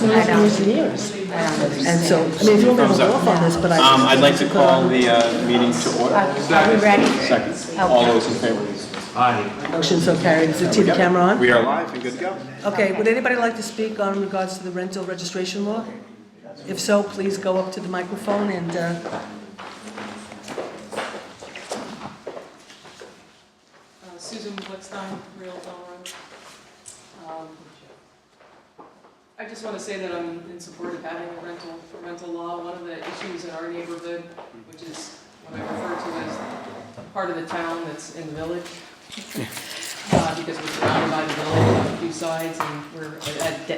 years and years and years. And so, I mean, if you want to go off on this, but I'd like to call the meeting to order. Are we ready? Second. All those in favor? Aye. motion so carried. Is the TV camera on? We are live and good to go. Okay, would anybody like to speak on regards to the rental registration law? If so, please go up to the microphone and, Susan Blickstein, Real Road. I just want to say that I'm in support of having a rental law. One of the issues in our neighborhood, which is what I refer to as part of the town that's in the village, because we're surrounded by the village on a few sides, and we're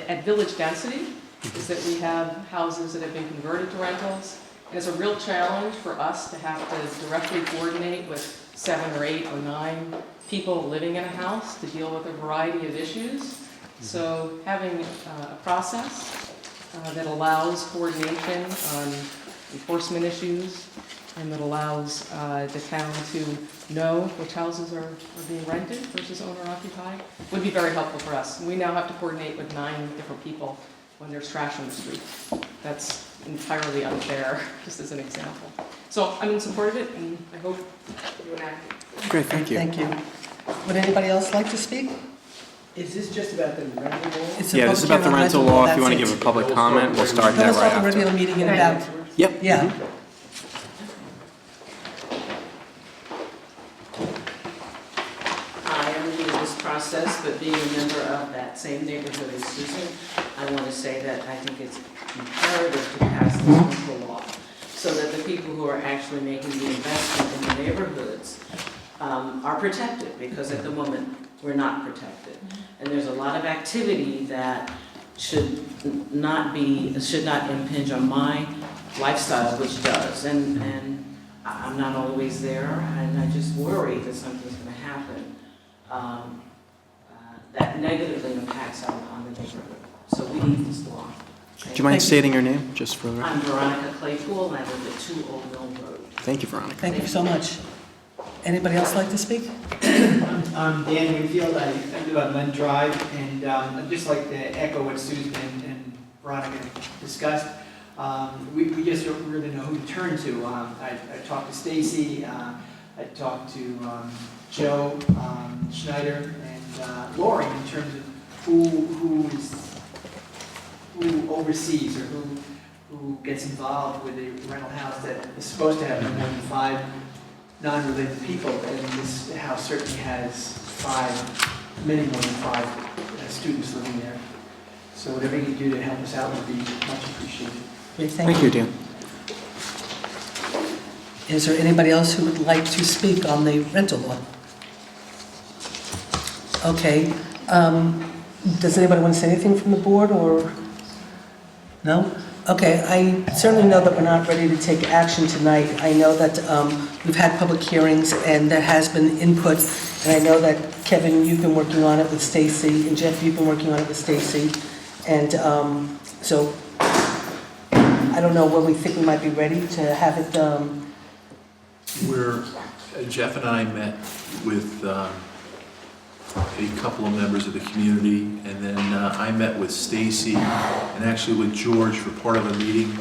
at village density, is that we have houses that have been converted to rentals. And it's a real challenge for us to have to directly coordinate with 7 or 8 or 9 people living in a house to deal with a variety of issues. So having a process that allows coordination on enforcement issues and that allows the town to know which houses are being rented versus owner occupied would be very helpful for us. We now have to coordinate with 9 different people when there's trash on the street. That's entirely unfair, just as an example. So I'm in support of it, and I hope you enact it. Great, thank you. thank you. Would anybody else like to speak? Is this just about the rental law? It's a Yeah, this is about public the hearing on rental law. If you want to that's give it. a public comment, we'll start No, that let's right have a after. regular meeting in about, Yep. yeah. I am new to this process, but being a member of that same neighborhood as Susan, I want to say that I think it's imperative to pass this rental law so that the people who are actually making the investment in the neighborhoods are protected, because at the moment we're not protected. And there's a lot of activity that should not impinge on my lifestyle, which does. And I'm not always there, and I just worry that something's going to happen that negatively impacts on the neighborhood. So we need this law. Do you mind stating your name, just for the record? I'm Veronica Claypool, and I live at 2 Old Mill Road. Thank you, Veronica. Thank you so much. Anybody else like to speak? I'm Dan Winfield. I live on Lynn Drive, and I'd just like to echo what Susan and Veronica discussed. We just don't really know who to turn to. I talked to Stacy, I talked to Joe Schneider, and Lori in terms of who oversees or who gets involved with a rental house that is supposed to have more than 5 non-related people, and this house certainly has 5, many more than 5 students living there. So whatever you can do to help us out would be much appreciated. Great, Thank you, Dan. Is there anybody else who would like to speak on the rental law? Okay. Does anybody want to say anything from the board, or? No? Okay, I certainly know that we're not ready to take action tonight. I know that we've had public hearings and there has been input, and I know that Kevin, you've been working on it with Stacy, and Jeff, you've been working on it with Stacy, and so I don't know when we think we might be ready to have it. Jeff and I met with a couple of members of the community, and then I met with Stacy and actually with George for part of a meeting,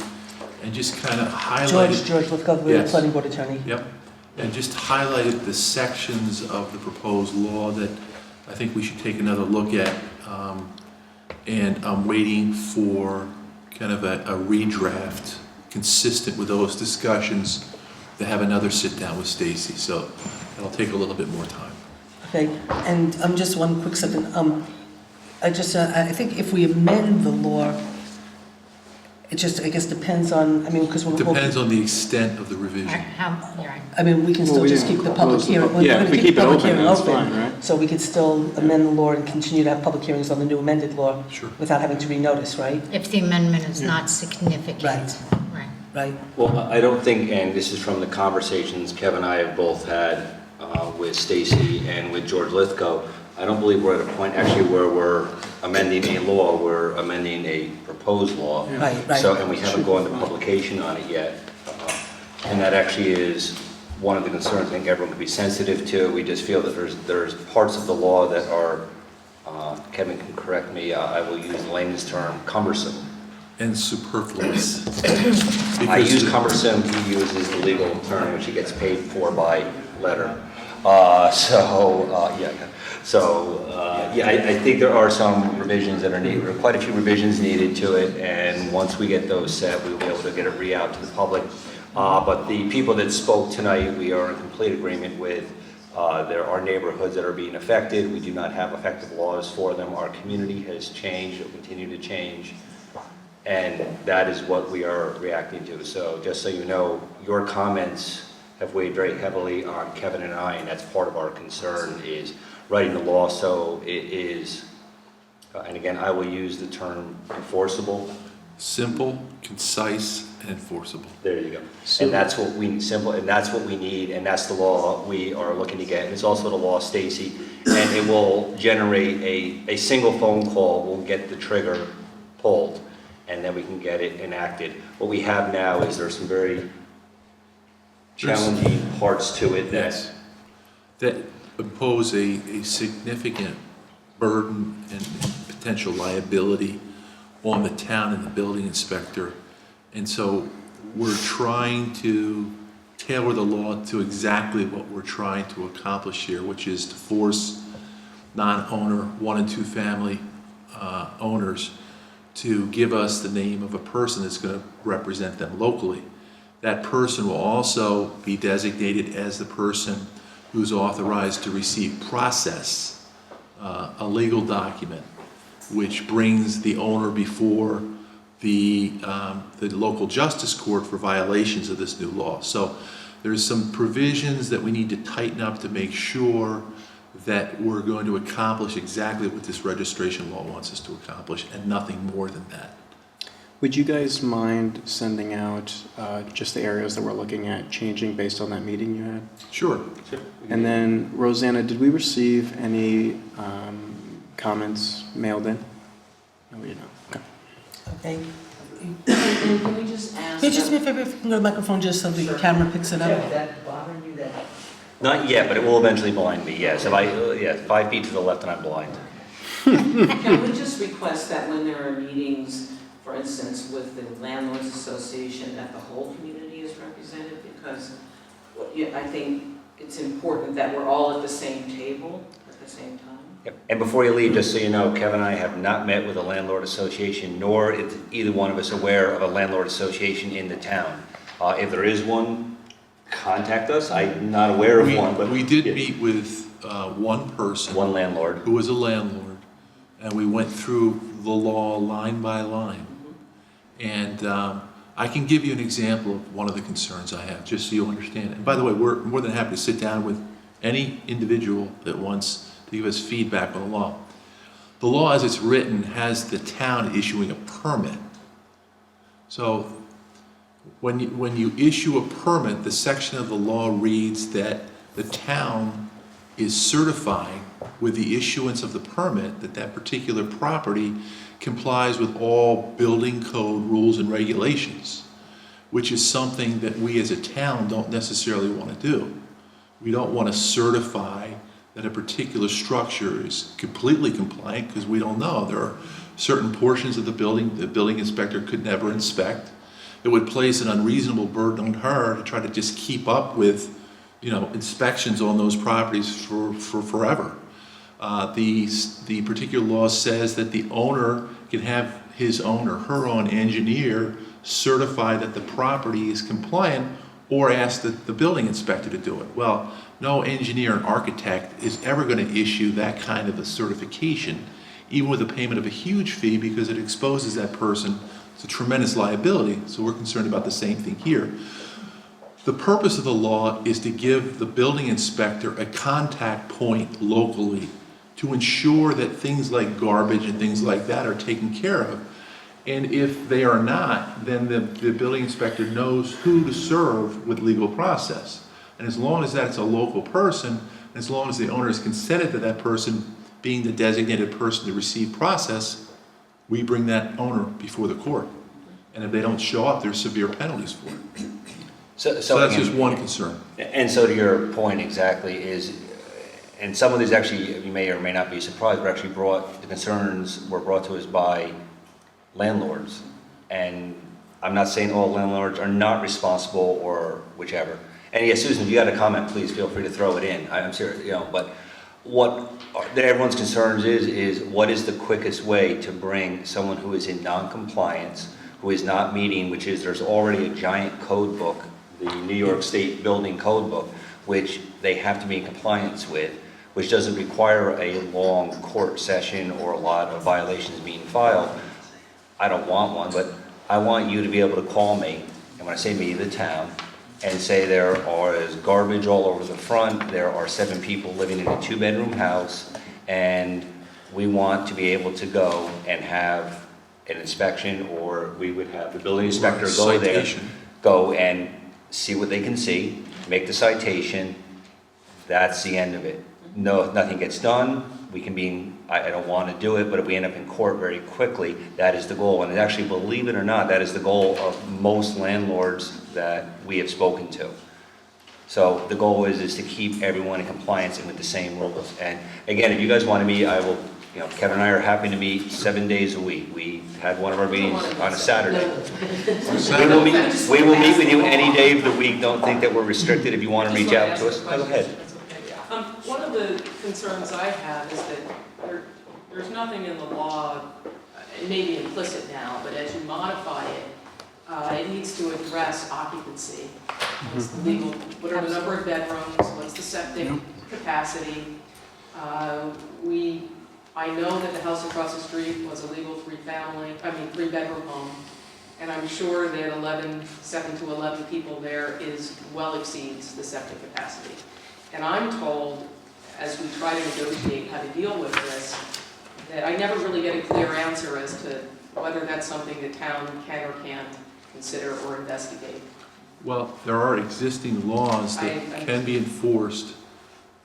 and just kind of highlighted... George, let's go with the planning board attorney. Yep, and just highlighted the sections of the proposed law that I think we should take another look at, and I'm waiting for kind of a redraft consistent with those discussions to have another sit down with Stacy, so that'll take a little bit more time. Okay, and just one quick second. I think if we amend the law, it just, I guess, depends on, I mean, because we're... Depends on the extent of the revision. I mean, we can still just keep the public hearing. We're Yeah, going if to we keep keep the it public open, hearing that's open. fine, right? So we could still amend the law and continue to have public hearings on the new amended law. Sure. Without having to renotice, right? If the amendment is not significant. Right. Right. Well, I don't think, and this is from the conversations Kevin and I have both had with Stacy and with George Lithgow, I don't believe we're at a point actually where we're amending a law, we're amending a proposed law. Right. So, and we haven't gone to publication on it yet. And that actually is one of the concerns I think everyone could be sensitive to. We just feel that there's parts of the law that are, Kevin can correct me, I will use the layman's term, cumbersome. and superfluous. I Because- use cumbersome, he uses the legal term, which he gets paid for by letter. I think there are some revisions that are needed, there are quite a few revisions needed to it, and once we get those set, we'll be able to get it re-out to the public. But the people that spoke tonight, we are in complete agreement with. There are neighborhoods that are being affected. We do not have effective laws for them. Our community has changed, it will continue to change. And that is what we are reacting to. So just so you know, your comments have weighed very heavily on Kevin and I, and that's part of our concern is writing the law so it is, and again, I will use the term enforceable. Simple, concise, and enforceable. There you go. And that's what we, simple, and that's what we need, and that's the law we are looking to get. And it's also the law, Stacy, and it will generate a single phone call will get the trigger pulled, and then we can get it enacted. What we have now is there's some very challenging parts to it That impose a significant burden and potential liability on the town and the building inspector. And so we're trying to tailor the law to exactly what we're trying to accomplish here, which is to force non-owner, 1 and 2 family owners to give us the name of a person that's going to represent them locally. That person will also be designated as the person who's authorized to receive process, a legal document, which brings the owner before the local justice court for violations of this new law. So there's some provisions that we need to tighten up to make sure that we're going to accomplish exactly what this registration law wants us to accomplish and nothing more than that. Would you guys mind sending out just the areas that we're looking at changing based on that meeting you had? Sure. And then, Rosanna, did we receive any comments mailed in? No, you don't. Okay. Okay. And can we just ask? Could you just do me a favor if you can go to the microphone just so the camera picks it Jeff, up? that bothering you, that? Not yet, but it will eventually blind me, yes. If I, 5 feet to the left and I'm blind. Can we just request that when there are meetings, for instance, with the landlords association, that the whole community is represented? Because I think it's important that we're all at the same table at the same time. Yep. And before you leave, just so you know, Kevin and I have not met with a landlord association, nor is either one of us aware of a landlord association in the town. If there is one, contact us. I'm not aware of one, but We did meet with one person. one landlord. Who was a landlord, and we went through the law line by line. And I can give you an example of one of the concerns I have, just so you understand. And by the way, we're more than happy to sit down with any individual that wants to give us feedback on the law. The law as it's written has the town issuing a permit. So when you issue a permit, the section of the law reads that the town is certifying with the issuance of the permit that that particular property complies with all building code rules and regulations, which is something that we as a town don't necessarily want to do. We don't want to certify that a particular structure is completely compliant because we don't know. There are certain portions of the building inspector could never inspect. It would place an unreasonable burden on her to try to just keep up with, inspections on those properties for forever. The particular law says that the owner can have his own or her own engineer certify that the property is compliant or ask the building inspector to do it. Well, no engineer and architect is ever going to issue that kind of a certification, even with the payment of a huge fee, because it exposes that person to tremendous liability. So we're concerned about the same thing here. The purpose of the law is to give the building inspector a contact point locally to ensure that things like garbage and things like that are taken care of. And if they are not, then the building inspector knows who to serve with legal process. And as long as that's a local person, as long as the owner has consented to that person being the designated person to receive process, we bring that owner before the court. And if they don't show up, there's severe penalties for it. So that's just one concern. And so to your point exactly is, and some of these actually, you may or may not be surprised, the concerns were brought to us by landlords. And I'm not saying all landlords are not responsible or whichever. And yes, Susan, if you got a comment, please feel free to throw it in. I'm serious, but what everyone's concerns is what is the quickest way to bring someone who is in non-compliance, who is not meeting, which is there's already a giant code book, the New York State Building Code Book, which they have to be in compliance with, which doesn't require a long court session or a lot of violations being filed. I don't want one, but I want you to be able to call me, and when I say me, the town, and say there is garbage all over the front, there are 7 people living in a 2-bedroom house, and we want to be able to go and have an inspection, or we would have the building inspector go there, Citation. go and see what they can see, make the citation. That's the end of it. No, if nothing gets done, we can be, I don't want to do it, but if we end up in court very quickly, that is the goal. And actually, believe it or not, that is the goal of most landlords that we have spoken to. So the goal is to keep everyone in compliance and with the same rules. And again, if you guys want to meet, I will, Kevin and I are happy to meet 7 days a week. We had one of our meetings on a Saturday. We will meet with you any day of the week. Don't think that we're restricted. If you want to reach out to us, go ahead. One of the concerns I have is that there's nothing in the law, it may be implicit now, but as you modify it, it needs to address occupancy. What's the legal, what are the number of bedrooms, what's the septic capacity? I know that the house across the street was a legal 3-bedroom home, and I'm sure that 7 to 11 people there well exceeds the septic capacity. And I'm told, as we try to negotiate how to deal with this, that I never really get a clear answer as to whether that's something the town can or can't consider or investigate. Well, there are existing laws that can be enforced.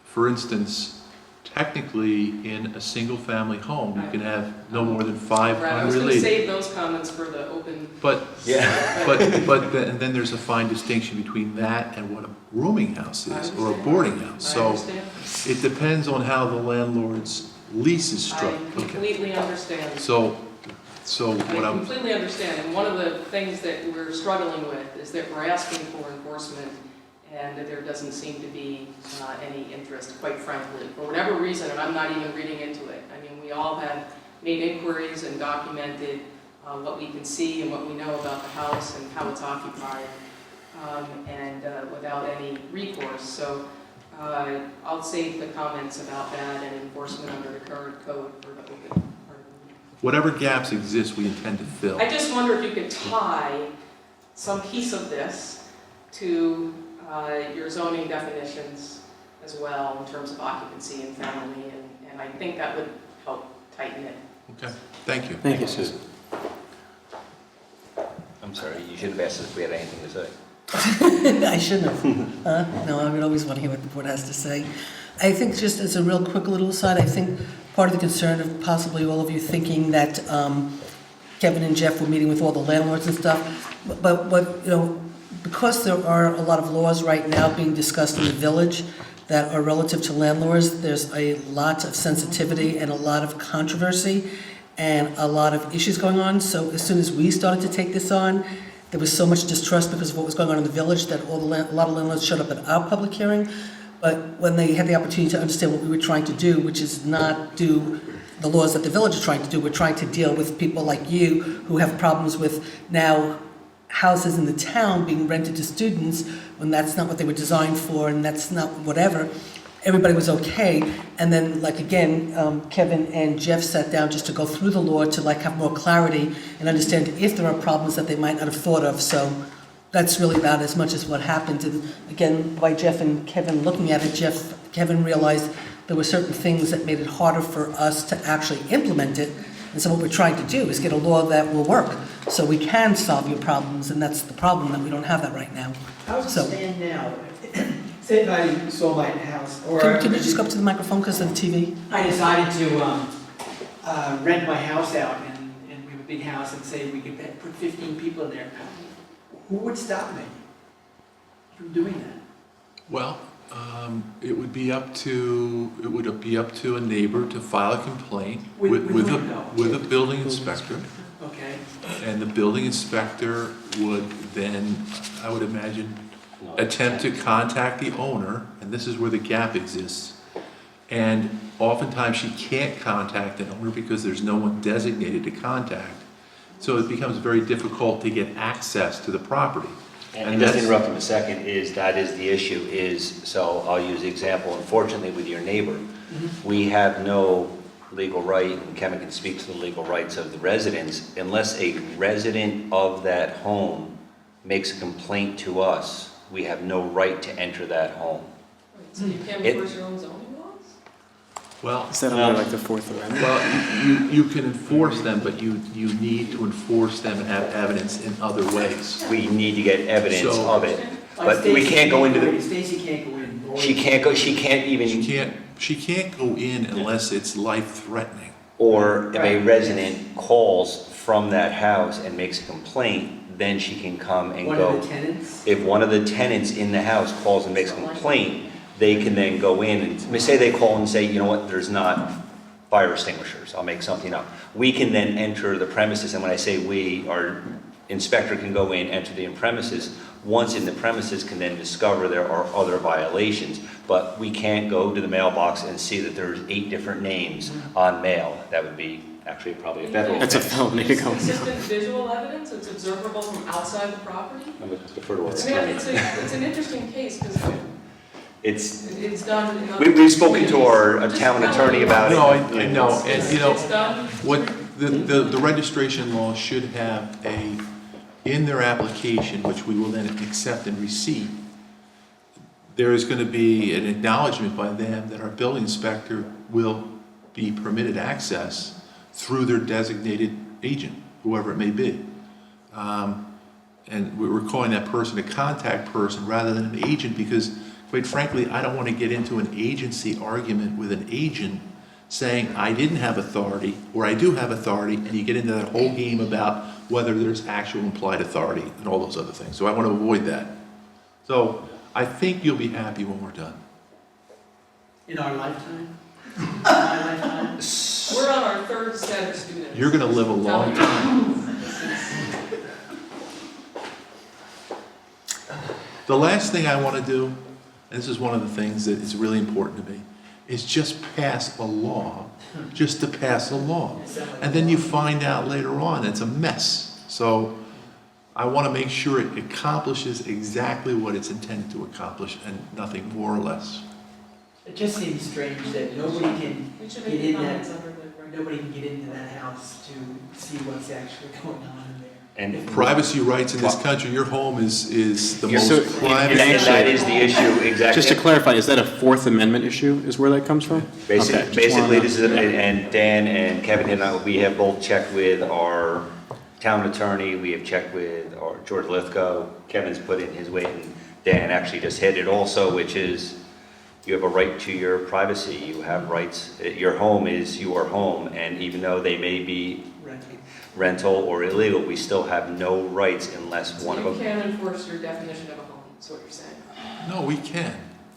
For instance, technically, in a single-family home, you can have no more than 5 Right, I was going to unrelated. save those comments for the open. But Yeah. then there's a fine distinction between that and what a rooming house I is, or a understand. boarding house. I So understand. it depends on how the landlord's lease is I struck. completely understand. So I what I'm, completely understand, and one of the things that we're struggling with is that we're asking for enforcement, and that there doesn't seem to be any interest, quite frankly, for whatever reason, and I'm not even reading into it. I mean, we all have made inquiries and documented what we can see and what we know about the house and how it's occupied, and without any recourse. So I'll save the comments about that and enforcement under the current code for the open part of the meeting. whatever gaps exist, we intend to fill. I just wonder if you could tie some piece of this to your zoning definitions as well in terms of occupancy and family, and I think that would help tighten it. Okay, thank you. Thank you, Susan. I'm sorry, you should have asked us if we had anything to say. I shouldn't have. No, I would always want to hear what the board has to say. I think just as a real quick little aside, I think part of the concern of possibly all of you thinking that Kevin and Jeff were meeting with all the landlords and stuff, but because there are a lot of laws right now being discussed in the village that are relative to landlords, there's a lot of sensitivity and a lot of controversy and a lot of issues going on. So as soon as we started to take this on, there was so much distrust because of what was going on in the village that a lot of landlords showed up at our public hearing. But when they had the opportunity to understand what we were trying to do, which is not do the laws that the village is trying to do, we're trying to deal with people like you who have problems with now houses in the town being rented to students when that's not what they were designed for and that's not whatever. Everybody was okay. And then, Kevin and Jeff sat down just to go through the law to have more clarity and understand if there are problems that they might not have thought of. So that's really about as much as what happened. And again, by Jeff and Kevin looking at it, Kevin realized there were certain things that made it harder for us to actually implement it. And so what we're trying to do is get a law that will work so we can solve your problems. And that's the problem, that we don't have that right now. How does So- it stand now? Say if I sold my house, or Can you just go up to the microphone because of the TV? I decided to rent my house out, and we have a big house, and say we could put 15 people in there. Who would stop me from doing that? Well, it would be up to a neighbor to file a complaint With with whom, though? a building inspector. Okay. Okay. And the building inspector would then, I would imagine, attempt to contact the owner, and this is where the gap exists. And oftentimes she can't contact the owner because there's no one designated to contact. So it becomes very difficult to get access to the property. And just to interrupt him a second, that is the issue is, so I'll use the example, unfortunately with your neighbor, we have no legal right, and Kevin can speak to the legal rights of the residents, unless a resident of that home makes a complaint to us, we have no right to enter that home. So you can't enforce your own zoning laws? Well, Is that under like the Fourth Amendment? well, you can enforce them, but you need to enforce them and have evidence in other ways. We need to get evidence So- of it, Like but we Stacy can't go into the, Stacy can't go in. she can't even, She can't go in unless it's life-threatening. or if a resident calls from that house and makes a complaint, then she can come and One go. of the tenants? If one of the tenants in the house calls and makes a complaint, they can then go in and, say they call and say, you know what, there's not fire extinguishers, I'll make something up. We can then enter the premises, and when I say we, our inspector can go in, enter the premises. Once in the premises, can then discover there are other violations, but we can't go to the mailbox and see that there's 8 different names on mail. That would be actually probably a federal That's a offense. felony to go. Consistent visual evidence that's observable from outside the property? I'm gonna defer to our I mean, attorney. it's an interesting case because it's done in other. We've spoken to our Just town tell attorney me. about it. No, I know, and you know, It's done. what, the registration law should have in their application, which we will then accept and receipt, there is going to be an acknowledgement by them that our building inspector will be permitted access through their designated agent, whoever it may be. And we're calling that person a contact person rather than an agent because, quite frankly, I don't want to get into an agency argument with an agent saying I didn't have authority or I do have authority, and you get into that whole game about whether there's actual implied authority and all those other things. So I want to avoid that. So I think you'll be happy when we're done. In our lifetime? In my lifetime? We're on our 3rd set of students. You're going to live a long time. The last thing I want to do, and this is one of the things that is really important to me, is just pass a law, just to pass a law. And then you find out later on it's a mess. So I want to make sure it accomplishes exactly what it's intended to accomplish and nothing more or less. It just seems strange that nobody can We should get make in comments that, under the record. nobody can get into that house to see what's actually going on in there. And Privacy rights in this country, your home is the Yeah, most so- private. and that is the issue, exactly. Just to clarify, is that a Fourth Amendment issue, is where that comes from? Basically, Okay, just wanna know. this is, and Dan and Kevin and I, we have both checked with our town attorney, we have checked with our George Lithgow, Kevin's put in his weight, and Dan actually just hit it also, which is, you have a right to your privacy, you have rights, your home is your home, and even though they may be rental or illegal, we still have no rights unless one of You them, can't enforce your definition of a home, is what you're saying. No, we can.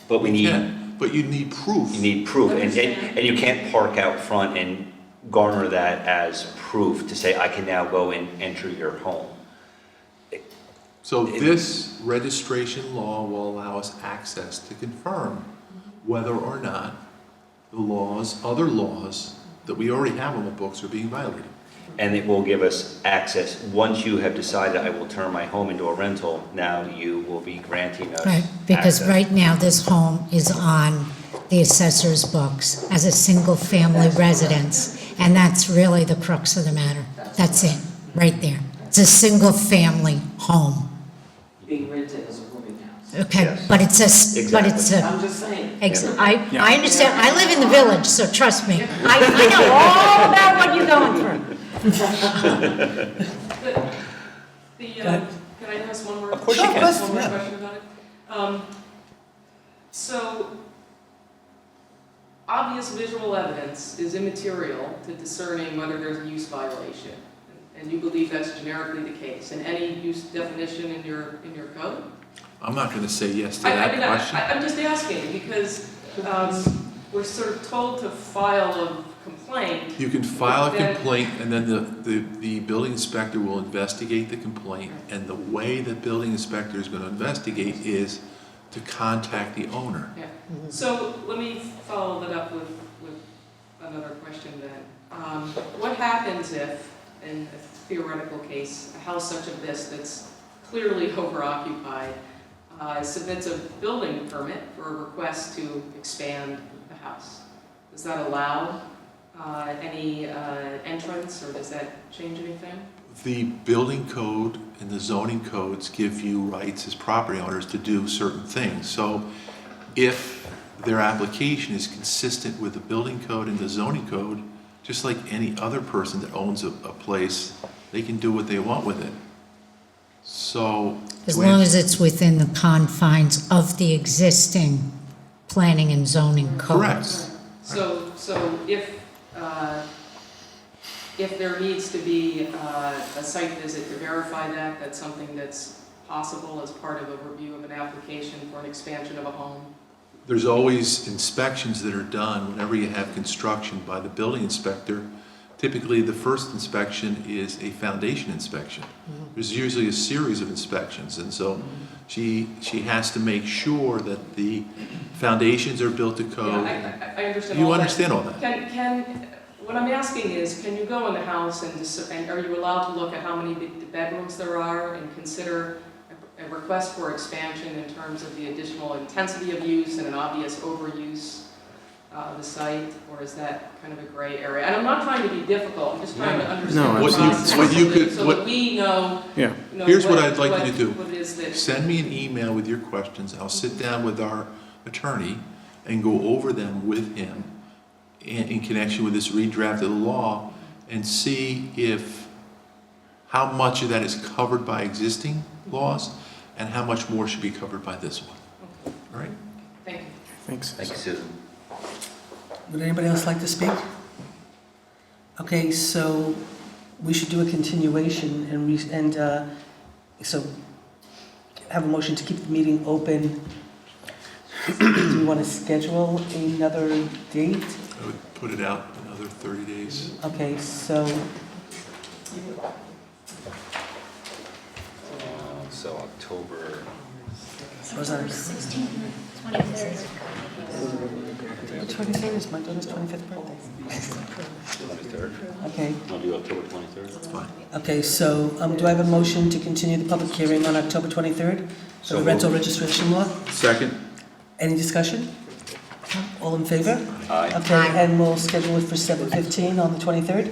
but we need, can, but you need proof. you need proof, and Understand. you can't park out front and garner that as proof to say, I can now go and enter your home. So this registration law will allow us access to confirm whether or not the laws, other laws that we already have on the books are being violated. And it will give us access, once you have decided I will turn my home into a rental, now you will be granting us Right, because access. right now, this home is on the assessor's books as a single-family residence, and that's really the crux of the matter. That's it, right there. It's a single-family home, Being rented as a rooming house. okay? Yes. But it's a, I'm just saying. I understand, I live in the village, so trust me. I know all about what you're going through. Can I ask one more? Of course you can. One more Yeah. question about it? So, obvious visual evidence is immaterial to discerning whether there's a use violation. And you believe that's generically the case, in any use definition in your code? I'm not going to say yes to that question. I'm just asking, because we're sort of told to file a complaint complaint. You can file a Then- complaint, and then the building inspector will investigate the complaint, and the way the building inspector is going to investigate is to contact the owner. Yeah, so let me follow that up with another question then. What happens if, in a theoretical case, a house such as this that's clearly overoccupied submits a building permit for a request to expand the house? Does that allow any entrance, or does that change anything? The building code and the zoning codes give you rights as property owners to do certain things. So if their application is consistent with the building code and the zoning code, just like any other person that owns a place, they can do what they want with it. So. As long as it's within the confines of the existing planning and zoning codes. Correct. So if there needs to be a site visit to verify that, that's something that's possible as part of a review of an application for an expansion of a home? There's always inspections that are done whenever you have construction by the building inspector. Typically, the first inspection is a foundation inspection. There's usually a series of inspections, and so she has to make sure that the foundations are built to code. Yeah, I understand You all that. understand all that? What I'm asking is, can you go in the house and are you allowed to look at how many bedrooms there are and consider a request for expansion in terms of the additional intensity of use and an obvious overuse of the site, or is that kind of a gray area? And I'm not trying to be difficult, I'm just trying to understand the What you- process what you could- so what- that we know. Yeah. you know, Here's what I'd like you to do. What it is that. Send me an email with your questions. I'll sit down with our attorney and go over them with him in connection with this redraft of the law and see how much of that is covered by existing laws and how much more should be covered by this one. All right? Thank you. Thanks. Thank you, Susan. Would anybody else like to speak? Okay, so we should do a continuation so have a motion to keep the meeting open. Do you want to schedule another date? I would put it out another 30 days. Okay, so So October, was that? 23rd is my daughter's 25th birthday. 23rd? Okay, Want to do October 23rd? That's fine. okay, so do I have a motion to continue the public hearing on October 23rd for So the rental moved. registration law? Second? Any discussion? All in favor? Aye. Okay, and we'll schedule it for 7:15 on the 23rd?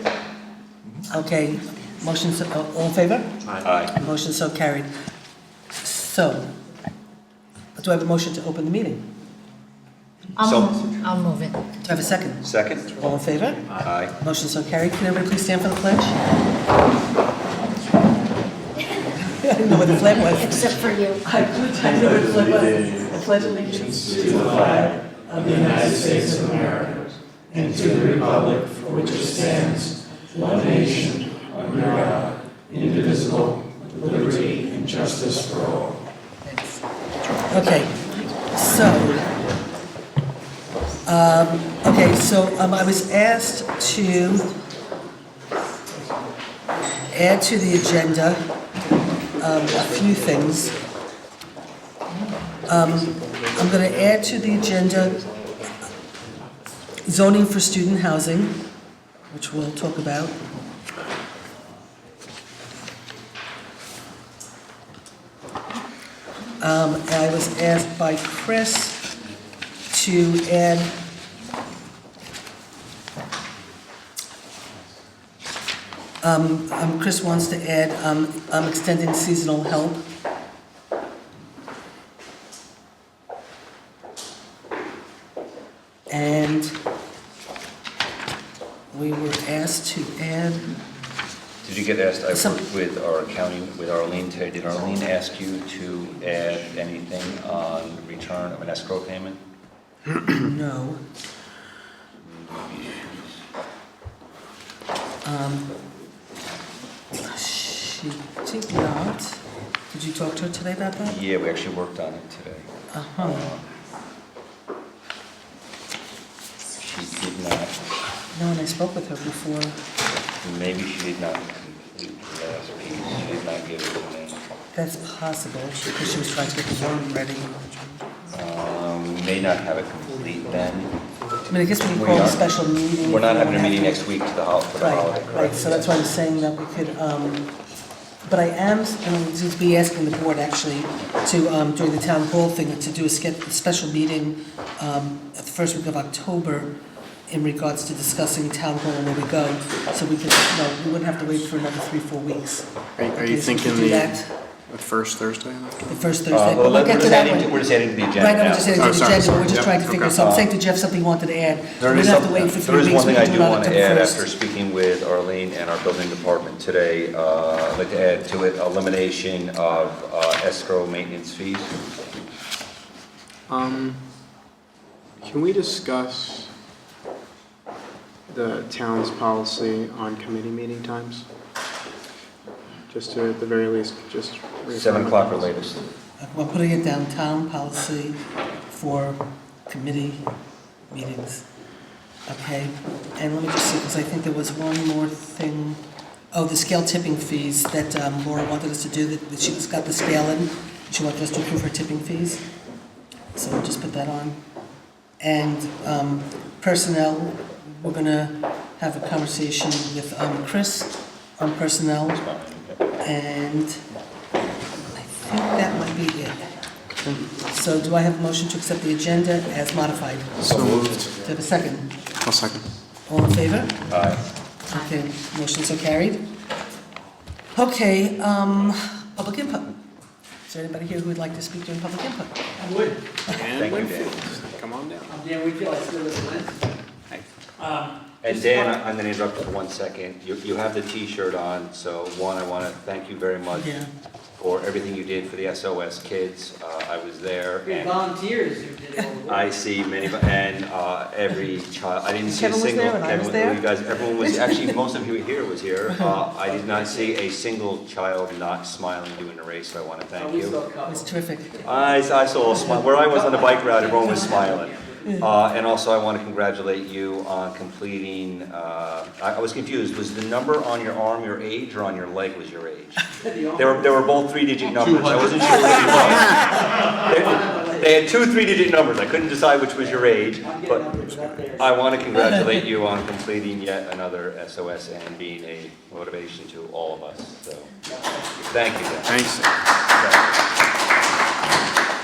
Okay, motion, all in favor? Aye. Motion so carried. So, do I have a motion to open the meeting? So- I'll move it. Do I have a second? Second? All in favor? Aye. Motion so carried. Can everybody please stand for the pledge? I didn't know what the flag was. Except for you. I know what the flag was. The pledge of allegiance to the flag of the United States of America and to the republic for which it stands, one nation, under God, indivisible, with liberty and justice for all. Okay, so, I was asked to add to the agenda a few things. I'm going to add to the agenda zoning for student housing, which we'll talk about. I was asked by Chris to add Chris wants to add extending seasonal help. And we were asked to add, Did you get asked, I Some- worked with our county, with Arlene today, did Arlene ask you to add anything on return of an escrow payment? no. She did not. Did you talk to her today about that? Yeah, we actually worked on it today. Uh-huh. She did not No, and I spoke with her before. Maybe she did not complete the last piece, she did not give it to me. That's possible, because she was trying to get the warrant ready. May not have it complete then. I mean, I guess we can We call a are- special meeting. We're not if we having a don't meeting have next week for the holiday, Right, correct? so that's why I'm saying that we could, but I am, to be asking the board actually to, during the town hall thing, to do a special meeting at the first week of October in regards to discussing town hall and where we go, so we could, we wouldn't have to wait for another 3-4 weeks. Are Okay, you so we thinking could do that the first Thursday? the first Thursday, Well, but we'll get to that one. we're just adding to the agenda Right, now now. we're just adding to Oh, the sorry, agenda, sorry. we're just Yep, trying to figure okay. something. Saying to Jeff something he wanted to add. There We is don't have to some- wait for 3 there is weeks. one we thing I can do do it on want to October add 1st. after speaking with Arlene and our building department today. I'd like to add to it elimination of escrow maintenance fees. Can we discuss the town's policy on committee meeting times? Just to, at the very least, just. 7 o'clock or latest. We're putting it down, town policy for committee meetings. Okay, and let me just see, because I think there was one more thing. Oh, the scale tipping fees that Laura wanted us to do, that she's got the scale in. She wanted us to approve her tipping fees. So we'll just put that on. And personnel, we're gonna have a conversation with Chris on personnel. And I think that might be it. So do I have a motion to accept the agenda as modified? So moved. Do I have a second? I'll second. All in favor? Aye. Okay, motions are carried. Okay, public input. Is there anybody here who would like to speak during public input? I would. And Thank you, Winfield, come on down. I'm Dan Whitfield, I still live in Lynn. And Just Dan, one- I'm going to interrupt you for 1 second. You have the T-shirt on, so one, I want to thank you very much Yeah. for everything you did for the SOS kids. I was there, We had and volunteers who did all the work. I see many, and every child, I didn't see a Kevin was single. there and I was there. You guys, everyone was, actually, most of you here was here. I did not see a single child not smiling doing the race, so I want to thank We you. saw a It couple. was terrific. I saw a smile. Where I was on the bike route, everyone was smiling. And also, I want to congratulate you on completing, I was confused, was the number on your arm your age, or on your leg was your age? They were both 3-digit numbers, I wasn't sure which it was. They had 2 3-digit numbers, I couldn't decide which was your age, I'm getting but numbers up there. I want to congratulate you on completing yet another SOS and being a motivation to all of us, so, thank you, guys. Thanks.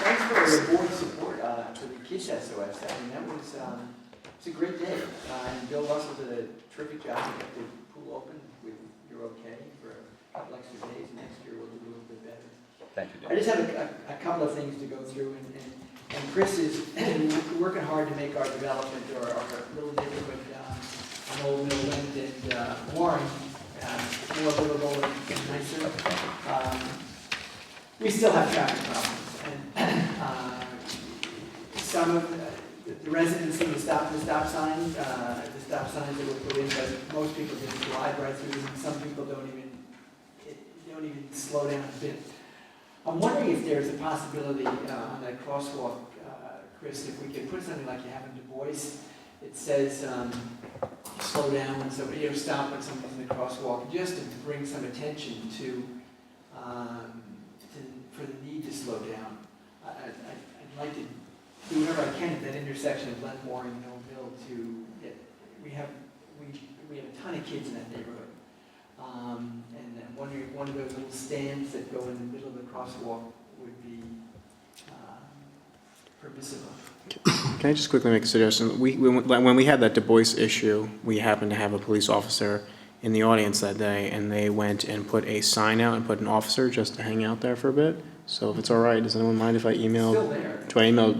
Thanks for the board's support for the Kids SOS. I mean, that was, it's a great day. And Bill Russell did a terrific job to get the pool open. You're okay for a couple extra days. Next year we'll do a little bit better. Thank you, I Dan. just have a couple of things to go through, and Chris is working hard to make our development or our little neighborhood on Old Mill Wind and Warren more livable and nicer. We still have traffic problems, and some of the residents seem to stop the stop signs that were put in, but most people just drive right through them. Some people don't even slow down a bit. I'm wondering if there's a possibility on that crosswalk, Chris, if we could put something like you have in Du Bois. It says, slow down when somebody, stop when somebody's in the crosswalk, just to bring some attention to for the need to slow down. I'd like to do whatever I can at that intersection of Glenmore and Millville to get, we have a ton of kids in that neighborhood. And I'm wondering if one of those little stands that go in the middle of the crosswalk would be permissible. Can I just quickly make a suggestion? When we had that Du Bois issue, we happened to have a police officer in the audience that day, and they went and put a sign out and put an officer just to hang out there for a bit. So if it's all right, does anyone mind if I Still email there.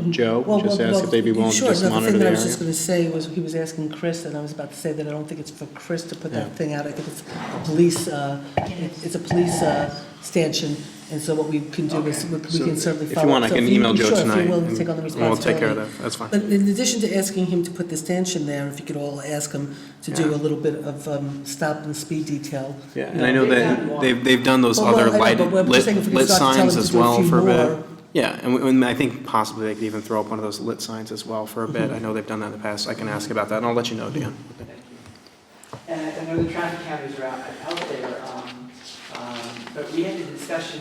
Joe, just to ask if they'd be willing to Sure, just no, monitor the the thing that I was just area? going to say was, he was asking Chris, and I was about to say that I don't think it's for Chris to put that thing out. I think it's a police, it's a police stanchion, and so what we can do is, we So can certainly if follow. you want, I So can if you- email Joe sure, tonight, if you're willing to and take on the we'll take care of responsibility. that. That's fine. But in addition to asking him to put the stanchion there, if you could all ask him to do Yeah. a little bit of stop and speed detail. Yeah, and I know that they've done those Well, other I know, but we're just saying if we could lit start to tell signs them to as do a well few for a bit. more. Yeah, and I think possibly they could even throw up one of those lit signs as well for a bit. I know they've done that in the past. I can ask about that, and I'll let you know, Dan. know the traffic cameras are out there, but we had a discussion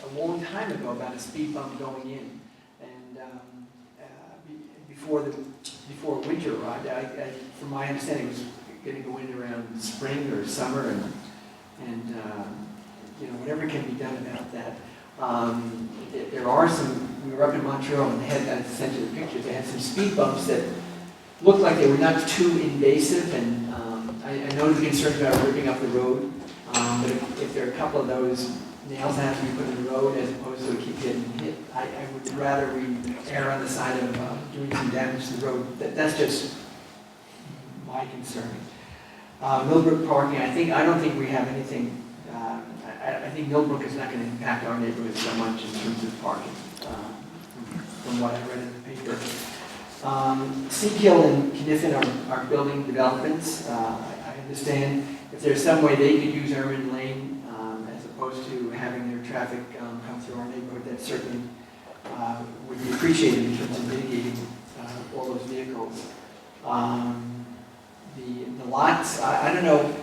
a long time ago about a speed bump going in, and before winter arrived. From my understanding, it was going to go in around spring or summer, and whatever can be done about that. There are some. We were up in Montreal, and I sent you the pictures. They had some speed bumps that looked like they were not too invasive, and I know the concerns about ripping up the road, but if there are a couple of those nails that have to be put in the road as opposed to keep getting hit, I would rather we err on the side of doing some damage to the road. That's just my concern. Millbrook parking, I don't think we have anything. I think Millbrook is not going to impact our neighborhood so much in terms of parking, from what I read in the paper. Seakill and Kniffen are building developments. I understand if there's some way they could use Irwin Lane as opposed to having their traffic come through our neighborhood, that certainly would be appreciated in terms of mitigating all those vehicles. The lots, I don't know.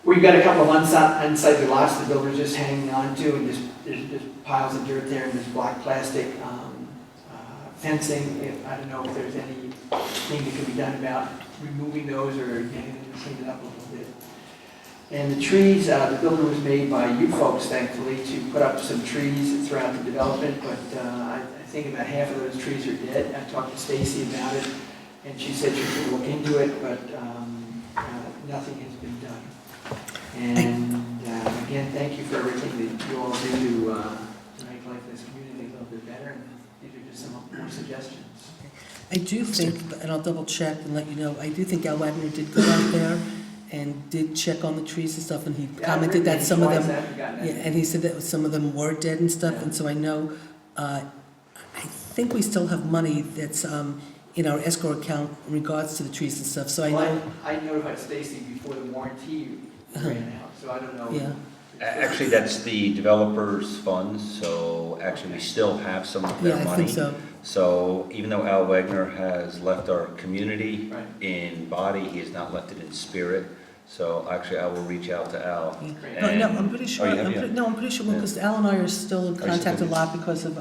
We've got a couple of unsightly lots the builder's just hanging on to, and there's just piles of dirt there and there's black plastic fencing. I don't know if there's anything that can be done about removing those or getting them to clean it up a little bit. And the trees, the builder was made by you folks, thankfully, to put up some trees throughout the development, but I think about half of those trees are dead. I talked to Stacy about it, and she said she could look into it, but nothing has been done. And again, thank you for everything that you all do to make life in this community a little bit better. And these are just some more suggestions. I do think, and I'll double check and let you know, I do think Al Wagner did go out there and did check on the trees and stuff, and he commented that some of them, and he said that some of them were dead and stuff, and so I know, I think we still have money that's in our escrow account in regards to the trees and stuff, so I know. I notified Stacy before the warranty ran out, so I don't know. Yeah. Actually, that's the developer's funds, so actually we still have some of their Yeah, I money. think so. So even though Al Wagner has left our community Right. in body, he has not left it in spirit. So actually, I will reach out to Al. Yeah. No, I'm pretty sure, Oh, you have, I'm pretty sure, because Al and I are still in contact a lot because of,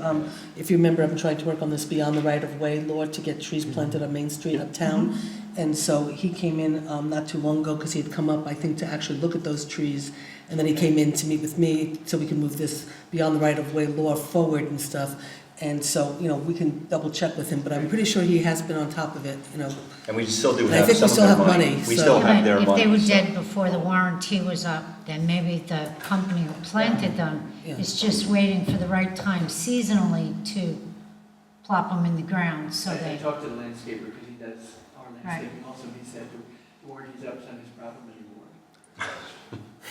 if you remember, I've been trying to work on this beyond the right-of-way law to get trees planted on Main Street uptown. And so he came in not too long ago because he had come up, I think, to actually look at those trees. And then he came in to meet with me so we can move this beyond the right-of-way law forward and stuff. And so, we can double check with him, but I'm pretty sure he has been on top of it, And we still do And I have think we some of still their have money. money, We so- still have their If money. they were so- dead before the warranty was up, then maybe the company who planted them Yeah. is just waiting for the right time seasonally to plop them in the ground, so I they, talked to the landscaper because he does our landscaping also. He said the warranty's up, it's not his problem anymore.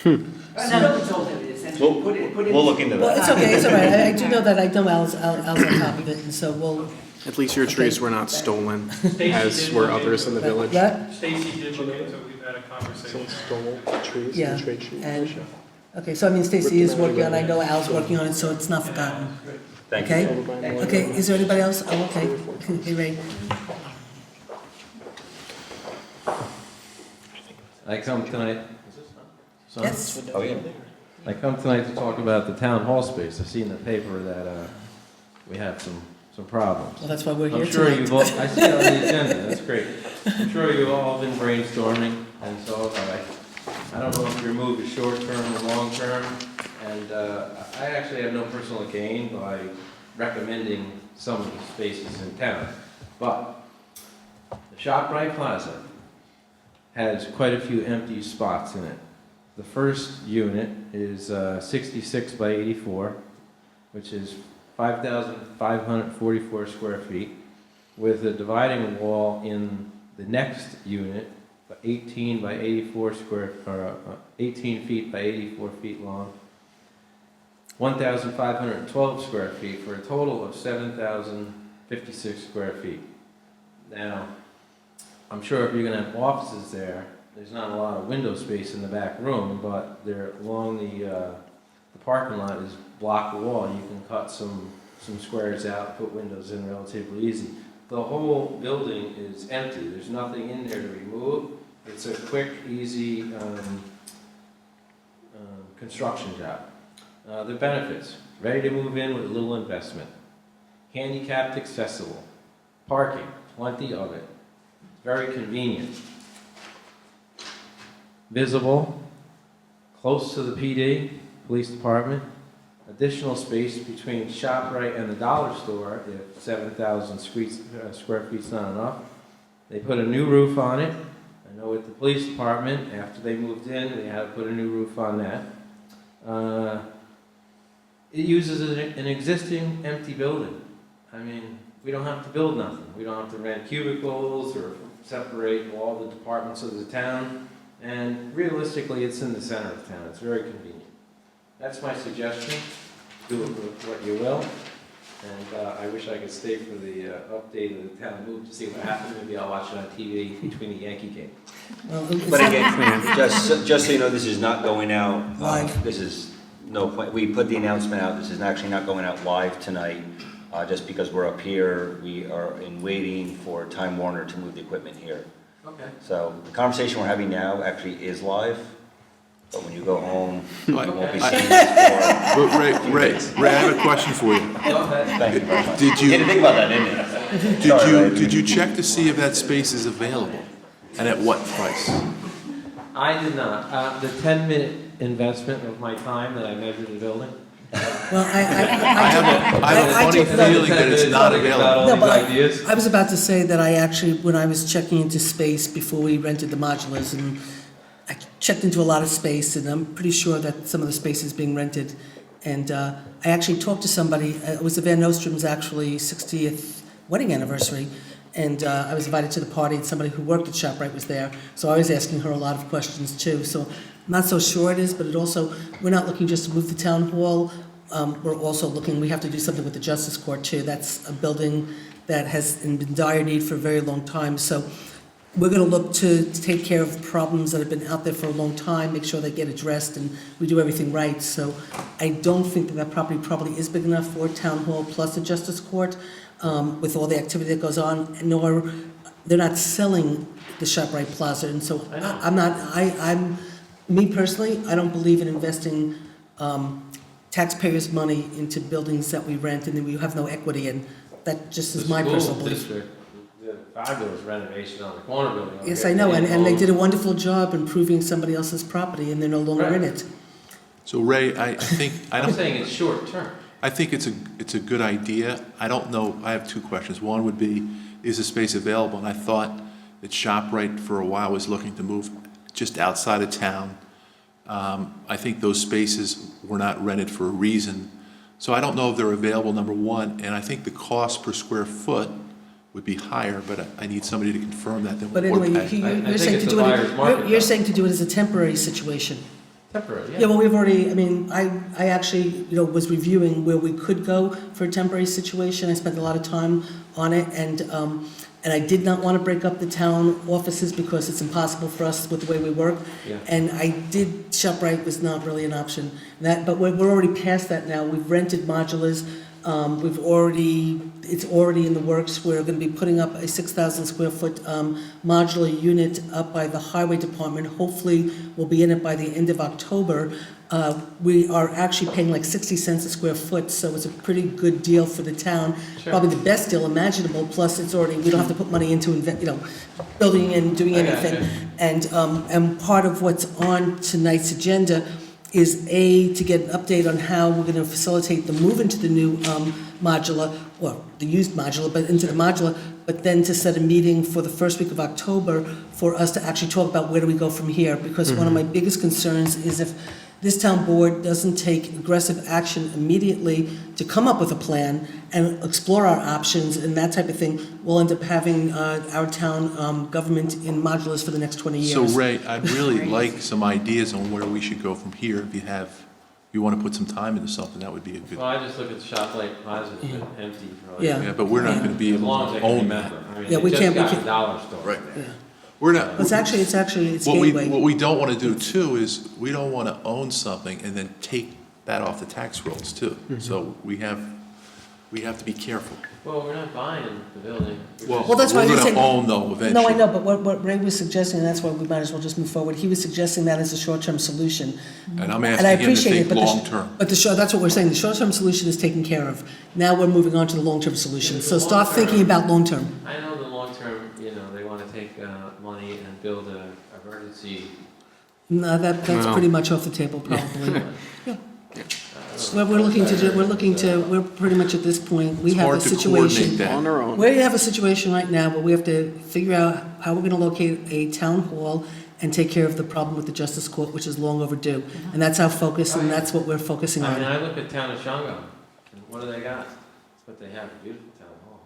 I know told him essentially put it. We'll look into Well, that. it's okay, it's all right. I do know that, I know Al's on top of it, and so we'll, At least your trees were not stolen, as were others in the village. that, Stacy did look into it, we've had a conversation. stole trees Yeah, and- okay, so I mean, Stacy is working on it, I know Al's working on it, so it's not forgotten. Thank you. Okay? Okay, is there anybody else? Oh, okay. Hey, Ray. I come tonight. Son? Yes? Oh, yeah. I come tonight to talk about the town hall space. I see in the paper that we have some problems. Well, that's why we're here I'm sure tonight. you've all, I see it on the agenda, that's great. I'm sure you've all been brainstorming, and so I don't know if your move is short-term or long-term, and I actually have no personal gain by recommending some of the spaces in town. But the ShopRite Plaza has quite a few empty spots in it. The first unit is 66 by 84, which is 5,544 square feet, with a dividing wall in the next unit, 18 by 84 18 feet by 84 feet long, 1,512 square feet for a total of 7,056 square feet. Now, I'm sure if you're going to have offices there, there's not a lot of window space in the back room, but there along the parking lot is block wall. You can cut some squares out, put windows in relatively easy. The whole building is empty. There's nothing in there to remove. It's a quick, easy construction job. The benefits, ready to move in with little investment. Handicapped accessible. Parking, plenty of it. Very convenient. Visible, close to the PD, police department. Additional space between ShopRite and the dollar store if 7,000 square feet's not enough. They put a new roof on it. I know with the police department, after they moved in, they had to put a new roof on that. It uses an existing empty building. I mean, we don't have to build nothing. We don't have to rent cubicles or separate all the departments of the town. And realistically, it's in the center of town. It's very convenient. That's my suggestion. Do it with what you will. And I wish I could stay for the update of the town move to see what happened. Maybe I'll watch it on TV between the Yankee game. Well, But again, just so you know, this is not going out. Live. This is no point. We put the announcement out. This is actually not going out live tonight, just because we're up here. We are in waiting for Time Warner to move the equipment here. Okay. So the conversation we're having now actually is live, but when you go home, you won't be seeing this for. But Ray, I have a question for you. Go ahead. Thank you very much. Did You you, didn't think about that, didn't you? Sorry, Ray. did you check to see if that space is available? And at what price? I did not. The 10-minute investment of my time that I measured the building. Well, I have a funny feeling that it's not available. No, but Ideas. I was about to say that I actually, when I was checking into space before we rented the modulars, and I checked into a lot of space, and I'm pretty sure that some of the space is being rented. And I actually talked to somebody, it was the Van Nostrom's actually 60th wedding anniversary, and I was invited to the party, and somebody who worked at ShopRite was there, so I was asking her a lot of questions too. So I'm not so sure it is, but it also, we're not looking just to move the town hall, we're also looking, we have to do something with the Justice Court too. That's a building that has been in dire need for a very long time. So we're going to look to take care of problems that have been out there for a long time, make sure they get addressed, and we do everything right. So I don't think that property probably is big enough for Town Hall plus the Justice Court, with all the activity that goes on, nor they're not selling the ShopRite Plaza. And so I'm me personally, I don't believe in investing taxpayers' money into buildings that we rent and then we have no equity in. That just is my personal belief. District, the fabulous renovation on the corner building. Yes, I know, and they did a wonderful job improving somebody else's property, and they're no longer in it. So Ray, I think, I'm saying it's short term. I think it's a good idea. I don't know, I have two questions. One would be, is the space available? And I thought that ShopRite for a while was looking to move just outside of town. I think those spaces were not rented for a reason. So I don't know if they're available, number one, and I think the cost per square foot would be higher, but I need somebody to confirm that. But anyway, you're saying to do it, you're saying to do it as a temporary situation. Temporary, yeah. Yeah, well, we've already, I mean, I actually, was reviewing where we could go for a temporary situation. I spent a lot of time on it, and I did not want to break up the town offices because it's impossible for us with the way we work. Yeah. And ShopRite was not really an option. But we're already past that now. We've rented modulars. It's already in the works. We're going to be putting up a 6,000 square foot modular unit up by the highway department. Hopefully, we'll be in it by the end of October. We are actually paying like 60 cents a square foot, so it's a pretty good deal for the town. Sure. Probably the best deal imaginable. Plus, we don't have to put money into building and doing anything. And part of what's on tonight's agenda is to get an update on how we're going to facilitate the move into the new modular, or the used modular, but into the modular, but then to set a meeting for the first week of October for us to actually talk about where do we go from here. Because one of my biggest concerns is if this town board doesn't take aggressive action immediately to come up with a plan and explore our options and that type of thing, we'll end up having our town government in modulars for the next 20 years. So Ray, I'd really like some ideas on where we should go from here. If you want to put some time into something, that would be a good. Well, I just look at the ShopRite Plaza, it's been empty for like. Yeah. Yeah, but we're not going to be As able long as to I can own that. remember. I mean, Yeah, we it can't- just we got can't- the dollar store. Right. Yeah. We're not. It's What gateway. we don't want to do too is, we don't want to own something and then take that off the tax rolls too. So we have, we have to be careful. Well, we're not buying the building. Well, that's why We're you're gonna saying- own though eventually. No, I know, but what Ray was suggesting, and that's why we might as well just move forward, he was suggesting that as a short-term solution. And I'm And I asking him to appreciate it, think but long-term. that's what we're saying, the short-term solution is taken care of. Now we're moving on to the long-term solution, so start thinking about long-term. I know the long term, they want to take money and build a emergency. No, that's Well- pretty much off the table, probably. What we're looking to do, we're pretty much at this point, we It's have a hard to situation. coordinate that. On their own. We have a situation right now, but we have to figure out how we're gonna locate a town hall and take care of the problem with the justice court, which is long overdue. And that's our focus, and that's what we're focusing I mean, on. I look at town of Shango, and what do they got? But they have a beautiful town hall.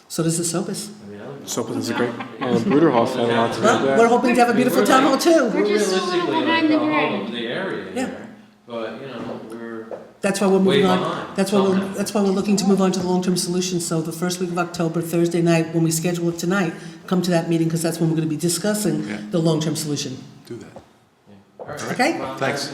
So does the Sopus. I mean, I look. Sopus is a great, Bruderhof had a lot to do with Well, we're that. hoping to have a beautiful town hall too. We're just a little realistically behind like the the dragon. home of the area Yeah. here, but, we're That's why we're way moving on. behind. That's why we're looking to move on to the long-term solution. So the first week of October, Thursday night, when we schedule it tonight, come to that meeting, because that's when we're gonna be discussing Yeah. the long-term solution. Do that. All right. Okay? Well, Thanks.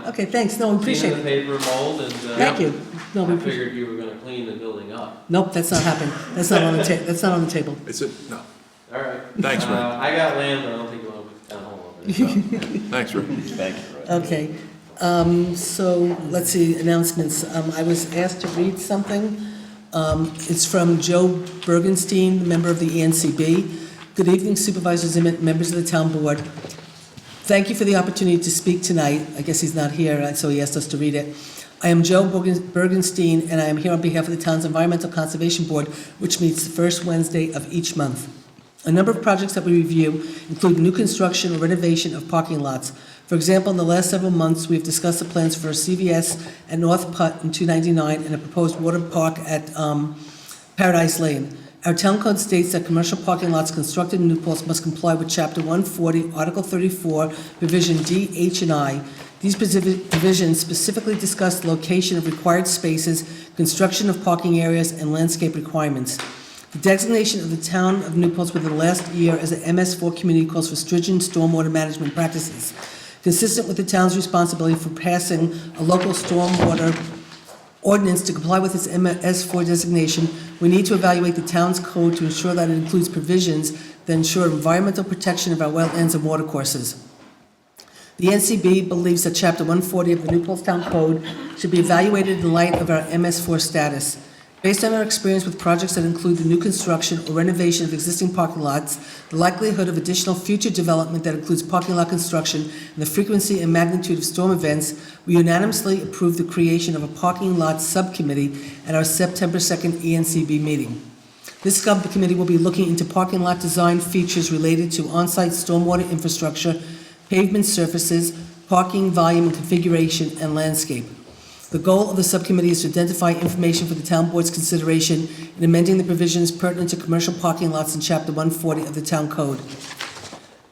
Okay, thanks, no, we appreciate Seen the it. paper mold and, Thank you. No, we I appreciate figured you were gonna clean the building up. Nope, that's not happening. That's not on the that's not on the table. No. All right. Thanks, Ray. I got land, but I don't think you want to put the town hall over there. So. Thanks, Rick. Thank you, Ray. Okay, so let's see, announcements. I was asked to read something. It's from Joe Bergenstein, member of the ENCB. Good evening, Supervisors and members of the town board. Thank you for the opportunity to speak tonight. I guess he's not here, so he asked us to read it. I am Joe Bergenstein, and I am here on behalf of the town's Environmental Conservation Board, which meets the first Wednesday of each month. A number of projects that we review include new construction or renovation of parking lots. For example, in the last several months, we've discussed the plans for a CVS at North Putt in 299 and a proposed water park at Paradise Lane. Our town code states that commercial parking lots constructed in New Paltz must comply with Chapter 140, Article 34, Provision D, H, and I. These provisions specifically discuss the location of required spaces, construction of parking areas, and landscape requirements. The designation of the town of New Paltz within the last year as an MS4 community calls for stringent stormwater management practices. Consistent with the town's responsibility for passing a local stormwater ordinance to comply with its MS4 designation, we need to evaluate the town's code to ensure that it includes provisions that ensure environmental protection of our wetlands and watercourses. The NCB believes that Chapter 140 of the New Paltz Town Code should be evaluated in light of our MS4 status. Based on our experience with projects that include the new construction or renovation of existing parking lots, the likelihood of additional future development that includes parking lot construction, and the frequency and magnitude of storm events, we unanimously approved the creation of a parking lot subcommittee at our September 2nd ENCB meeting. This subcommittee will be looking into parking lot design features related to on-site stormwater infrastructure, pavement surfaces, parking volume and configuration, and landscape. The goal of the subcommittee is to identify information for the town board's consideration in amending the provisions pertinent to commercial parking lots in Chapter 140 of the town code.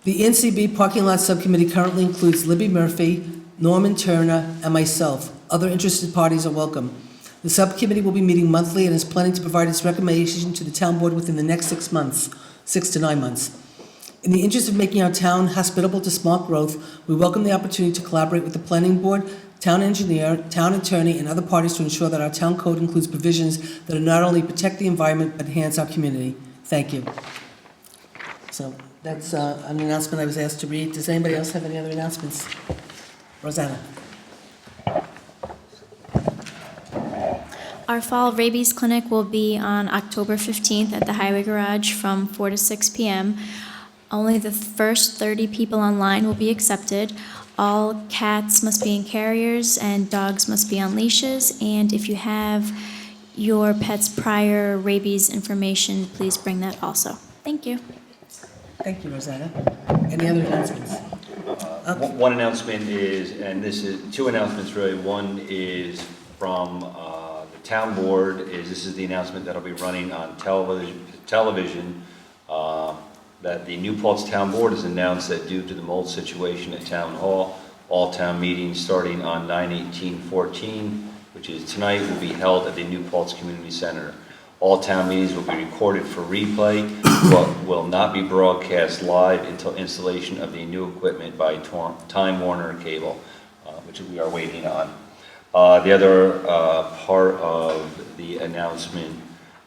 The NCB Parking Lot Subcommittee currently includes Libby Murphy, Norman Turner, and myself. Other interested parties are welcome. The subcommittee will be meeting monthly and is planning to provide its recommendation to the town board within the next 6 to 9 months. In the interest of making our town hospitable to smart growth, we welcome the opportunity to collaborate with the planning board, town engineer, town attorney, and other parties to ensure that our town code includes provisions that not only protect the environment, but enhance our community. Thank you. So that's an announcement I was asked to read. Does anybody else have any other announcements? Rosanna. Our fall rabies clinic will be on October 15th at the Highway Garage from 4 to 6 p.m. Only the first 30 people online will be accepted. All cats must be in carriers and dogs must be on leashes. And if you have your pet's prior rabies information, please bring that also. Thank you. Thank you, Rosanna. Any other announcements? One announcement is, and this is two announcements really. One is from the town board. This is the announcement that'll be running on television. That the New Paltz Town Board has announced that due to the mold situation at Town Hall, all town meetings starting on 9/18/14, which is tonight, will be held at the New Paltz Community Center. All town meetings will be recorded for replay, but will not be broadcast live until installation of the new equipment by Time Warner Cable, which we are waiting on. The other part of the announcement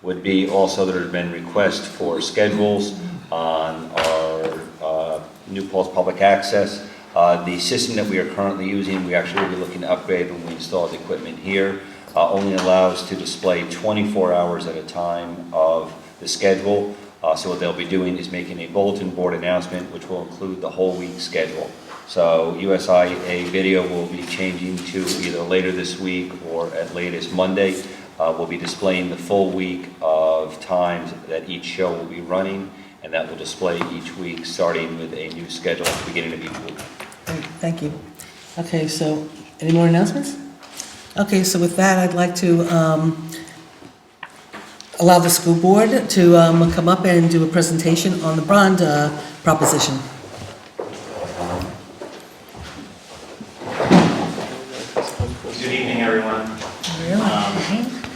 would be also there have been requests for schedules on our new Paltz Public Access. The system that we are currently using, we actually will be looking to upgrade when we install the equipment here. Only allows to display 24 hours at a time of the schedule. So what they'll be doing is making a bulletin board announcement, which will include the whole week's schedule. So USIA video will be changing to either later this week or at latest Monday. We'll be displaying the full week of times that each show will be running, and that will display each week, starting with a new schedule at the beginning of each week. Great, thank you. Okay, so any more announcements? Okay, so with that, I'd like to allow the school board to come up and do a presentation on the bond proposition. Good evening, everyone.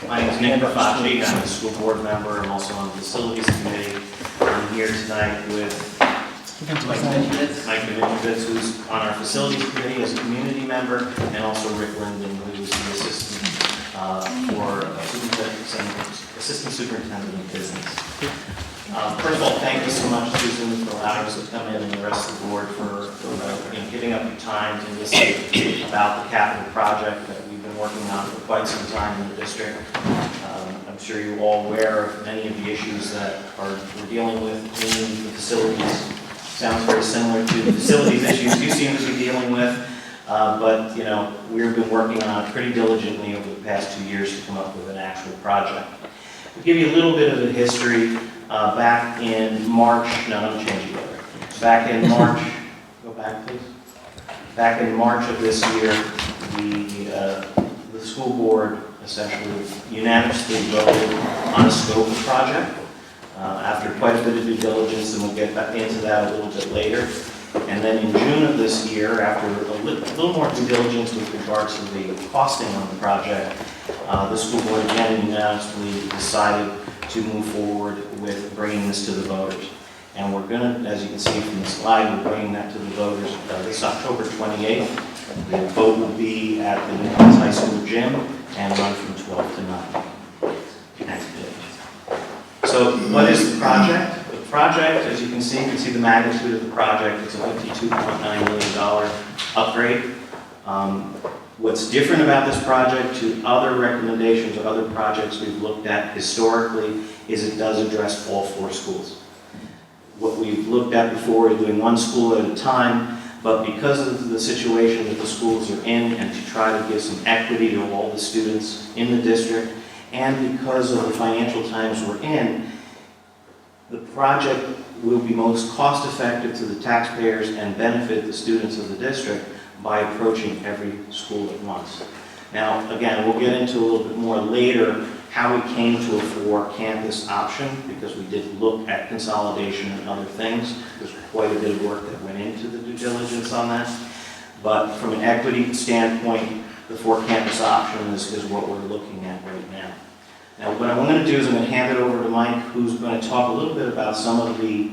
My name is Nick Rafacci. I'm a school board member. I'm also on the facilities committee. I'm here tonight with Mike Dimitrovitz, who's on our facilities committee as a community member, and also Rick Linden, who's the assistant superintendent of business. First of all, thank you so much, Susan, for allowing us to come in, and the rest of the board for giving up your time to listen about the capital project that we've been working on for quite some time in the district. I'm sure you're all aware of many of the issues that we're dealing with in the facilities. Sounds very similar to the facilities issues you seem to be dealing with, but we've been working on it pretty diligently over the past 2 years to come up with an actual project. To give you a little bit of a history, back in March, no, I'm changing it. Back in March, go back please. Back in March of this year, the school board essentially unanimously voted on a scope of project. After quite a bit of due diligence, and we'll get back into that a little bit later. And then in June of this year, after a little more due diligence with regards to the costing on the project, the school board again unanimously decided to move forward with bringing this to the voters. And we're going to, as you can see from the slide, we're bringing that to the voters this October 28th. The vote will be at the New Paltz High School gym and run from 12 to 9. Next page. So what is the project? The project, as you can see the magnitude of the project. It's a $52.9 million upgrade. What's different about this project to other recommendations or other projects we've looked at historically is it does address all 4 schools. What we've looked at before is doing one school at a time, but because of the situation that the schools are in and to try to give some equity to all the students in the district, and because of the financial times we're in, the project will be most cost-effective to the taxpayers and benefit the students of the district by approaching every school at once. Now, again, we'll get into a little bit more later how we came to a 4-campus option, because we did look at consolidation and other things. There's quite a bit of work that went into the due diligence on that. But from an equity standpoint, the 4-campus option is what we're looking at right now. Now, what I'm going to do is I'm going to hand it over to Mike, who's going to talk a little bit about some of the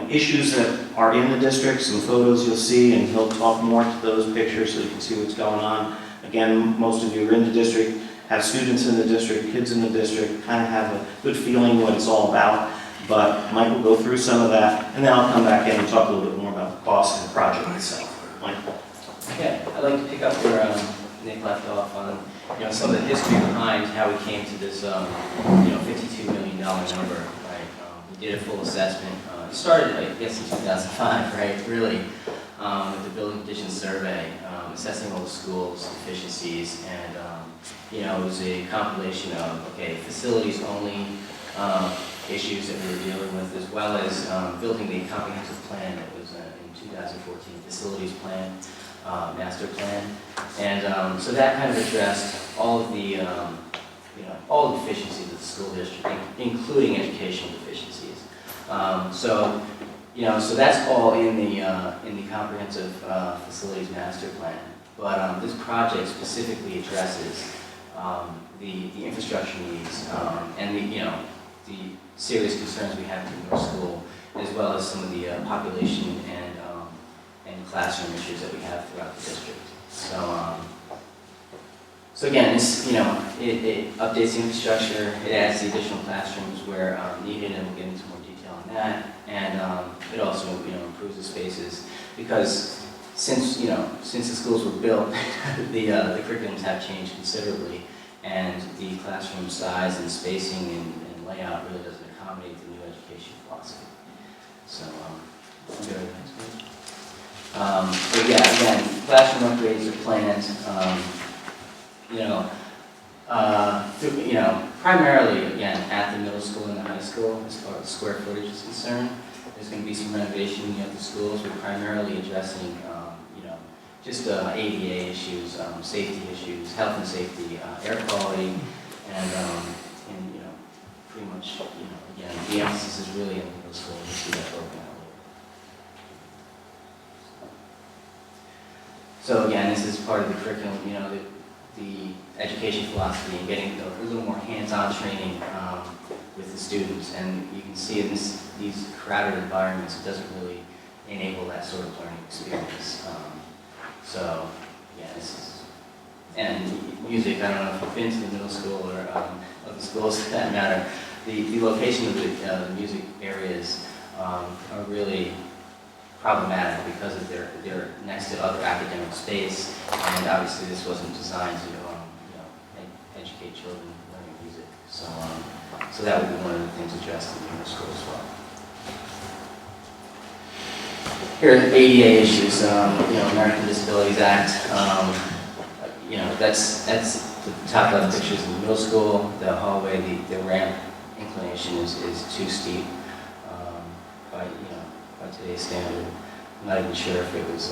issues that are in the district, some photos you'll see, and he'll talk more to those pictures so you can see what's going on. Again, most of you are in the district, have students in the district, kids in the district, kind of have a good feeling what it's all about. But Mike will go through some of that, and then I'll come back in and talk a little bit more about the cost of the project itself. Mike. Okay, I'd like to pick up where Nick left off on some of the history behind how we came to this $52 million number. Right? We did a full assessment. It started, I guess, in 2005, right? Really, with the building conditions survey, assessing all the schools' efficiencies, and it was a compilation of facilities only issues that we were dealing with, as well as building the comprehensive plan that was in 2014, facilities plan, master plan, and so that kind of addressed all of the all the deficiencies of the school district, including educational deficiencies. So that's all in the comprehensive facilities master plan. But this project specifically addresses the infrastructure needs and the serious concerns we have in our school, as well as some of the population and So again, this, it updates the infrastructure, it adds the additional classrooms where needed, and we'll get into more detail on that. And it also, improves the spaces, because since the schools were built, the curriculums have changed considerably, and the classroom size and spacing and layout really doesn't accommodate the new education philosophy. So, I'll go to the next page. But yeah, again, classroom upgrades are planned. Primarily, again, at the middle school and the high school, as far as square footage is concerned. There's going to be some renovation at the schools. We're primarily addressing, just ADA issues, safety issues, health and safety, air quality, and pretty much, again, the emphasis is really in the middle school. We'll see that broken out later. So again, this is part of the curriculum, the education philosophy, and getting a little more hands-on training with the students. And you can see in these crowded environments, it doesn't really enable that sort of learning experience. So, yeah, this is, and music, I don't know if you've been to the middle school or of the schools for that matter, the location of the music areas are really problematic because of they're next to other academic space, and obviously this wasn't designed to educate children learning music. So so that would be one of the things addressed in the middle school as well. Here are the ADA issues. American Disabilities Act. That's the top left pictures in the middle school. The hallway, the ramp inclination is too steep by today's standard. I'm not even sure if it was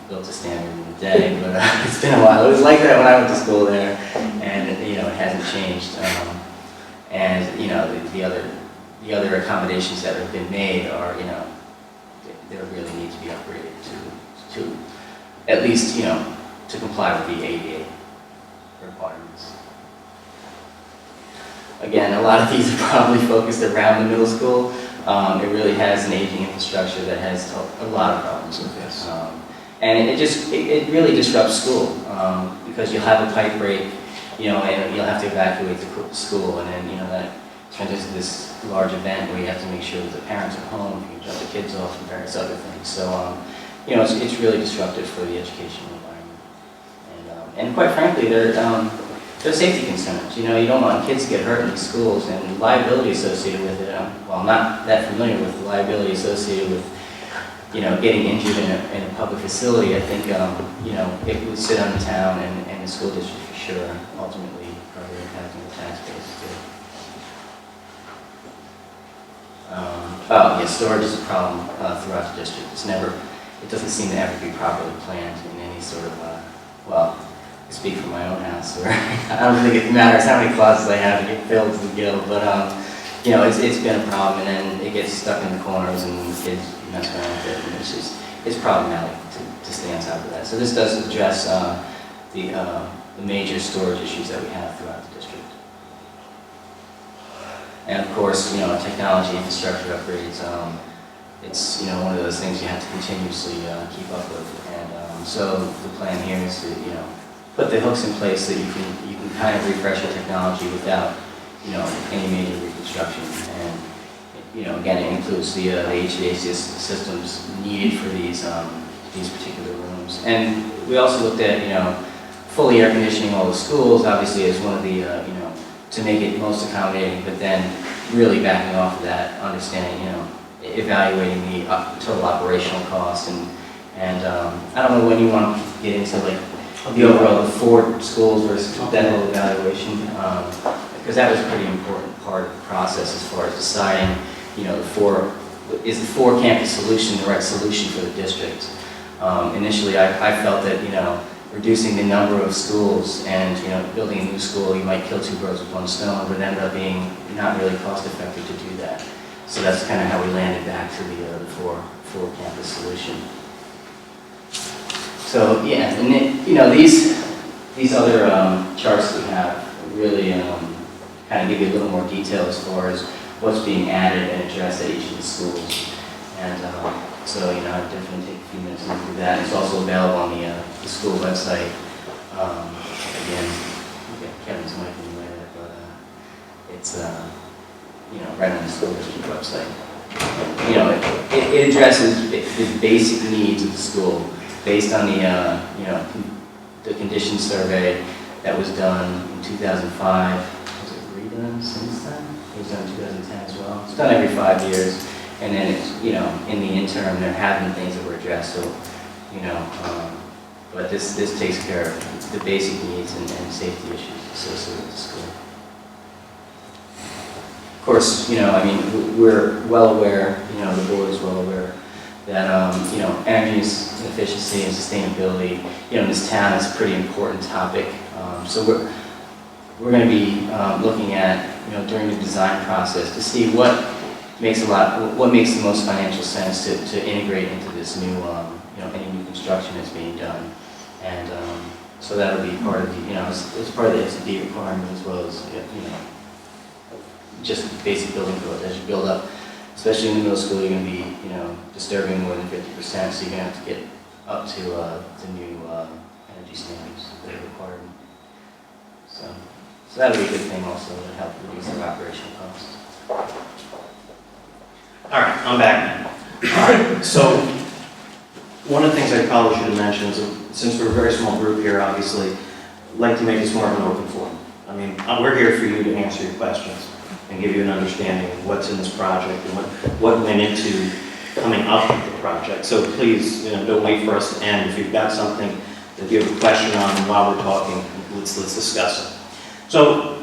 built to standard in the day, but it's been a while. It was like that when I went to school there, and it hasn't changed. And the other accommodations that have been made are they really need to be upgraded to at least to comply with the ADA requirements. Again, a lot of these are probably focused around the middle school. It really has an aging infrastructure that has a lot of problems with this. And it really disrupts school because you'll have a pipe break, and you'll have to evacuate the school, and then, that turns into this large event where you have to make sure that the parents are home, you can drop the kids off, and various other things. So, it's really disruptive for the educational environment. And quite frankly, they're safety concerns. You don't want kids to get hurt in these schools, and liability associated with it. Well, I'm not that familiar with the liability associated with, getting injured in a public facility. I think, it would sit on the town and the school district for sure, ultimately probably impacting the taxpayers too. Storage is a problem throughout the district. It doesn't seem to ever be properly planned in any sort of, I speak for my own house, where I don't think it matters how many closets I have, it gets filled to the gill, but it's been a problem, and then it gets stuck in the corners, and the kids mess around with it, and it's problematic to stay on top of that. So this does address the major storage issues that we have throughout the district. And of course, technology infrastructure upgrades, it's one of those things you have to continuously keep up with, and so the plan here is to put the hooks in place so you can kind of refresh your technology without any major reconstruction. And again, it includes the HVAC systems needed for these particular rooms. And we also looked at fully air conditioning all the schools, obviously, as one of the to make it most accommodating, but then really backing off of that, understanding evaluating the total operational cost, and I don't know when you want to get into the overall the 4 schools versus that whole evaluation, because that was a pretty important part of the process as far as deciding, is the 4 campus solution the right solution for the district? Initially, I felt that reducing the number of schools and building a new school, you might kill 2 birds with 1 stone, but it ended up being not really cost effective to do that. So that's kind of how we landed back to the 4 campus solution. So yeah, and these other charts that we have really kind of give you a little more detail as far as what's being added and addressed at each of the schools. And so I'd definitely take a few minutes to look through that. It's also available on the school website. Again, right on the school district website. It addresses the basic needs of the school based on the condition survey that was done in 2005. Was it redone since then? It was done in 2010 as well. It's done every 5 years, and then it's, in the interim, there have been things that were addressed, so, but this takes care of the basic needs and safety issues associated with the school. Of course, we're well aware, the board is well aware that, energy efficiency and sustainability, in this town is a pretty important topic. So we're going to be looking at, during the design process to see what makes the most financial sense to integrate into this new, any new construction that's being done. And so that'll be part of the, it's part of the SD requirement as well as, just basic building code. As you build up, especially in the middle school, you're going to be, disturbing more than 50%, so you're going to have to get up to the new energy standards that are required. So that'll be a good thing also to help reduce our operational costs. All right, I'm back now. All right, so one of the things I probably should have mentioned is, since we're a very small group here, obviously, I'd like to make this more of an open forum. I mean, we're here for you to answer your questions and give you an understanding of what's in this project and what went into coming up with the project. So please, don't wait for us to end. If you've got something that you have a question on while we're talking, let's discuss it. So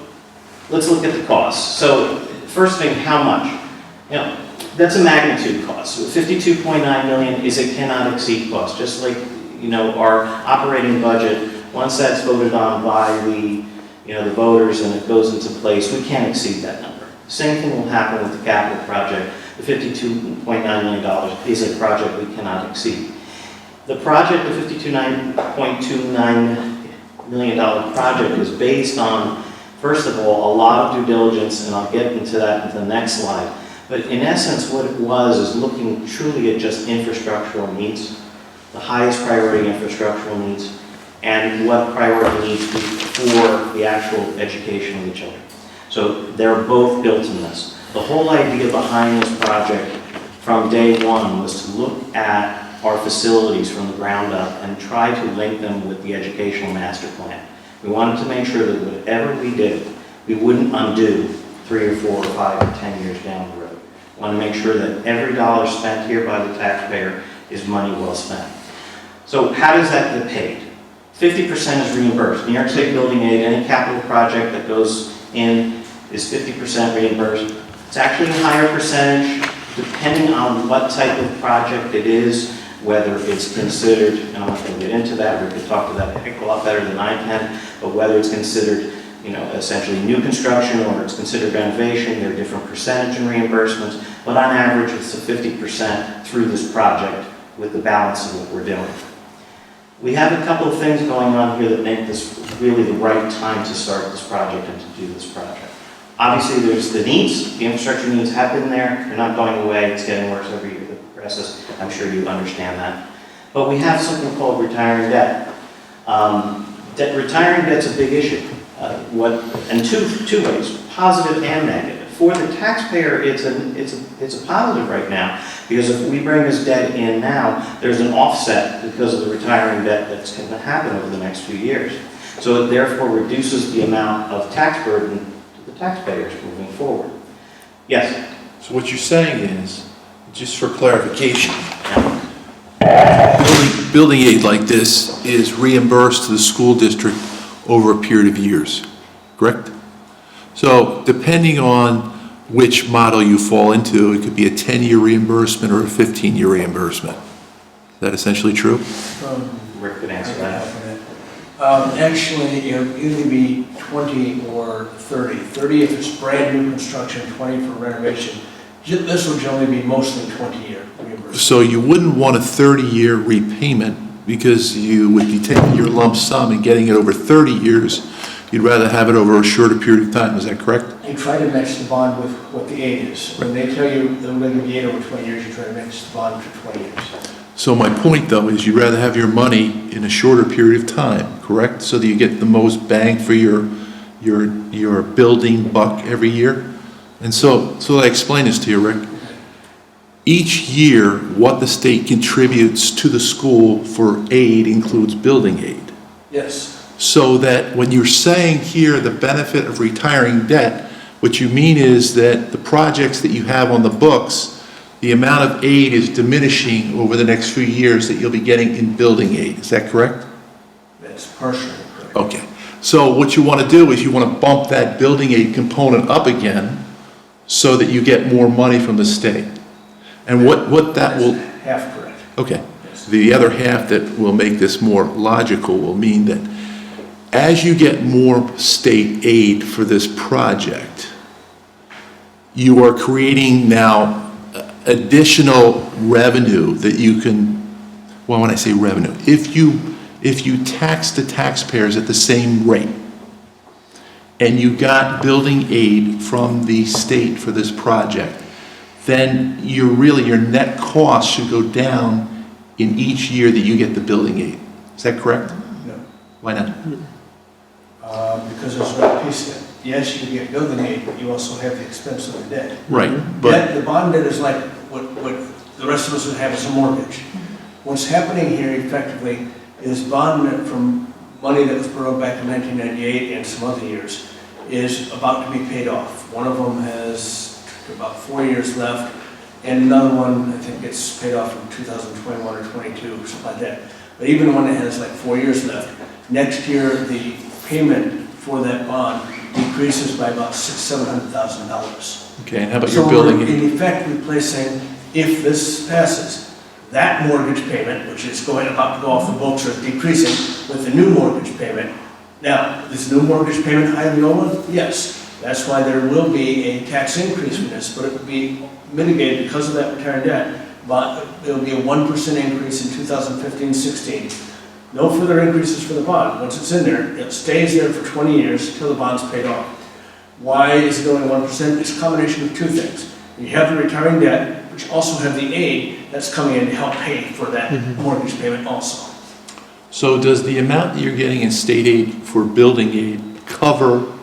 let's look at the costs. So first thing, how much? That's a magnitude cost. So 52.9 million is a cannot exceed cost. Just like, our operating budget, once that's voted on by the voters and it goes into place, we can't exceed that number. Same thing will happen with the capital project. The $52.9 million is a project we cannot exceed. The project, the $52.29 million project, is based on, first of all, a lot of due diligence, and I'll get into that in the next slide. But in essence, what it was is looking truly at just infrastructural needs, the highest priority infrastructural needs, and what priority needs for the actual education of the children. So they're both built in this. The whole idea behind this project from day one was to look at our facilities from the ground up and try to link them with the educational master plan. We wanted to make sure that whatever we did, we wouldn't undo 3 or 4 or 5 or 10 years down the road. We want to make sure that every dollar spent here by the taxpayer is money well spent. So how does that get paid? 50% is reimbursed. New York State Building Aid, any capital project that goes in is 50% reimbursed. It's actually a higher percentage depending on what type of project it is, whether it's considered, and I'm not going to get into that, we could talk to that a heck of a lot better than I can, but whether it's considered, essentially new construction or it's considered renovation, there are different percentage in reimbursements, but on average it's a 50% through this project with the balance of what we're doing. We have a couple of things going on here that make this really the right time to start this project and to do this project. Obviously, there's the needs. The infrastructure needs have been there. They're not going away. It's getting worse every year that progresses. I'm sure you understand that. But we have something called retiring debt. Retiring debt's a big issue. And two ways, positive and negative. For the taxpayer, it's a positive right now, because if we bring this debt in now, there's an offset because of the retiring debt that's going to happen over the next few years. So it therefore reduces the amount of tax burden to the taxpayers moving forward. Yes? So what you're saying is, just for clarification, building aid like this is reimbursed to the school district over a period of years, correct? So depending on which model you fall into, it could be a 10-year reimbursement or a 15-year reimbursement. Is that essentially true? Rick could answer that. Actually, it would either be 20 or 30. 30 if it's brand new construction, 20 for renovation. This would generally be mostly 20-year reimbursement. So you wouldn't want a 30-year repayment because you would be taking your lump sum and getting it over 30 years. You'd rather have it over a shorter period of time. Is that correct? You try to match the bond with what the aid is. When they tell you they're going to be aid over 20 years, you try to match the bond for 20 years. So my point, though, is you'd rather have your money in a shorter period of time, correct? So that you get the most bang for your your building buck every year. And so I explain this to you, Rick. Each year, what the state contributes to the school for aid includes building aid. Yes. So that when you're saying here the benefit of retiring debt, what you mean is that the projects that you have on the books, the amount of aid is diminishing over the next few years that you'll be getting in building aid. Is that correct? That's partially correct. Okay. So what you want to do is you want to bump that building aid component up again so that you get more money from the state. And what that will... Half correct. Okay. The other half that will make this more logical will mean that as you get more state aid for this project, you are creating now additional revenue that you can, well, when I say revenue, if you tax the taxpayers at the same rate, and you got building aid from the state for this project, then your net cost should go down in each year that you get the building aid. Is that correct? No. Why not? Because there's no piece of it. Yes, you get building aid, but you also have the expense of the debt. Right, The bond debt is like what the rest of us would have as a mortgage. What's happening here effectively is bond debt from money that was borrowed back in 1998 and some other years is about to be paid off. One of them has about 4 years left, and another one, I think it's paid off in 2021 or 22, or something like that. But even the one that has like 4 years left, next year the payment for that bond decreases by about $700,000. Okay, and how about your building aid? So we're in effect replacing, if this passes, that mortgage payment, which is about to go off the books or decreasing, with the new mortgage payment. Now, is the new mortgage payment higher than the old one? Yes. That's why there will be a tax increase from this, but it will be mitigated because of that retired debt. But it will be a 1% increase in 2015-16. No further increases for the bond. Once it's in there, it stays there for 20 years until the bond's paid off. Why is it only 1%? It's a combination of two things. You have the retiring debt, but you also have the aid that's coming in to help pay for that mortgage payment also. So does the amount that you're getting in state aid for building aid cover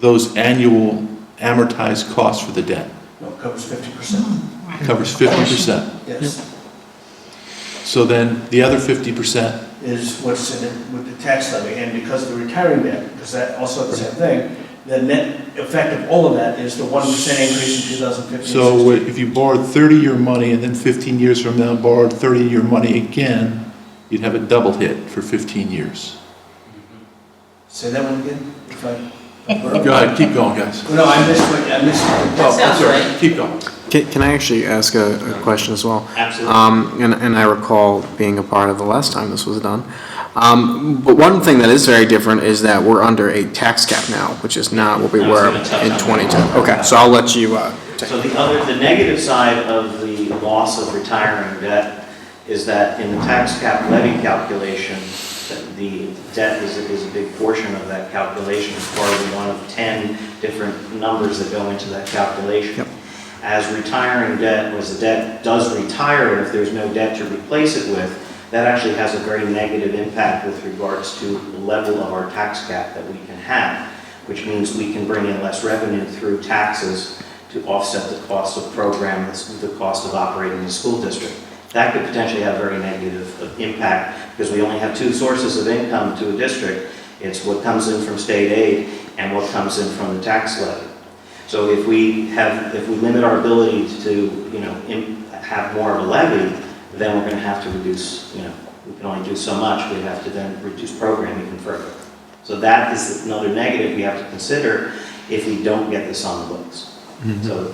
those annual amortized costs for the debt? No, it covers 50%. Covers 50%. Yes. So then the other 50%, Is what's in it with the tax levy, and because of the retiring debt, because that also the same thing, the net effect of all of that is the 1% increase in 2015. so if you borrowed 30-year money and then 15 years from now borrowed 30-year money again, you'd have a double hit for 15 years. Say that one again? If I- Go ahead, keep going, guys. No, I missed what. Oh, sounds that's all right. Keep going. Can I actually ask a question as well? Absolutely. And I recall being a part of the last time this was done. But one thing that is very different is that we're under a tax cap now, which is not what we I was were gonna touch in on 22. that. Okay, so I'll let you, So the negative side of the loss of retiring debt is that in the tax cap levy calculation, the debt is a big portion of that calculation. It's part of one of 10 different numbers that go into that calculation. Yep. As retiring debt, as the debt does retire, and if there's no debt to replace it with, that actually has a very negative impact with regards to the level of our tax cap that we can have, which means we can bring in less revenue through taxes to offset the cost of programs, the cost of operating the school district. That could potentially have very negative impact because we only have two sources of income to a district. It's what comes in from state aid and what comes in from the tax levy. So if we limit our ability to, have more of a levy, then we're going to have to reduce, we can only do so much. We have to then reduce program even further. So that is another negative we have to consider if we don't get this on the books. So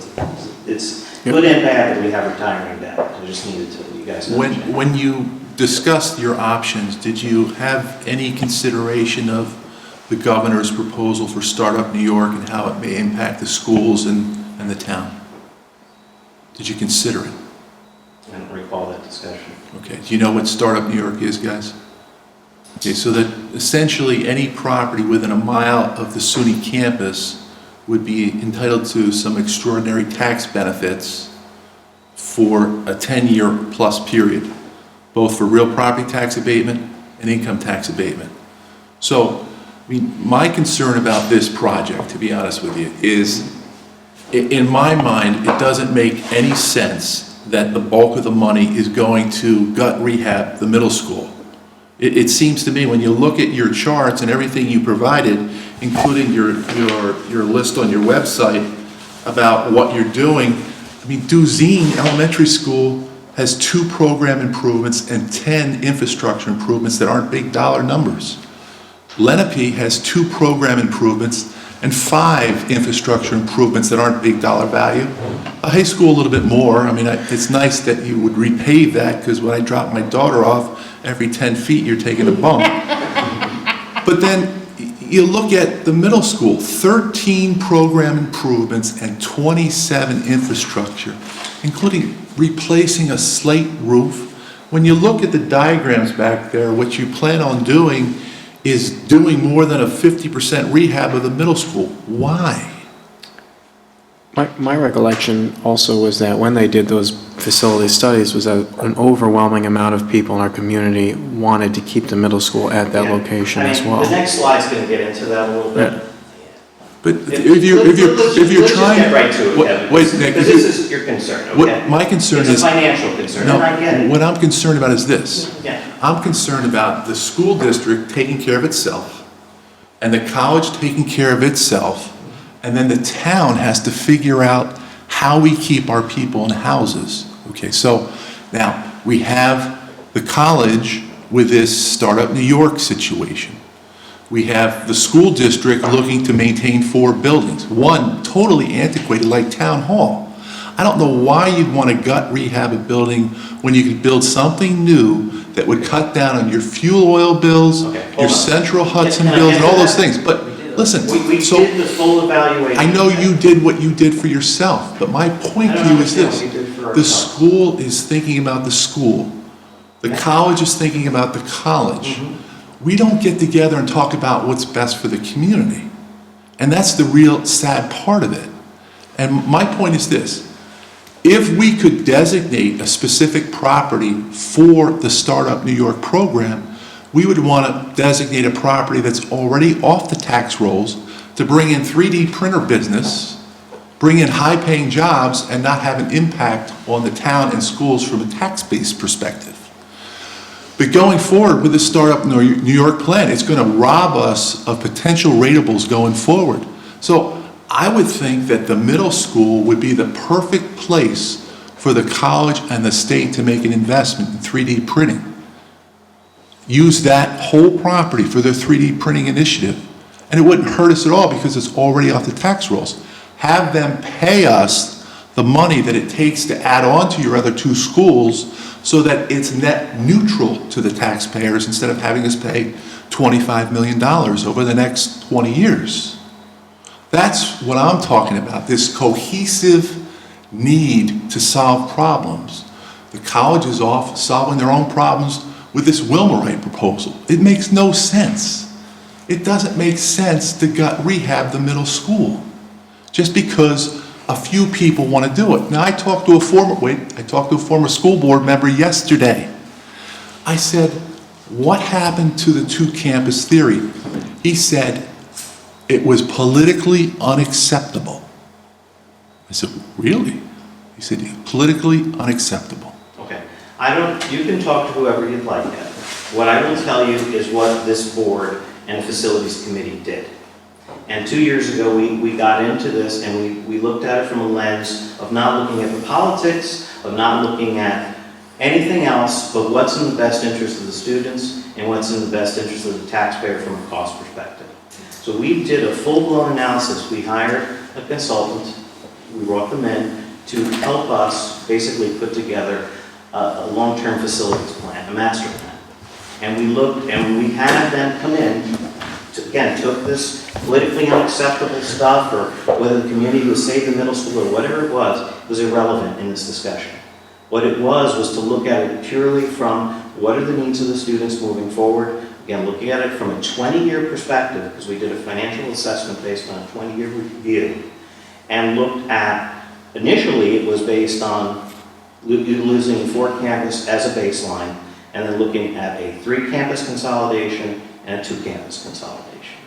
it's good and bad that we have retiring debt. I just needed to, you guys know. When you discussed your options, did you have any consideration of the governor's proposal for Startup New York and how it may impact the schools and the town? Did you consider it? I don't recall that discussion. Okay, do you know what Startup New York is, guys? Okay, so that essentially any property within a mile of the SUNY campus would be entitled to some extraordinary tax benefits for a 10-year plus period, both for real property tax abatement and income tax abatement. So I mean, my concern about this project, to be honest with you, is, in my mind, it doesn't make any sense that the bulk of the money is going to gut rehab the middle school. It seems to me, when you look at your charts and everything you provided, including your list on your website about what you're doing, I mean, Duzine Elementary School has 2 program improvements and 10 infrastructure improvements that aren't big dollar numbers. Lenape has 2 program improvements and 5 infrastructure improvements that aren't big dollar value. A high school a little bit more. I mean, it's nice that you would repave that, because when I drop my daughter off, every 10 feet you're taking a bump. But then you look at the middle school, 13 program improvements and 27 infrastructure, including replacing a slate roof. When you look at the diagrams back there, what you plan on doing is doing more than a 50% rehab of the middle school. Why? My recollection also was that when they did those facility studies was that an overwhelming amount of people in our community wanted to keep the middle school at that location as well. The next slide's going to get into that a little bit. Yeah. But if you're trying, get right to it, Kevin, wait, Nick, because this is your concern, okay? what my concern It's is, a financial concern, no, and I get it. what I'm concerned about is this. Yeah. I'm concerned about the school district taking care of itself, and the college taking care of itself, and then the town has to figure out how we keep our people in houses. Okay, so now we have the college with this Startup New York situation. We have the school district looking to maintain 4 buildings. One totally antiquated, like Town Hall. I don't know why you'd want to gut rehab a building when you could build something new that would cut down on your fuel oil bills, your Central Hudson bills, and all those things. But listen, We so did the full evaluation. I know you did what you did for yourself, but my point to you is this. The school is thinking about the school. The college is thinking about the college. We don't get together and talk about what's best for the community. And that's the real sad part of it. And my point is this. If we could designate a specific property for the Startup New York program, we would want to designate a property that's already off the tax rolls to bring in 3D printer business, bring in high-paying jobs, and not have an impact on the town and schools from a tax-based perspective. But going forward with the Startup New York plan, it's going to rob us of potential ratables going forward. So I would think that the middle school would be the perfect place for the college and the state to make an investment in 3D printing. Use that whole property for their 3D printing initiative. And it wouldn't hurt us at all because it's already off the tax rolls. Have them pay us the money that it takes to add on to your other 2 schools so that it's net neutral to the taxpayers instead of having us pay $25 million over the next 20 years. That's what I'm talking about, this cohesive need to solve problems. The college is off solving their own problems with this Wilmerite proposal. It makes no sense. It doesn't make sense to gut rehab the middle school just because a few people want to do it. Now, I talked to a former school board member yesterday. I said, what happened to the 2-campus theory? He said, it was politically unacceptable. I said, really? He said, politically unacceptable. Okay. You can talk to whoever you'd like, Ed. What I will tell you is what this board and facilities committee did. And 2 years ago, we got into this and we looked at it from a lens of not looking at the politics, of not looking at anything else, but what's in the best interest of the students and what's in the best interest of the taxpayer from a cost perspective. So we did a full-blown analysis. We hired a consultant, we brought them in to help us basically put together a long-term facilities plan, a master plan. And we looked and we had them come in, again, took this politically unacceptable stuff, or whether the community was saving the middle school or whatever it was irrelevant in this discussion. What it was to look at it purely from what are the needs of the students moving forward. Again, looking at it from a 20-year perspective, because we did a financial assessment based on a 20-year review, and looked at, initially it was based on using 4 campus as a baseline, and then looking at a 3-campus consolidation and a 2-campus consolidation.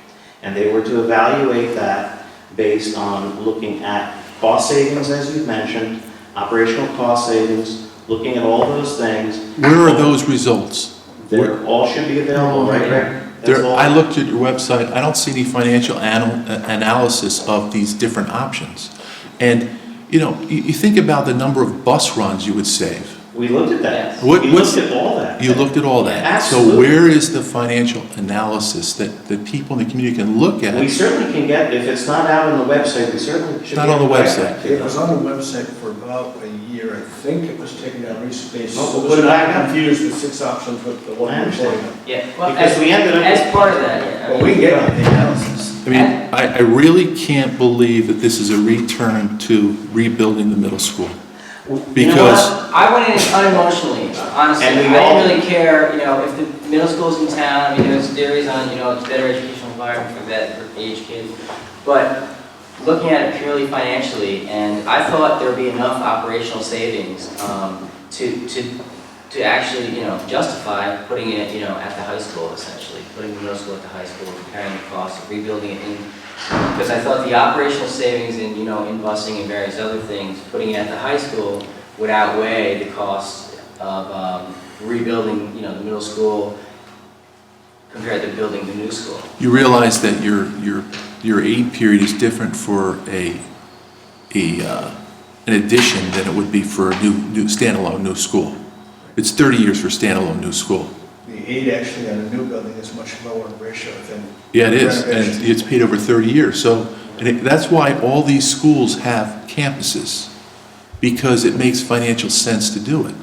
And they were to evaluate that based on looking at cost savings, as you've mentioned, operational cost savings, looking at all those things. Where are those results? They all should be available right here. That's all. I looked at your website, I don't see any financial analysis of these different options. And, you think about the number of bus runs you would save. We looked at that. What- We looked at all that. You looked at all that. Absolutely. So where is the financial analysis that people in the community can look at? We certainly can get, if it's not out on the website, we certainly should. Not get on the it right website. back to you. It was on the website for about a year. I think it was taken down recently. So Oh, we'll it put was it back not up. confused with 6 options with the one I we're understand. putting up. Yeah, well, Because we ended up. as part of that, yeah. I Well, we mean, can get on the analysis. I mean, I really can't believe that this is a return to rebuilding the middle school. You know Because, what? I went in unemotionally, honestly. And we I all- didn't really care, if the middle school's in town, I mean, there's theories on, it's better educational environment for age kids. But looking at it purely financially, and I thought there would be enough operational savings to actually, justify putting it, at the high school, essentially. Putting the middle school at the high school, comparing the cost of rebuilding it in. Because I thought the operational savings in, in busing and various other things, putting it at the high school would outweigh the cost of rebuilding, the middle school compared to building the new school. you realize that your aid period is different for an addition than it would be for a new standalone new school. It's 30 years for standalone new school. The aid actually on a new building is much lower in ratio than. Yeah, it is, renovation. and it's paid over 30 years. So, that's why all these schools have campuses, because it makes financial sense to do it.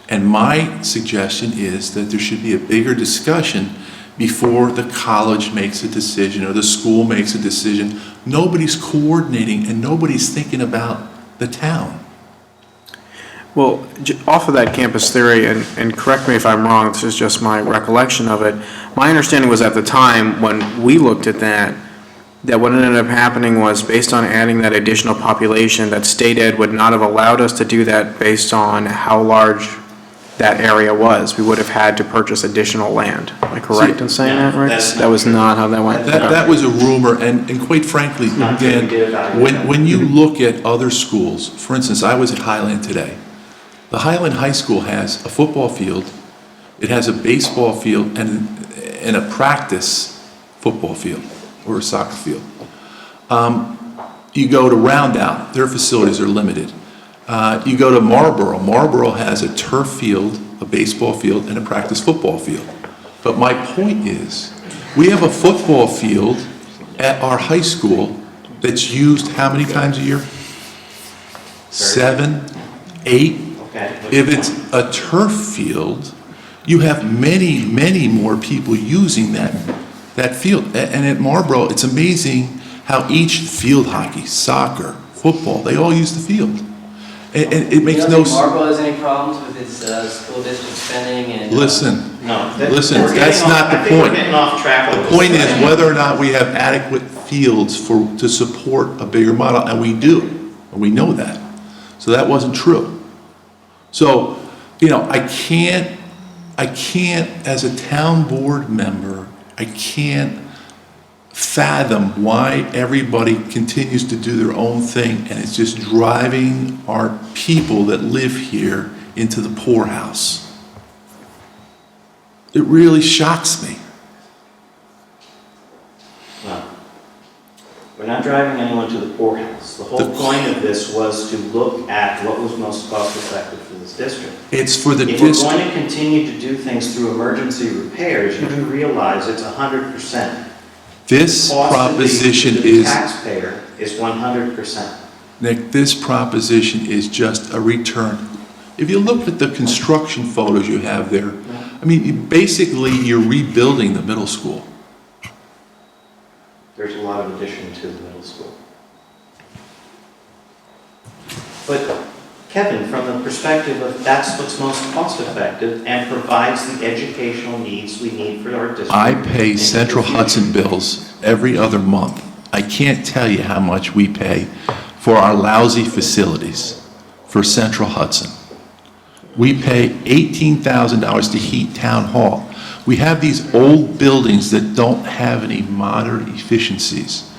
And my suggestion is that there should be a bigger discussion before the college makes a decision or the school makes a decision. Nobody's coordinating and nobody's thinking about the town. Well, off of that campus theory, and correct me if I'm wrong, this is just my recollection of it, my understanding was at the time when we looked at that what ended up happening was based on adding that additional population, that state ed would not have allowed us to do that based on how large that area was. We would have had to purchase additional land. Am I correct in saying that, right? That was not how that went. That was a rumor, and quite frankly, again, when you look at other schools, for instance, I was at Highland today. The Highland High School has a football field, it has a baseball field, and a practice football field, or a soccer field. You go to Roundout, their facilities are limited. You go to Marlboro. Marlboro has a turf field, a baseball field, and a practice football field. But my point is, we have a football field at our high school that's used how many times a year? 7, 8. If it's a turf field, you have many, many more people using that field. And at Marlboro, it's amazing how each field hockey, soccer, football, they all use the field. And it makes no sense. Marlboro has any problems with its school district spending and? Listen, No. that's not the I think we're point. getting off track a The little. point is whether or not we have adequate fields to support a bigger model, and we do, and we know that. So that wasn't true. So, I can't, as a town board member, I can't fathom why everybody continues to do their own thing, and it's just driving our people that live here into the poorhouse. It really shocks me. No. We're not driving anyone to the poorhouse. The whole point of this was to look at what was most cost effective for this district. It's for the If we're district. going to continue to do things through emergency repairs, you do realize it's 100%. This proposition To the is, taxpayer is 100%. Nick, this proposition is just a return. If you look at the construction photos you have there, I mean, basically, you're rebuilding the middle school. There's a lot of addition to the middle school. But Kevin, from the perspective of that's what's most cost effective and provides the educational needs we need for our district. I pay into the Central future. Hudson bills every other month. I can't tell you how much we pay for our lousy facilities for Central Hudson. We pay $18,000 to heat town hall. we have these old buildings that don't have any modern efficiencies.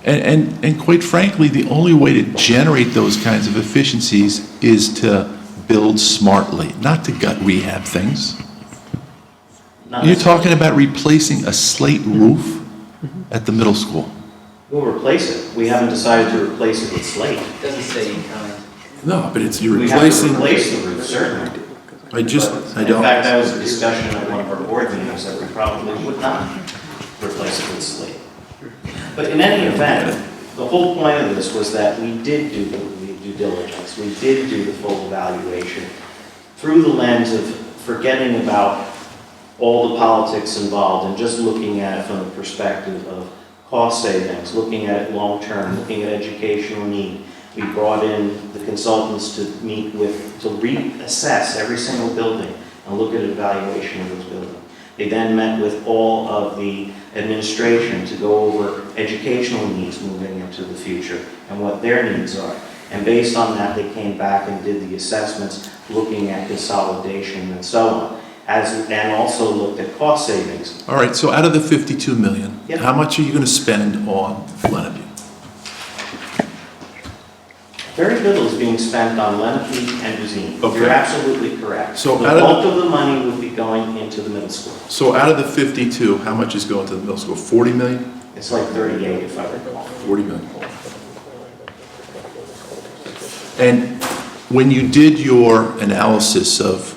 And quite frankly, the only way to generate those kinds of efficiencies is to build smartly, not to gut rehab things. You're talking about replacing a slate roof at the middle school. We'll replace it. We haven't decided to replace it with slate. It doesn't say in kind. No, but you're We have to replacing. replace the roof, certainly. I In don't. fact, that was a discussion at one of our board meetings, that we probably would not replace it with slate. But in any event, the whole point of this was that we did do the due diligence. We did do the full evaluation through the lens of forgetting about all the politics involved and just looking at it from the perspective of cost savings, looking at it long-term, looking at educational need. We brought in the consultants to meet with, to reassess every single building and look at evaluation of those buildings. They then met with all of the administration to go over educational needs moving into the future and what their needs are. And based on that, they came back and did the assessments, looking at consolidation and so on, and also looked at cost savings. All right, so out of the 52 million, Yep. how much are you going to spend on Lenape? Very little is being spent on Lenape and Rosine. Okay. You're absolutely correct. So The out of bulk of the money would be going into the middle school. So out of the 52, how much is going to the middle school? 40 million? It's like 38 if I recall. 40 million. And when you did your analysis of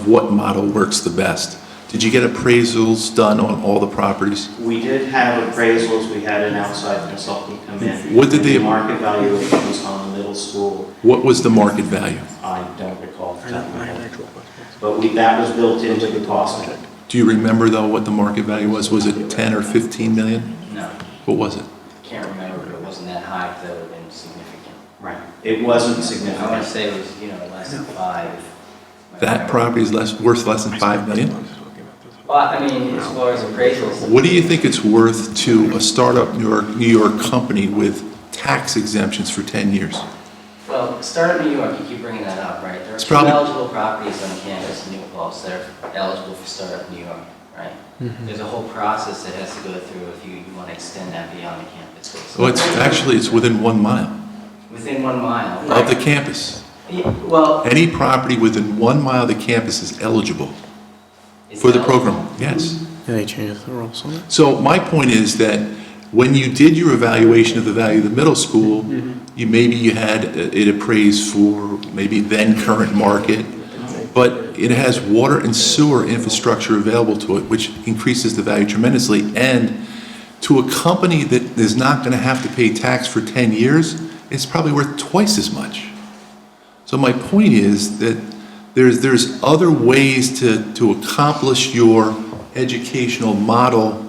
what model works the best, did you get appraisals done on all the properties? We did have appraisals, we had an outside consultant come in. What did they- The market valuations on the middle school, What was the market value? I don't recall off the top of my head. But that was built into the cost of it. Do you remember though what the market value was? Was it 10 or 15 million? No, What was it? can't remember, but it wasn't that high, that would have been significant. Right. It wasn't I want to significant. say it was, less than 5. That property is worth less than 5 million? Well, I mean, as far as appraisals. What do you think it's worth to a startup New York company with tax exemptions for 10 years? Well, Startup New York, you keep bringing that up, right? There are It's 2 probably- eligible properties on campus in New Paltz that are eligible for Startup New York, right? There's a whole process that has to go through if you want to extend that beyond the campus. Well, it's within 1 mile Within 1 mile. of the campus. Yeah, well, Any property within 1 mile of the campus is eligible it's for the eligible. program, yes. Yeah, they changed the rules on that. So my point is that when you did your evaluation of the value of the middle school, you had it appraised for maybe then current market, but it has water and sewer infrastructure available to it, which increases the value tremendously. And to a company that is not going to have to pay tax for 10 years, it's probably worth twice as much. So my point is that there's other ways to accomplish your educational model.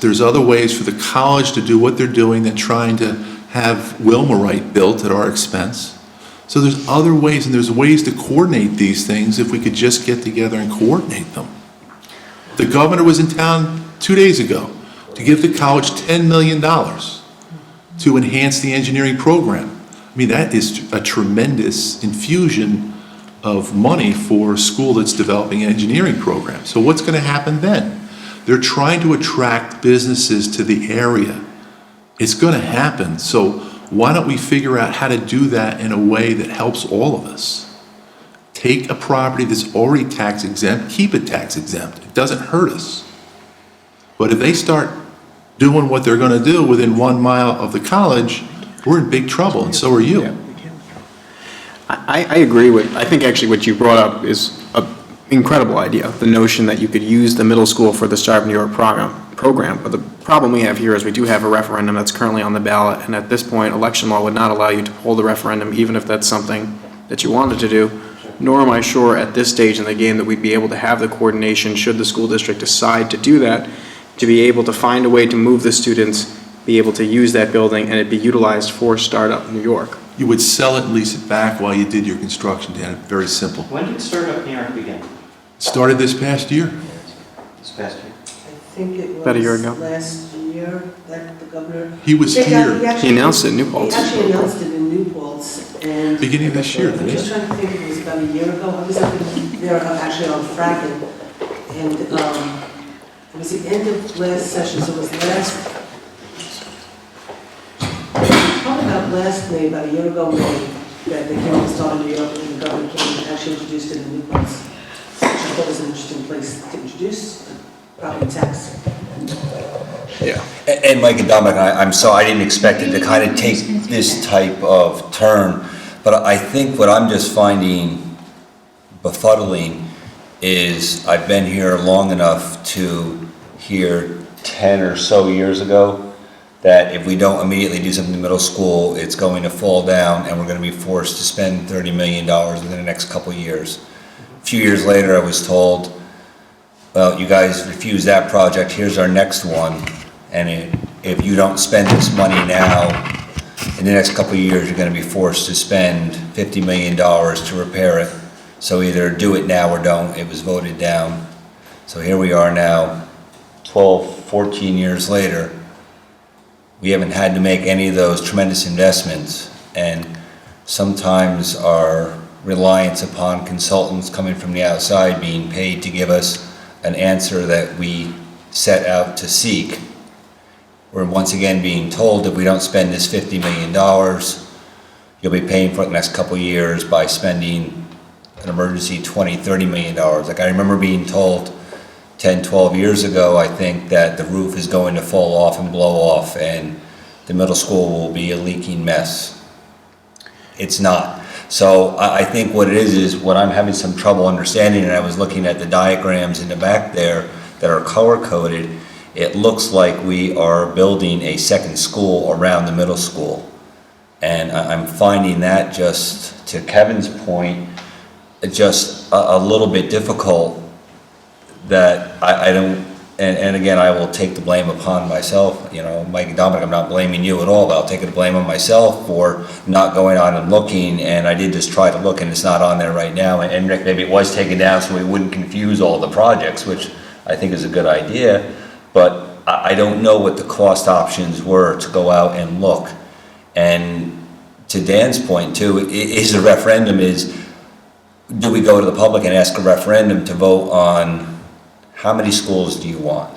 There's other ways for the college to do what they're doing than trying to have Wilmerite built at our expense. So there's other ways, and there's ways to coordinate these things if we could just get together and coordinate them. The governor was in town 2 days ago to give the college $10 million to enhance the engineering program. I mean, that is a tremendous infusion of money for a school that's developing an engineering program. So what's going to happen then? They're trying to attract businesses to the area. It's going to happen. So why don't we figure out how to do that in a way that helps all of us? Take a property that's already tax exempt, keep it tax exempt. It doesn't hurt us. But if they start doing what they're going to do within 1 mile of the college, we're in big trouble, and so are you. I agree with, I think actually what you brought up is an incredible idea, the notion that you could use the middle school for the Startup New York program. But the problem we have here is we do have a referendum that's currently on the ballot, and at this point, election law would not allow you to hold a referendum, even if that's something that you wanted to do. Nor am I sure at this stage in the game that we'd be able to have the coordination, should the school district decide to do that, to be able to find a way to move the students, be able to use that building, and it be utilized for Startup New York. You would sell it and lease it back while you did your construction, Dan. Very simple. When did Startup New York begin? Started this past year. This past year? I think it About a year was ago. last year that the governor. He was here. He announced it in New Paltz. He actually announced it in New Paltz, and. Beginning of this year, I'm didn't just he? trying to think, it was about a year ago. I was up there actually on Fracking, And it was the end of last session, so it was probably about a year ago, May, that they came and started New York, and the government came and actually introduced it in the new place, which I thought was an interesting place to introduce property tax. Yeah. And Mike and Dominic, I'm sorry, I didn't expect it to kind of take this type of turn, but I think what I'm just finding befuddling is I've been here long enough to hear 10 or so years ago that if we don't immediately do something in middle school, it's going to fall down and we're going to be forced to spend $30 million within the next couple of years. A few years later, I was told, well, you guys refused that project, here's our next one. And if you don't spend this money now, in the next couple of years, you're going to be forced to spend $50 million to repair it. So either do it now or don't. It was voted down. So here we are now, 12, 14 years later. We haven't had to make any of those tremendous investments. And sometimes our reliance upon consultants coming from the outside being paid to give us an answer that we set out to seek. We're once again being told if we don't spend this $50 million, you'll be paying for it the next couple of years by spending an emergency $20, $30 million. Like I remember being told 10, 12 years ago, I think, that the roof is going to fall off and blow off and the middle school will be a leaking mess. It's not. So I think what it is what I'm having some trouble understanding, and I was looking at the diagrams in the back there that are color-coded, it looks like we are building a second school around the middle school. And I'm finding that, just to Kevin's point, just a little bit difficult, that I don't, and again, I will take the blame upon myself. You know, Mike and Dominic, I'm not blaming you at all, but I'll take the blame on myself for not going on and looking, and I did just try to look, and it's not on there right now. And Rick, maybe it was taken down so we wouldn't confuse all the projects, which I think is a good idea, but I don't know what the cost options were to go out and look. And to Dan's point too, is a referendum do we go to the public and ask a referendum to vote on how many schools do you want?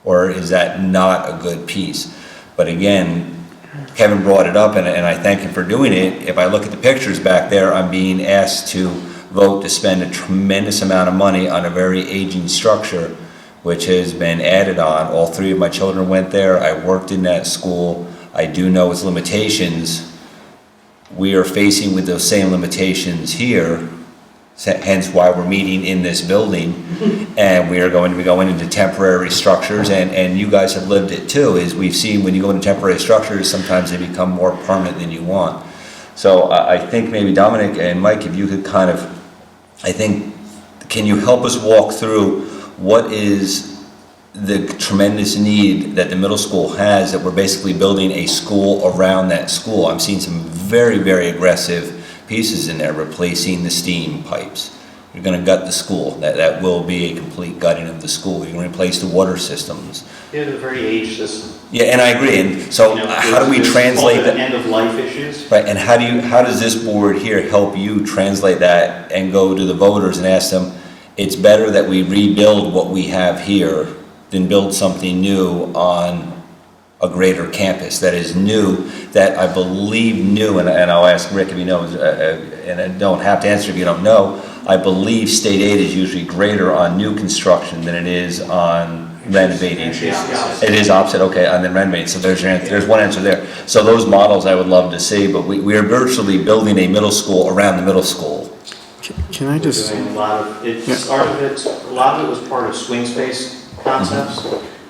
Or is that not a good piece? But again, Kevin brought it up, and I thank him for doing it. If I look at the pictures back there, I'm being asked to vote to spend a tremendous amount of money on a very aging structure, which has been added on. All three of my children went there. I worked in that school. I do know its limitations. We are facing with those same limitations here, hence why we're meeting in this building. And we are going to be going into temporary structures, and you guys have lived it too, is we've seen when you go into temporary structures, sometimes they become more permanent than you want. So I think maybe Dominic and Mike, if you could kind of, can you help us walk through what is the tremendous need that the middle school has, that we're basically building a school around that school? I'm seeing some very, very aggressive pieces in there, replacing the steam pipes. You're going to gut the school. That will be a complete gutting of the school. You're going to replace the water systems. Yeah, they're very aged system. Yeah, and I agree. And so how do we translate that? End of life issues. Right, and how does this board here help you translate that and go to the voters and ask them, it's better that we rebuild what we have here than build something new on a greater campus that is new, that I believe new, and I'll ask Rick if he knows, and I don't have to answer if you don't know, I believe state aid is usually greater on new construction than it is on renovating. It is opposite, okay, and then renovating, so there's your answer. There's one answer there. So those models I would love to see, but we are virtually building a middle school around the middle school. Can I just? A lot of it was part of swing space concepts,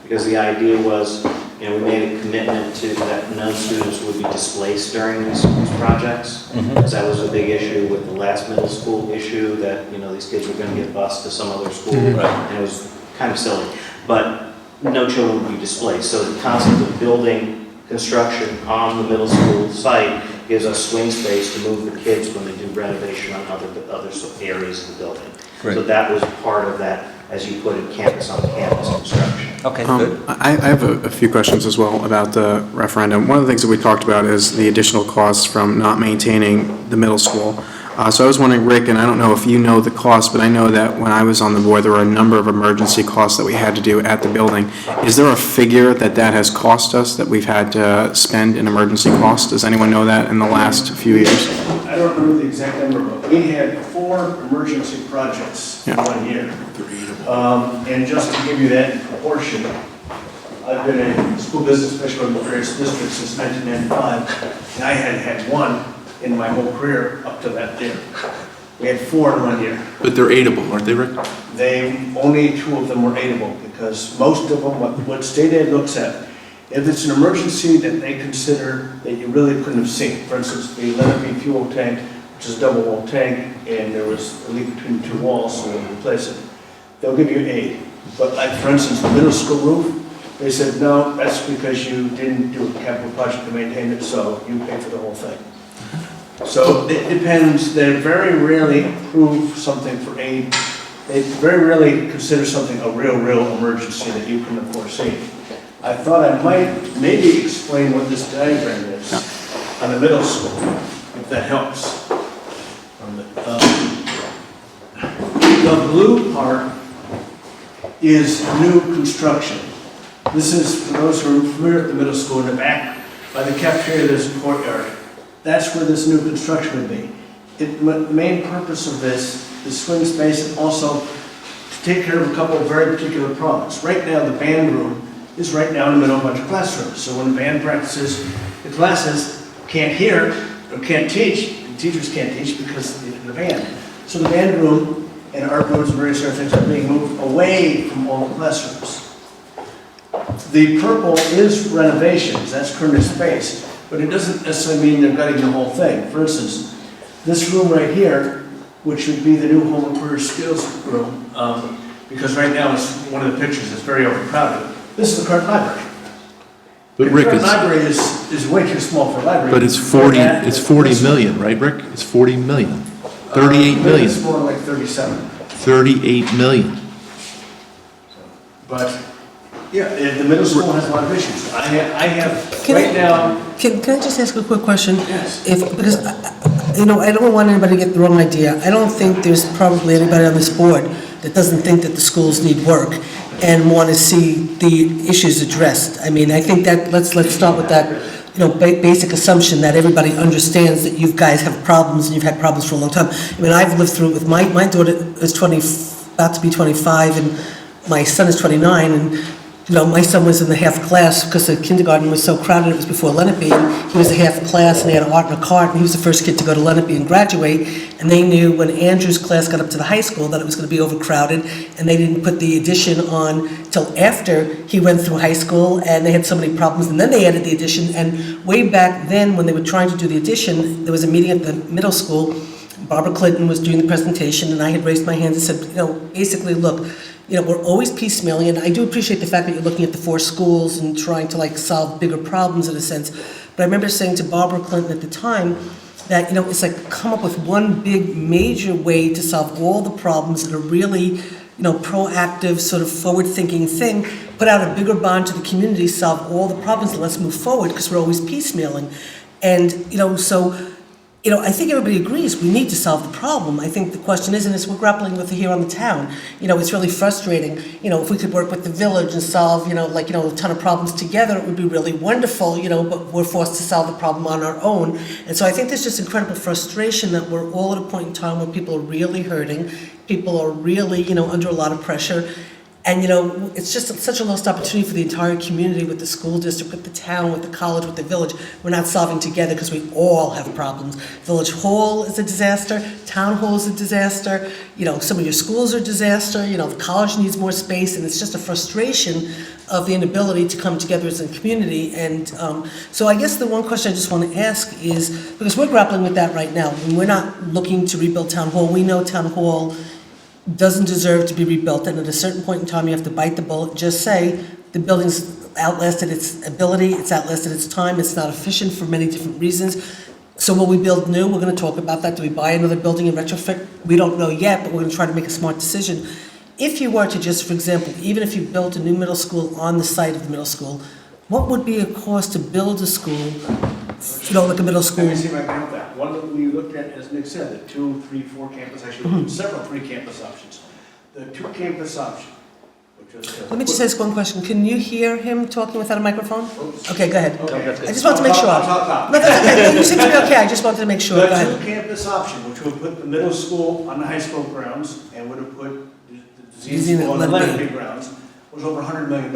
because the idea was, we made a commitment to that no students would be displaced during these projects. Because that was a big issue with the last middle school issue, that these kids were going to get bused to some other school, and it was kind of silly. But no children would be displaced. So the concept of building construction on the middle school site gives us swing space to move the kids when they do renovation on other areas of the building. Great. So that was part of that, as you put it, campus-on-campus construction. Okay, good. I have a few questions as well about the referendum. One of the things that we talked about is the additional costs from not maintaining the middle school. So I was wondering, Rick, and I don't know if you know the cost, but I know that when I was on the board, there were a number of emergency costs that we had to do at the building. Is there a figure that has cost us, that we've had to spend in emergency costs? Does anyone know that in the last few years? I don't remember the exact number, but we had 4 emergency projects in 1 year. And just to give you that in proportion, I've been a school business specialist in various districts since 1995, and I had had 1 in my whole career up to that year. We had 4 in 1 year. But they're aidable, aren't they, Rick? Only 2 of them were aidable, because most of them, what state aid looks at, if it's an emergency that they consider that you really couldn't have seen, for instance, the Lenape fuel tank, which is a double wall tank, and there was a leak between 2 walls, so they replace it, they'll give you aid. But like, for instance, the middle school roof, they said, no, that's because you didn't do a capital project to maintain it, so you pay for the whole thing. So it depends. They very rarely approve something for aid. They very rarely consider something a real emergency that you couldn't have foreseen. I thought I might maybe explain what this diagram is on the middle school, if that helps. The blue part is new construction. This is, for those who are familiar with the middle school, in the back by the cafeteria, there's a courtyard. That's where this new construction would be. The main purpose of this is swing space, and also to take care of a couple of very particular problems. Right now, the band room is right now in the middle of a bunch of classrooms. So when the band practices, the classes can't hear or can't teach. The teachers can't teach because of the band. So the band room and art rooms and various other things are being moved away from all the classrooms. The purple is renovations. That's current space. But it doesn't necessarily mean they're gutting the whole thing. For instance, this room right here, which would be the new Home and Career Skills room, because right now it's one of the pictures that's very overcrowded. This is the current library. But The Rick, current library is way too small for a library. but it's 40 million, right, Rick? It's 40 million. 38 million. It's more like 37. 38 million. But, yeah, the middle school has a lot of issues. I have, Can right I- now, Can I just ask a quick question? Yes. Because, I don't want anybody to get the wrong idea. I don't think there's probably anybody on this board that doesn't think that the schools need work and want to see the issues addressed. I mean, I think that, let's start with that, basic assumption that everybody understands that you guys have problems and you've had problems for a long time. I mean, I've lived through it with my daughter is about to be 25, and my son is 29, and my son was in the half class because the kindergarten was so crowded. It was before Lenape, and he was a half class, and he had art in a cart, and he was the first kid to go to Lenape and graduate. And they knew when Andrew's class got up to the high school that it was going to be overcrowded, and they didn't put the addition on till after he went through high school, and they had so many problems, and then they added the addition. And way back then, when they were trying to do the addition, there was a meeting at the middle school. Barbara Clinton was doing the presentation, and I had raised my hand and said, basically, look, we're always piecemealing, and I do appreciate the fact that you're looking at the 4 schools and trying to solve bigger problems in a sense. But I remember saying to Barbara Clinton at the time that, it's like come up with one big major way to solve all the problems in a really, proactive, sort of forward-thinking thing, put out a bigger bond to the community, solve all the problems, and let's move forward, because we're always piecemealing. And, I think everybody agrees we need to solve the problem. I think the question is, and it's we're grappling with it here on the town. It's really frustrating. If we could work with the village and solve, a ton of problems together, it would be really wonderful, but we're forced to solve the problem on our own. And so I think there's just incredible frustration that we're all at a point in time where people are really hurting, people are really, under a lot of pressure. And, it's just such a lost opportunity for the entire community, with the school district, with the town, with the college, with the village. We're not solving together because we all have problems. Village Hall is a disaster. Town Hall is a disaster. Some of your schools are a disaster. The college needs more space. And it's just a frustration of the inability to come together as a community. And so I guess the one question I just want to ask is, because we're grappling with that right now, and we're not looking to rebuild Town Hall. We know Town Hall doesn't deserve to be rebuilt, and at a certain point in time you have to bite the bullet and just say the building's outlasted its ability, it's outlasted its time, it's not efficient for many different reasons. So will we build new? We're going to talk about that. Do we buy another building and retrofit? We don't know yet, but we're going to try to make a smart decision. If you were to just, for example, even if you built a new middle school on the site of the middle school, what would be a cost to build a school You don't look at middle Let school. me see if I can help that. One that we looked at, as Nick said, the 2, 3, 4 campus, actually, several 3 campus options. The 2 campus option, which was. Let me just ask one question. Can you hear him talking without a microphone? Okay, go ahead. Okay. I just wanted to make sure. I'll talk loud. No, that's okay. You seem to be okay. I just wanted to make sure. Go The ahead. 2 campus option, which would put the middle school on the high school grounds and would have put the disease school on the Lenape grounds, was over $100 million.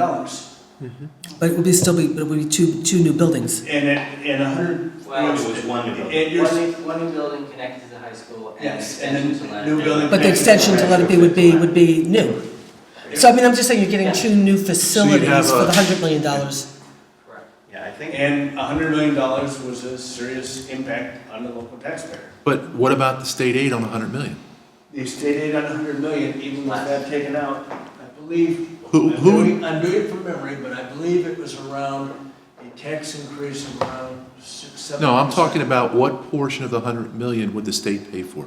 But it would be still be, but it would be two new buildings. And it, 100. Well, it was one new building. And yours- One new building connected to the high school and Yes, and extension to then Leonard. new building. But the extension to let it be would be new. So I mean, I'm just saying you're getting 2 new facilities have for a- the $100 million. Correct. Yeah, I think. And $100 million was a serious impact on the local taxpayer. But what about the state aid on 100 million? The state aid on $100 million, even with that taken out, I believe, Who- I'm doing it from memory, but I believe it was around a tax increase of around 6-7%. No, I'm talking about what portion of the 100 million would the state pay for?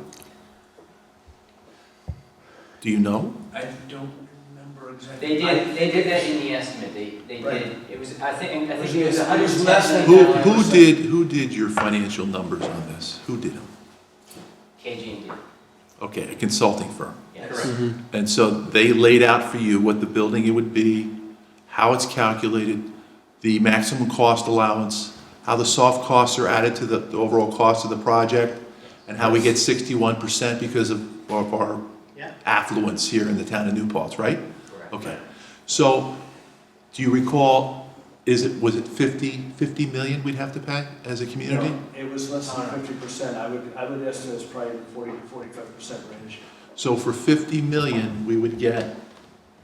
Do you know? I don't remember exactly. They did that in the estimate, they Right. did, it was, I think it was It was $110 less than million. Who did your financial numbers on this? Who did them? KG&D, Okay, a consulting firm. yes. And so they laid out for you what the building it would be, how it's calculated, the maximum cost allowance, how the soft costs are added to the overall cost of the project, and how we get 61% because of our Yeah. affluence here in the town of New Paltz, right? Correct. Okay. So, do you recall, was it 50 million we'd have to pay as a community? No, it was less than 50%. I would estimate it's probably 40 to 45% range. So for 50 million, we would get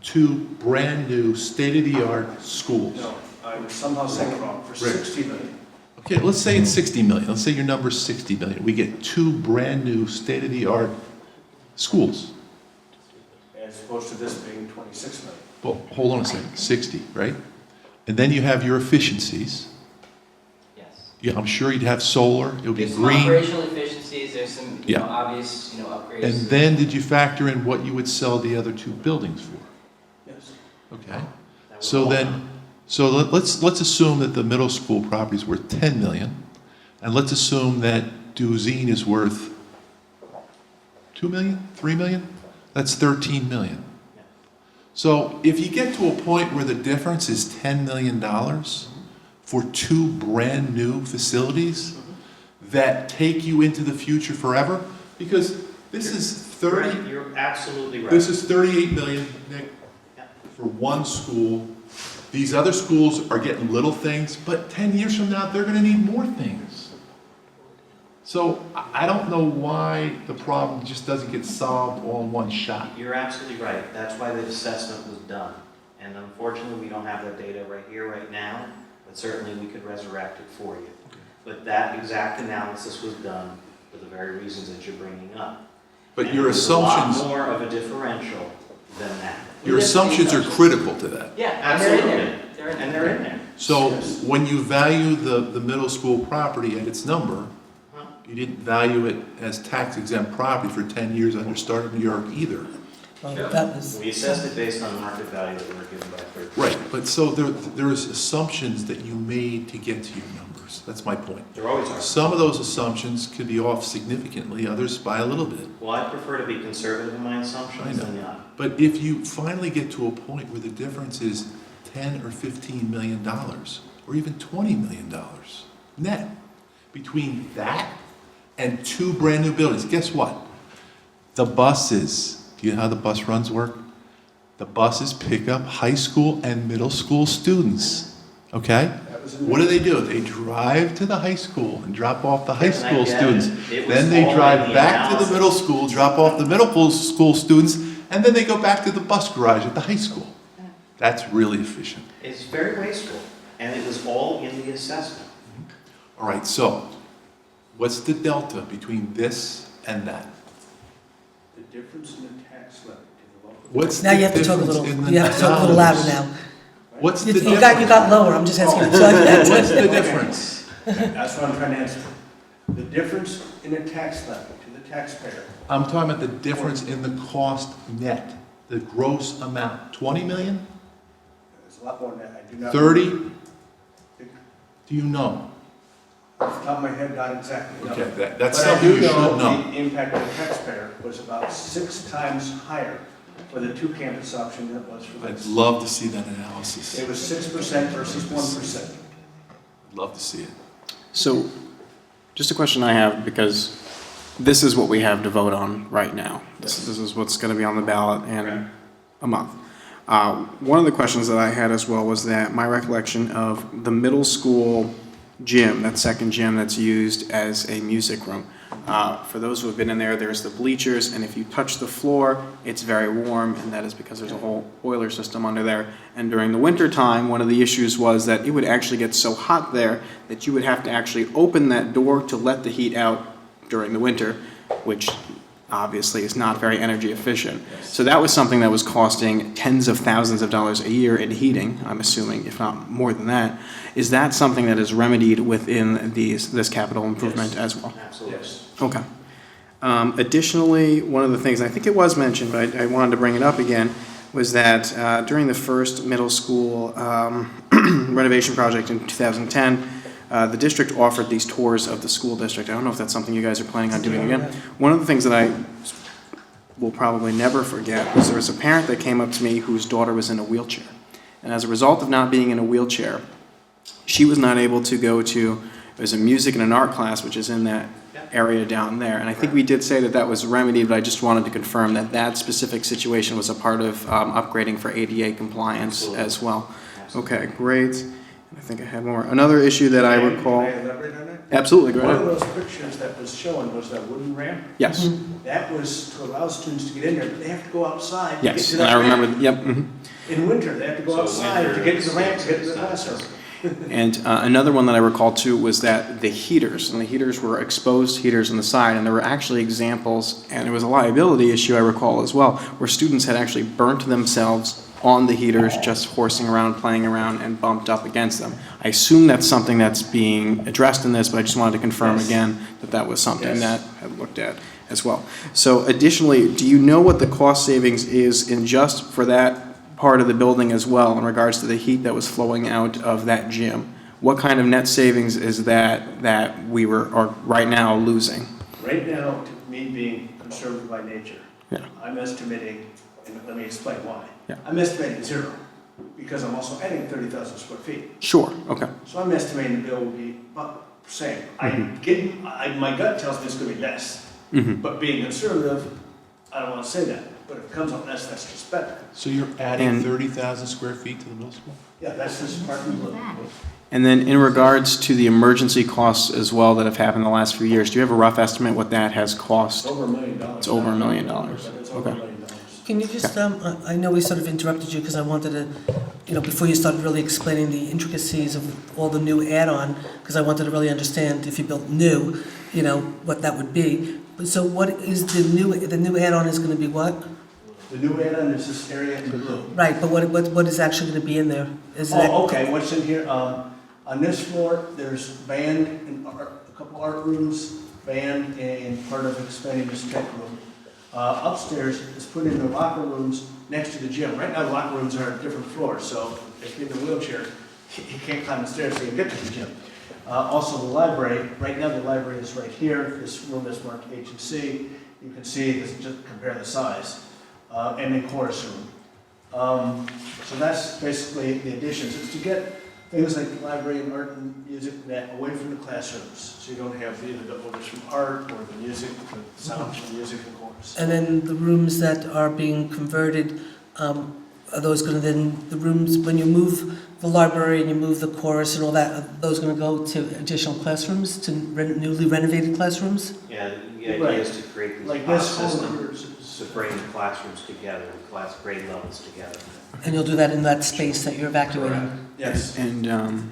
2 brand-new, state-of-the-art schools. No, I was somehow saying it wrong, for Right. 60 million. Okay, let's say it's 60 million. Let's say your number's 60 million. We get 2 brand-new, state-of-the-art schools. As opposed to this being 26 million. Well, hold on a second, 60, right? And then you have your efficiencies. Yes. Yeah, I'm sure you'd have solar, it would be There's some green. operational efficiencies, there's some, you know, Yeah. obvious, you know, upgrades. And then did you factor in what you would sell the other 2 buildings for? Yes. Okay. That was So all then, done. so let's assume that the middle school property is worth 10 million, and let's assume that Duzine is worth 2 million, 3 million? That's 13 million. So if you get to a point where the difference is $10 million for 2 brand-new facilities that take you into the future forever, because this is 30, You're absolutely right. this is 38 million, Nick, for 1 school. These other schools are getting little things, but 10 years from now, they're gonna need more things. So I don't know why the problem just doesn't get solved all in one shot. You're absolutely right. That's why the assessment was done. And unfortunately, we don't have that data right here, right now, but certainly we could resurrect it for you. But that exact analysis was done for the very reasons that you're bringing up. But And your there's assumptions, a lot more of a differential than that. your assumptions are critical to that. Yeah, and they're in Absolutely. there. They're in there. And they're in there. So when you value the middle school property at its number, you didn't value it as tax exempt property for 10 years under Start of New York either. Well, that was. We assessed it based on market value that we were given by third. Right, but so there is assumptions that you made to get to your numbers. That's my point. There always are. Some of those assumptions could be off significantly, others by a little bit. Well, I prefer to be conservative in my assumptions I know. than not. But if you finally get to a point where the difference is $10 or $15 million, or even $20 million net, between that and 2 brand new buildings, guess what? The buses, do you know how the bus runs work? The buses pick up high school and middle school students, okay? What do? They drive to the high school and drop off the high Yes, and I school get students. it. It was Then they all drive in the back to the analysis. middle school, drop off the middle school students, and then they go back to the bus garage at the high school. That's really efficient. It's very wasteful, and it was all in the assessment. All right, so what's the delta between this and that? The difference in the tax levy to the local. What's Now the you have to talk a difference little, in the you have to talk a little louder dollars? now. What's the You difference? got lower, I'm just asking you to talk. What's the difference? That's what I'm trying to answer. The difference in the tax levy to the taxpayer. I'm talking about the difference in the cost net, the gross amount. 20 million? There's a lot more than that. I do not. 30? Do you know? Off the top of my head, not exactly, no. Okay, that's But I something do you should know know. the impact of the taxpayer was about 6 times higher for the 2 campus option than it was for I'd this. love to see that analysis. It was 6% versus 1%. I'd love to see it. So, just a question I have, because this is what we have to vote on right now. This is what's going to be on the ballot in a month. One of the questions that I had as well was that my recollection of the middle school gym, that second gym that's used as a music room. For those who have been in there, there's the bleachers, and if you touch the floor, it's very warm, and that is because there's a whole boiler system under there. And during the winter time, one of the issues was that it would actually get so hot there that you would have to actually open that door to let the heat out during the winter, which obviously is not very energy efficient. So that was something that was costing tens of thousands of dollars a year in heating, I'm assuming, if not more than that. Is that something that is remedied within this capital improvement as well? Absolutely. Yes. Okay. Additionally, one of the things, I think it was mentioned, but I wanted to bring it up again, was that during the first middle school renovation project in 2010, the district offered these tours of the school district. I don't know if that's something you guys are planning on doing again. One of the things that I will probably never forget was there was a parent that came up to me whose daughter was in a wheelchair. And as a result of not being in a wheelchair, she was not able to go to, there's a music and an art class, which is in that area down there. And I think we did say that that was remedied, but I just wanted to confirm that that specific situation was a part of upgrading for ADA compliance as well. Okay, great. I think I had more. Another issue that I recall. Can I elaborate on that? Absolutely, go One ahead. of those pictures that was shown was that wooden ramp. Yes. That was to allow students to get in there, but they have to go outside to get Yes, to and that I ramp. remember, yep. Mhm. In winter, they have to go So outside to winter get to the ramp, to get to the is not classroom. accessible. And another one that I recall too was that the heaters, and the heaters were exposed heaters on the side, and there were actually examples, and it was a liability issue I recall as well, where students had actually burnt themselves on the heaters, just horsing around, playing around, and bumped up against them. I assume that's something that's being addressed in this, but I just wanted to confirm Yes. again that that was something Yes. that had looked at as well. So additionally, do you know what the cost savings is in just for that part of the building as well in regards to the heat that was flowing out of that gym? What kind of net savings is that we are right now losing? Right now, to me being conservative by nature, Yeah. I'm estimating, and let me explain why. Yeah. I'm estimating 0, because I'm also adding 30,000 square feet. Sure, okay. So I'm estimating the bill will be about the same. My gut tells me it's going to be less, Mhm. but being conservative, I don't want to say that. But if it comes out less, that's just better. So you're adding And- 30,000 square feet to the middle school? Yeah, that's just part of the. And then in regards to the emergency costs as well that have happened the last few years, do you have a rough estimate what that has cost? It's over $1 million. It's over $1 million. It's over $1 Okay. million. Can you just, I know we sort of interrupted you because I wanted to, before you started really explaining the intricacies of all the new add-on, because I wanted to really understand if you built new, what that would be. So what is the new add-on is going to be what? The new add-on is this area in blue. Right, but what is actually going to be in there? Is Oh, okay, what's in here? On this floor, there's band and art, a couple art rooms, band and part of expanding this tech room. Upstairs is put in the locker rooms next to the gym. Right now, the locker rooms are on different floors, so if you're in a wheelchair, you can't climb the stairs so you can get to the gym. Also, the library, right now the library is right here. This room is marked H and C. You can see, just compare the size. And the chorus room. So that's basically the additions. It's to get things like the library and art and music away from the classrooms. So you don't have either the odors from art or the music, the sound from music and chorus. And then the rooms that are being converted, are those going to then, the rooms, when you move the library and you move the chorus and all that, are those going to go to additional classrooms, to newly renovated classrooms? Yeah, the idea is to create this Like pod this whole system group. to bring the classrooms together, class grade levels together. And you'll do that in that space that you're evacuating? Yes. And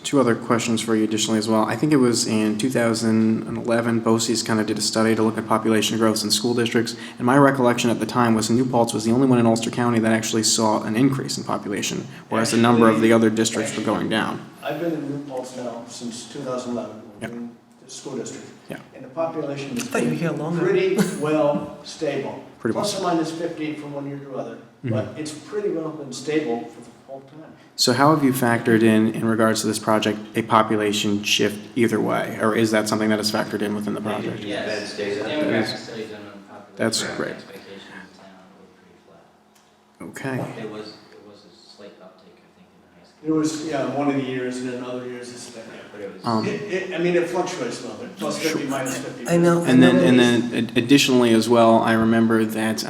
two other questions for you additionally as well. I think it was in 2011, BOCES kind of did a study to look at population growth in school districts. And my recollection at the time was New Paltz was the only one in Ulster County that actually saw an increase in population, whereas the number of the other districts were going down. I've been in New Paltz now since 2011, Yep. in the school district. Yeah. And the population is thought you were here longer. pretty well stable. Pretty Plus or minus 50 from one year to other. But it's pretty well been stable whole time. So how have you factored in regards to this project, a population shift either way? Or is that something that is factored in within the project? Yes, data. demographic studies done on population. That's great. Expectations in town were pretty flat. Okay. It was a slight uptick, I think, in the high school. There was, one of the years, and then other years it's been, But it was. I mean, it fluctuates a little bit, plus 50, minus 50. I know. And then additionally as well, I remember that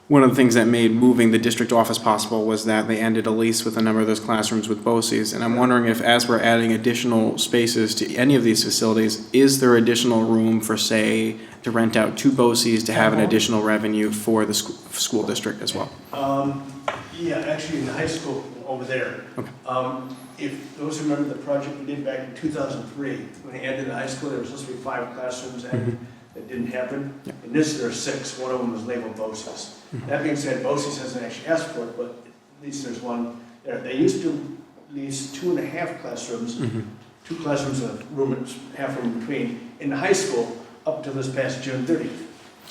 one of the things that made moving the district office possible was that they ended a lease with a number of those classrooms with BOCES. And I'm wondering if, as we're adding additional spaces to any of these facilities, is there additional room for, say, to rent out 2 BOCES to have an additional revenue for the school district as well? Yeah, actually in the high school over there. Okay. If those who remember the project we did back in 2003, when they added the high school, there was supposed to be 5 classrooms added. That didn't happen. In this, there are 6. One of them was labeled BOCES. That being said, BOCES hasn't actually asked for it, but at least there's one there. They used to lease 2.5 classrooms, 2 classrooms, a room, half room between, in the high school up to this past June 30th.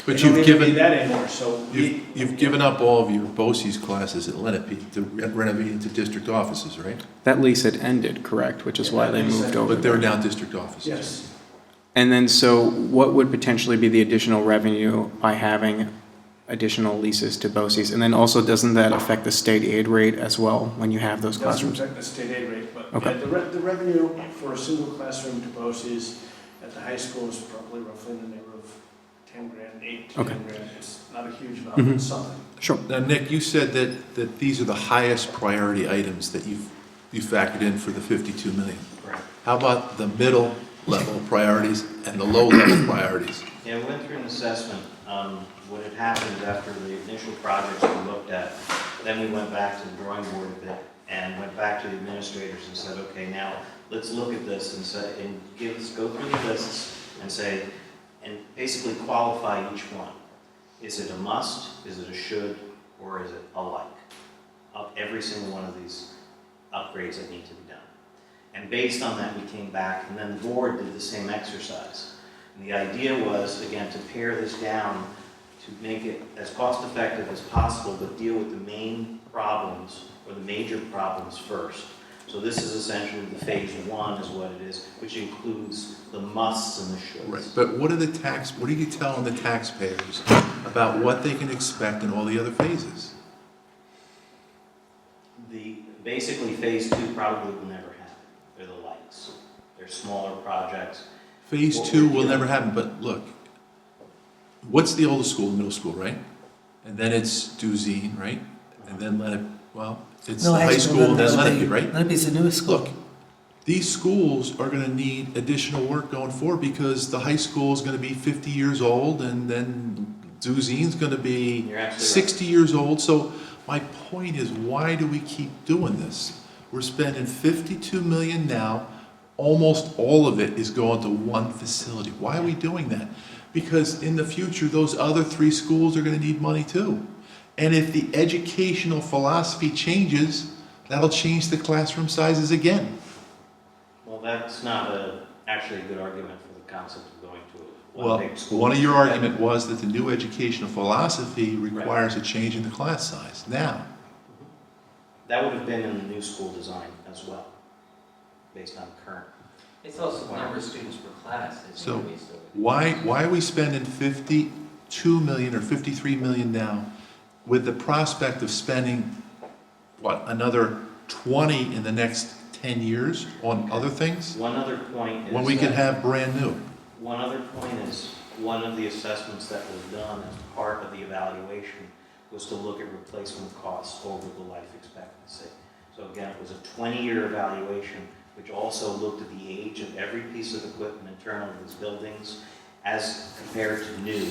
But They you've don't even given, need that anymore, so you've given up all of your BOCES classes at Lenape to renovate into district offices, right? That lease had ended, correct, which is why they moved over. But they're now district offices. yes. And then, so what would potentially be the additional revenue by having additional leases to BOCES? And then also, doesn't that affect the state aid rate as well when you have those Doesn't classrooms? affect the state aid rate, but Okay. yeah, the revenue for a single classroom to BOCES at the high school is probably roughly in the neighborhood of 10 grand, 8 to 10 grand. It's not a huge amount, but it's something. Sure. Now, Nick, you said that these are the highest priority items that you factored in for the 52 million. Correct. How about the middle level priorities and the low level priorities? Yeah, we went through an assessment. What had happened after the initial projects we looked at, then we went back to the drawing board a bit and went back to the administrators and said, okay, now let's look at this and say, and go through the lists and say, and basically qualify each one. Is it a must, is it a should, or is it a like? Of every single one of these upgrades that need to be done. And based on that, we came back, and then the board did the same exercise. And the idea was, again, to pare this down to make it as cost-effective as possible, but deal with the main problems, or the major problems first. So this is essentially the phase 1 is what it is, which includes the musts and the shoulds. Right, but what are you telling the taxpayers about what they can expect in all the other phases? Basically, phase 2 probably will never happen. They're the lights. They're smaller projects. Phase 2 will never happen, but look, what's the oldest school? Middle school, right? And then it's Duzine, right? And then it's the high school and then Lenape, right? Lenape's the newest school. Look, these schools are gonna need additional work going forward because the high school is gonna be 50 years old and then Duzine's gonna be You're absolutely 60 years old. So my point is, why do we keep doing this? We're spending 52 million now. Almost all of it is going to one facility. Why are we doing that? Because in the future, those other 3 schools are gonna need money too. And if the educational philosophy changes, that'll change the classroom sizes again. Well, that's not actually a good argument for the concept of going to Well, one big school. one of your argument was that the new educational philosophy requires a change in the class size. Now, That would have been in the new school design as well, based on current. It's also the number of students per class. so why are we spending 52 million or 53 million now with the prospect of spending, another 20 in the next 10 years on other things? One other point is When we can that- have brand new. One other point is, one of the assessments that was done as part of the evaluation was to look at replacement costs over the life expectancy. So again, it was a 20-year evaluation, which also looked at the age of every piece of equipment internal to these buildings as compared to new,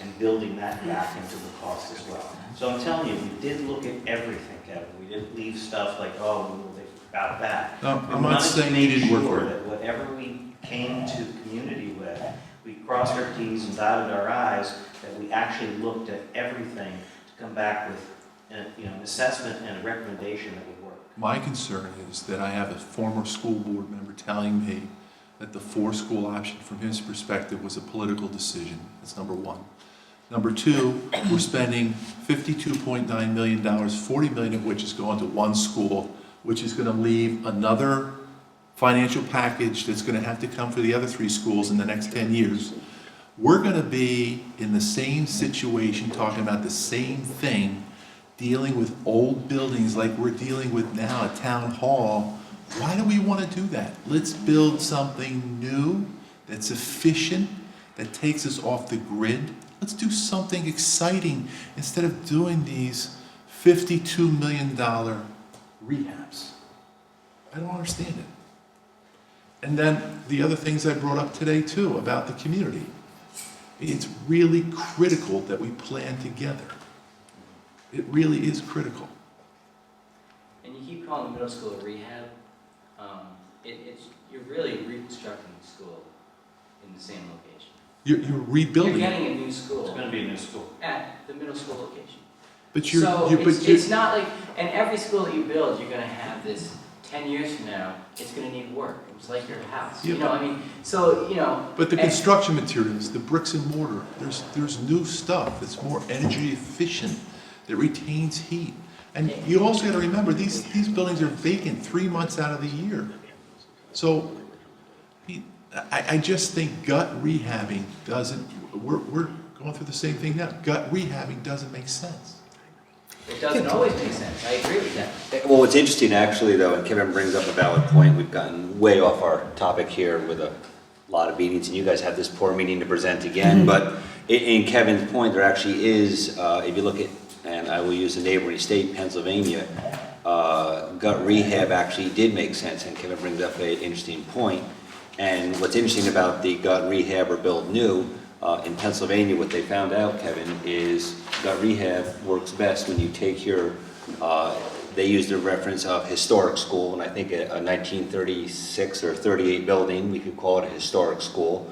and building that back into the cost as well. So I'm telling you, we did look at everything, Kevin. We didn't leave stuff like, oh, well, they forgot that. No, We I'm wanted not to saying make you didn't work sure for it. that whatever we came to community with, we crossed our T's and dotted our I's, that we actually looked at everything to come back with an assessment and a recommendation that would work. My concern is that I have a former school board member telling me that the 4-school option from his perspective was a political decision. That's number one. Number two, we're spending $52.9 million, $40 million of which is going to one school, which is gonna leave another financial package that's gonna have to come for the other 3 schools in the next 10 years. We're gonna be in the same situation, talking about the same thing, dealing with old buildings like we're dealing with now at Town Hall. Why do we wanna do that? Let's build something new, that's efficient, that takes us off the grid. Let's do something exciting instead of doing these $52 million rehabs. I don't understand it. And then the other things I brought up today too about the community. It's really critical that we plan together. It really is critical. And you keep calling the middle school a rehab, you're really reconstructing the school in the same location. You're rebuilding You're it. getting a new school. It's gonna be a new school. At the middle school location. But It's not like, and every school that you build, you're gonna have this, 10 years from now, it's gonna need work. It's like your house, Yeah, you know, I mean, so, you know. But the and- construction materials, the bricks and mortar, there's new stuff that's more energy efficient, that retains heat. And you also gotta remember, these buildings are vacant 3 months out of the year. So, I just think gut rehabbing doesn't, we're going through the same thing now. Gut rehabbing doesn't make sense. It doesn't always make sense, I agree with that. Well, what's interesting actually though, and Kevin brings up a valid point, we've gotten way off our topic here with a lot of meetings, and you guys have this poor meeting to present again, but in Kevin's point, there actually is, if you look at, and I will use the neighboring state, Pennsylvania, gut rehab actually did make sense, and Kevin brings up an interesting point. And what's interesting about the gut rehab or build new, in Pennsylvania, what they found out, Kevin, is gut rehab works best when you take your, they used a reference of historic school, and I think a 1936 or 38 building, we could call it a historic school.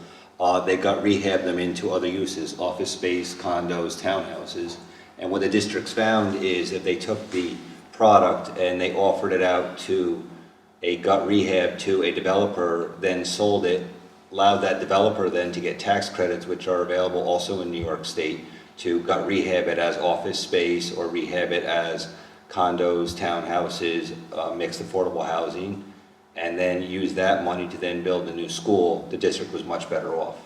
They gut rehab them into other uses, office space, condos, townhouses. And what the districts found is that they took the product and they offered it out to a gut rehab to a developer, then sold it, allowed that developer then to get tax credits, which are available also in New York State, to gut rehab it as office space or rehab it as condos, townhouses, mixed affordable housing, and then use that money to then build a new school. The district was much better off.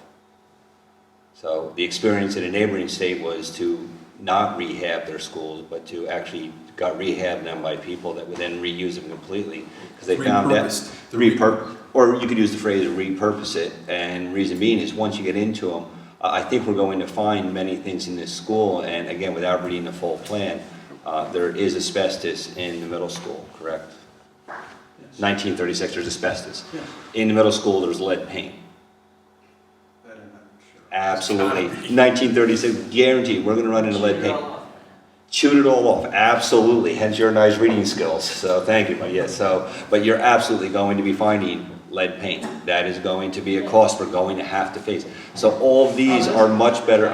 So the experience in a neighboring state was to not rehab their schools, but to actually gut rehab them by people that would then reuse them completely, because they found that or you could use the phrase repurpose it. And reason being is once you get into them, I think we're going to find many things in this school, and again, without reading the full plan, there is asbestos in the middle school, correct? 1936, there's asbestos. Yeah. In the middle school, there's lead paint. That I'm not sure. Absolutely. 1936, guaranteed, we're gonna run into lead paint. Shoot it all off, absolutely, hence your nice reading skills, so thank you, but yes, but you're absolutely going to be finding lead paint. That is going to be a cost we're going to have to face. So all of these are much better,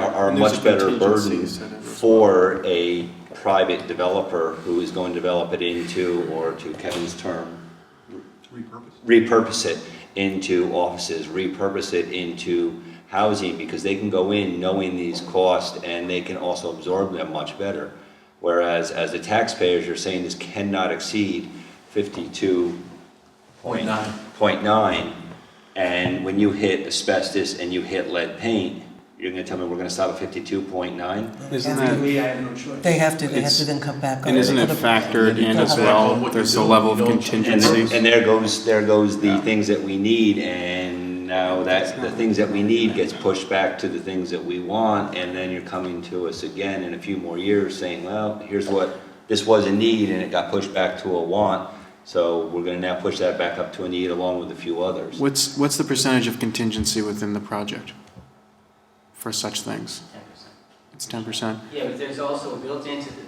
burden for a private developer who is going to develop it into, or to Kevin's term, repurpose it into offices, repurpose it into housing, because they can go in knowing these costs and they can also absorb them much better. Whereas as the taxpayers, you're saying this cannot exceed 52.9, and when you hit asbestos and you hit lead paint, you're going to tell me we're going to stop at 52.9? Isn't To that, me, I have no choice. They have to then come back on. and isn't it factored in as well? There's a level of contingency. And there goes the things that we need, and now that the things that we need gets pushed back to the things that we want, and then you're coming to us again in a few more years saying, well, here's what, this was a need and it got pushed back to a want, so we're gonna now push that back up to a need along with a few others. What's the percentage of contingency within the project for such things? 10%. It's 10%? Yeah, but there's also built into the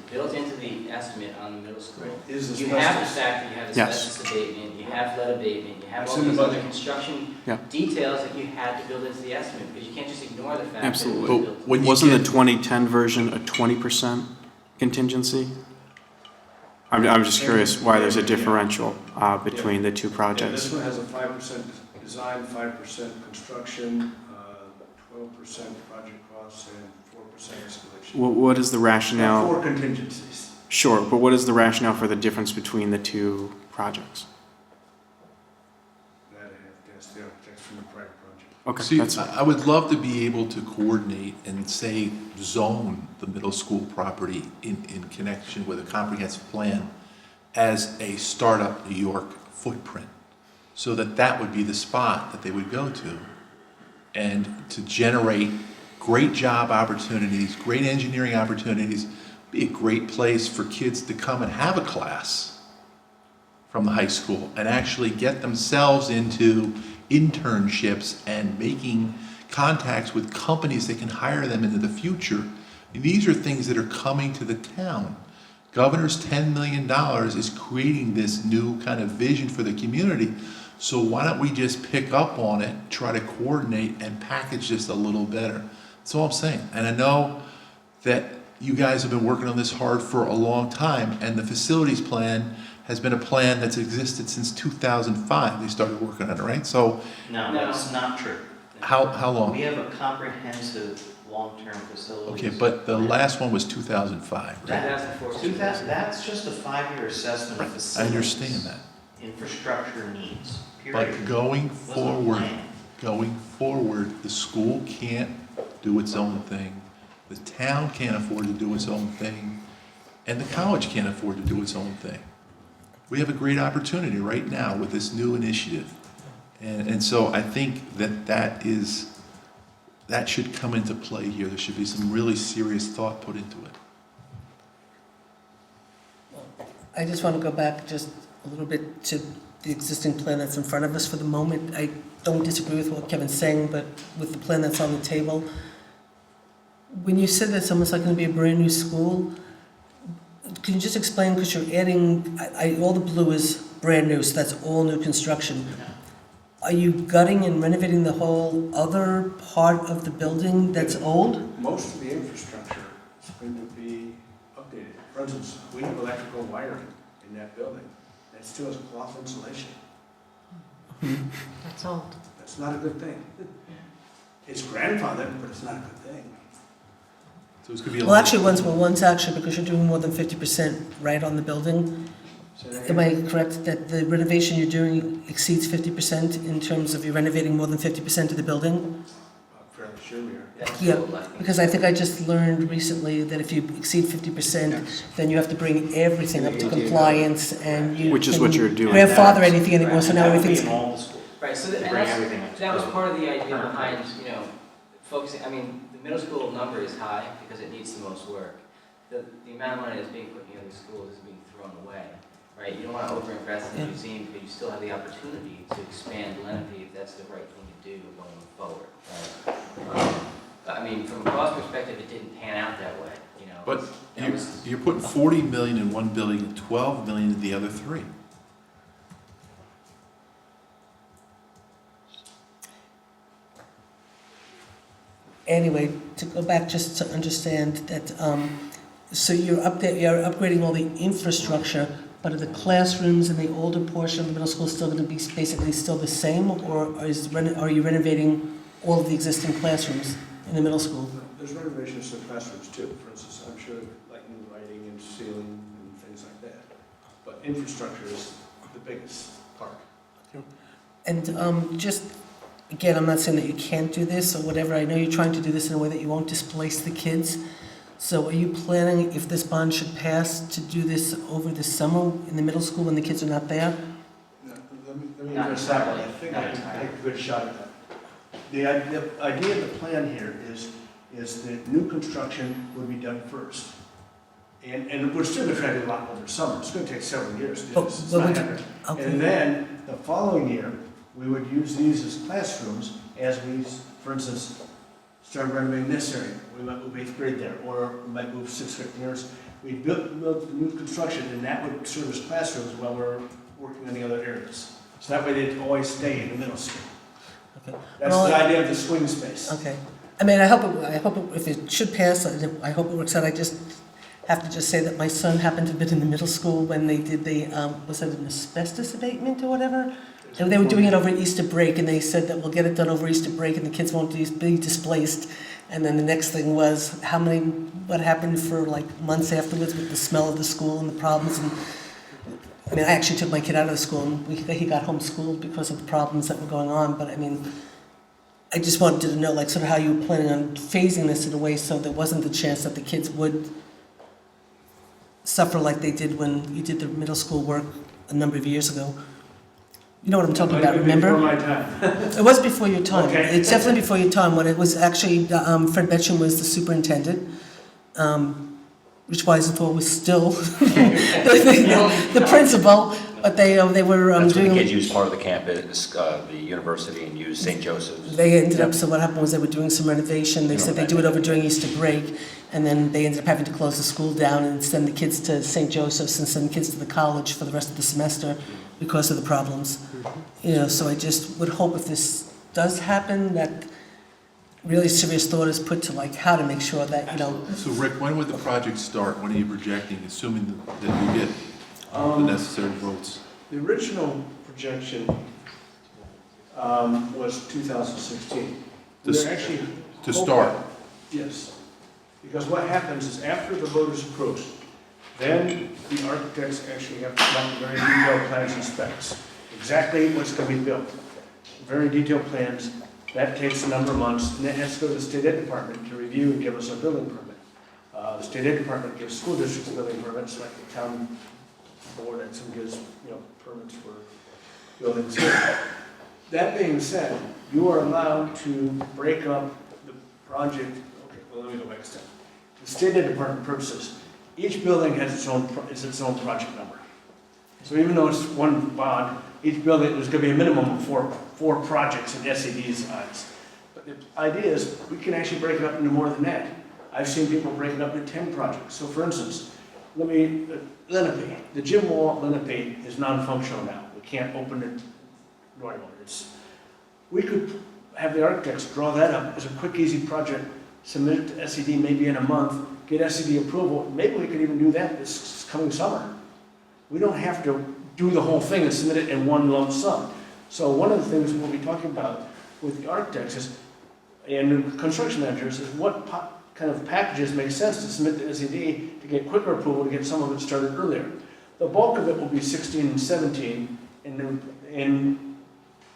estimate on the middle school. Is You have the asbestos. fact that you have Yes. asbestos abatement, you have lead abatement, you have It's all in the these other budget. construction Yeah. details that you had to build into the estimate, because you can't just ignore the fact that it was Absolutely. built. When you Wasn't the get- 2010 version a 20% contingency? I'm just curious why there's a differential between the two Yeah, projects. this one has a 5% design, 5% construction, 12% project costs and 4% escalation. What is the rationale? 4 contingencies. Sure, but what is the rationale for the difference between the two projects? That I have to ask the architects from the prior project. Okay, See, that's I would love to be able to coordinate and say, zone the middle school property in connection with a comprehensive plan as a startup New York footprint, so that that would be the spot that they would go to, and to generate great job opportunities, great engineering opportunities, be a great place for kids to come and have a class from the high school and actually get themselves into internships and making contacts with companies that can hire them into the future. And these are things that are coming to the town. Governor's $10 million is creating this new kind of vision for the community. So why don't we just pick up on it, try to coordinate and package this a little better? That's all I'm saying. And I know that you guys have been working on this hard for a long time, and the facilities plan has been a plan that's existed since 2005. They started working on it, right? So No, that's not true. how long? We have a comprehensive long-term facilities. Okay, but the last one was 2005, right? 2000, that's just a 5-year assessment of facilities. I understand that. Infrastructure needs, period. But going Wasn't a forward, the school can't do its own thing. The town can't afford to do its own thing, and the college can't afford to do its own thing. We have a great opportunity right now with this new initiative. And so I think that should come into play here. There should be some really serious thought put into it. I just want to go back just a little bit to the existing plan that's in front of us for the moment. I don't disagree with what Kevin's saying, but with the plan that's on the table, when you said that it's almost like going to be a brand new school, can you just explain, because you're adding, all the blue is brand new, so that's all new construction. Are you gutting and renovating the whole other part of the building that's old? Most of the infrastructure is going to be updated. For instance, we have electrical wiring in that building that still has cloth insulation. That's old. That's not a good thing. It's grandfathered, but it's not a good thing. So it's going to be Well, actually, one's actually, because you're doing more than 50% right on the building. Am I correct that the renovation you're doing exceeds 50% in terms of you're renovating more than 50% of the building? I'm fairly sure we are. Yeah, because I think I just learned recently that if you exceed 50%, then you have to bring everything up to compliance, and you Which is what you're doing. grandfather anything anymore, so now That would be everything's. in all the schools. Right, so To bring everything up to that was code. part of the idea Current behind, codes. focusing, the middle school number is high because it needs the most work. The amount of money that's being put in the other schools is being thrown away, right? You don't want to overinvest in the museum because you still have the opportunity to expand Lenape if that's the right thing to do going forward, right? From a cost perspective, it didn't pan out that way, But That was- you're putting 40 million in one building and 12 million in the other three. Anyway, to go back just to understand that, so you're upgrading all the infrastructure, but are the classrooms in the older portion of the middle school still going to be basically still the same, or are you renovating all of the existing classrooms in the middle school? There's renovations to the classrooms too. For instance, I'm sure like new lighting and ceiling and things like that. But infrastructure is the biggest part. And just, again, I'm not saying that you can't do this or whatever. I know you're trying to do this in a way that you won't displace the kids. So are you planning, if this bond should pass, to do this over the summer in the middle school when the kids are not there? Let me address that one. I think I can take a good shot at that. The idea of the plan here is that new construction would be done first. And we're still going to try to do a lot over summer. It's going to take several years to do this. It's not happening. Okay. And then the following year, we would use these as classrooms as we, for instance, start renovating this area. We might move 8th grade there, or we might move 6th grade years. We build new construction, and that would serve as classrooms while we're working on the other areas. So that way they'd always stay in the middle school. Okay. That's Well, the idea of the swing space. Okay. I hope it, if it should pass, I hope it works out. I just have to just say that my son happened to have been in the middle school when they did the, was it an asbestos abatement or whatever? And they were doing it over Easter break, and they said that we'll get it done over Easter break, and the kids won't be displaced. And then the next thing was what happened for like months afterwards with the smell of the school and the problems. And I mean, I actually took my kid out of the school, and he got homeschooled because of the problems that were going on. But I mean, I just wanted to know, like, sort of how you were planning on phasing this in a way so there wasn't the chance that the kids would suffer like they did when you did the middle school work a number of years ago. You know what I'm talking about, remember? Before my time. It was before your time. Okay. It's definitely before your time, when it was actually, Fred Betcham was the superintendent. Rich Weisenthal was still the principal, but they were That's when doing... the kids used part of the campus, the university, and used St. Joseph's. They ended up, so what happened was they were doing some renovation. They said they do it over during Easter break, and then they ended up having to close the school down and send the kids to St. Joseph's and send the kids to the college for the rest of the semester because of the problems. You know, so I just would hope if this does happen, that really serious thought is put to like how to make sure that, you know... So Rick, when would the project start? When are you projecting, assuming that you get the necessary votes? The original projection was 2016. They're actually To start? Yes. Because what happens is after the vote is approved, then the architects actually have to come up with very detailed plans and specs. Exactly what's going to be built. Very detailed plans. That takes a number of months, and then it has to go to the state ed department to review and give us a building permit. The state ed department gives school districts building permits, like the town board and some gives, permits for buildings here. That being said, you are allowed to break up the project. Okay, well, let me go back a step. The state ed department purposes, each building has its own project number. So even though it's one bond, each building, there's going to be a minimum of four projects in SED's eyes. But the idea is we can actually break it up into more than that. I've seen people break it up into 10 projects. So for instance, Lenape, the gym wall at Lenape is non-functional now. We can't open it normally. We could have the architects draw that up as a quick, easy project, submit it to SED maybe in a month, get SED approval. Maybe we could even do that this coming summer. We don't have to do the whole thing and submit it in one lump sum. So one of the things we'll be talking about with the architects and construction managers is what kind of packages make sense to submit to SED to get quicker approval, to get some of it started earlier. The bulk of it will be 16 and 17, and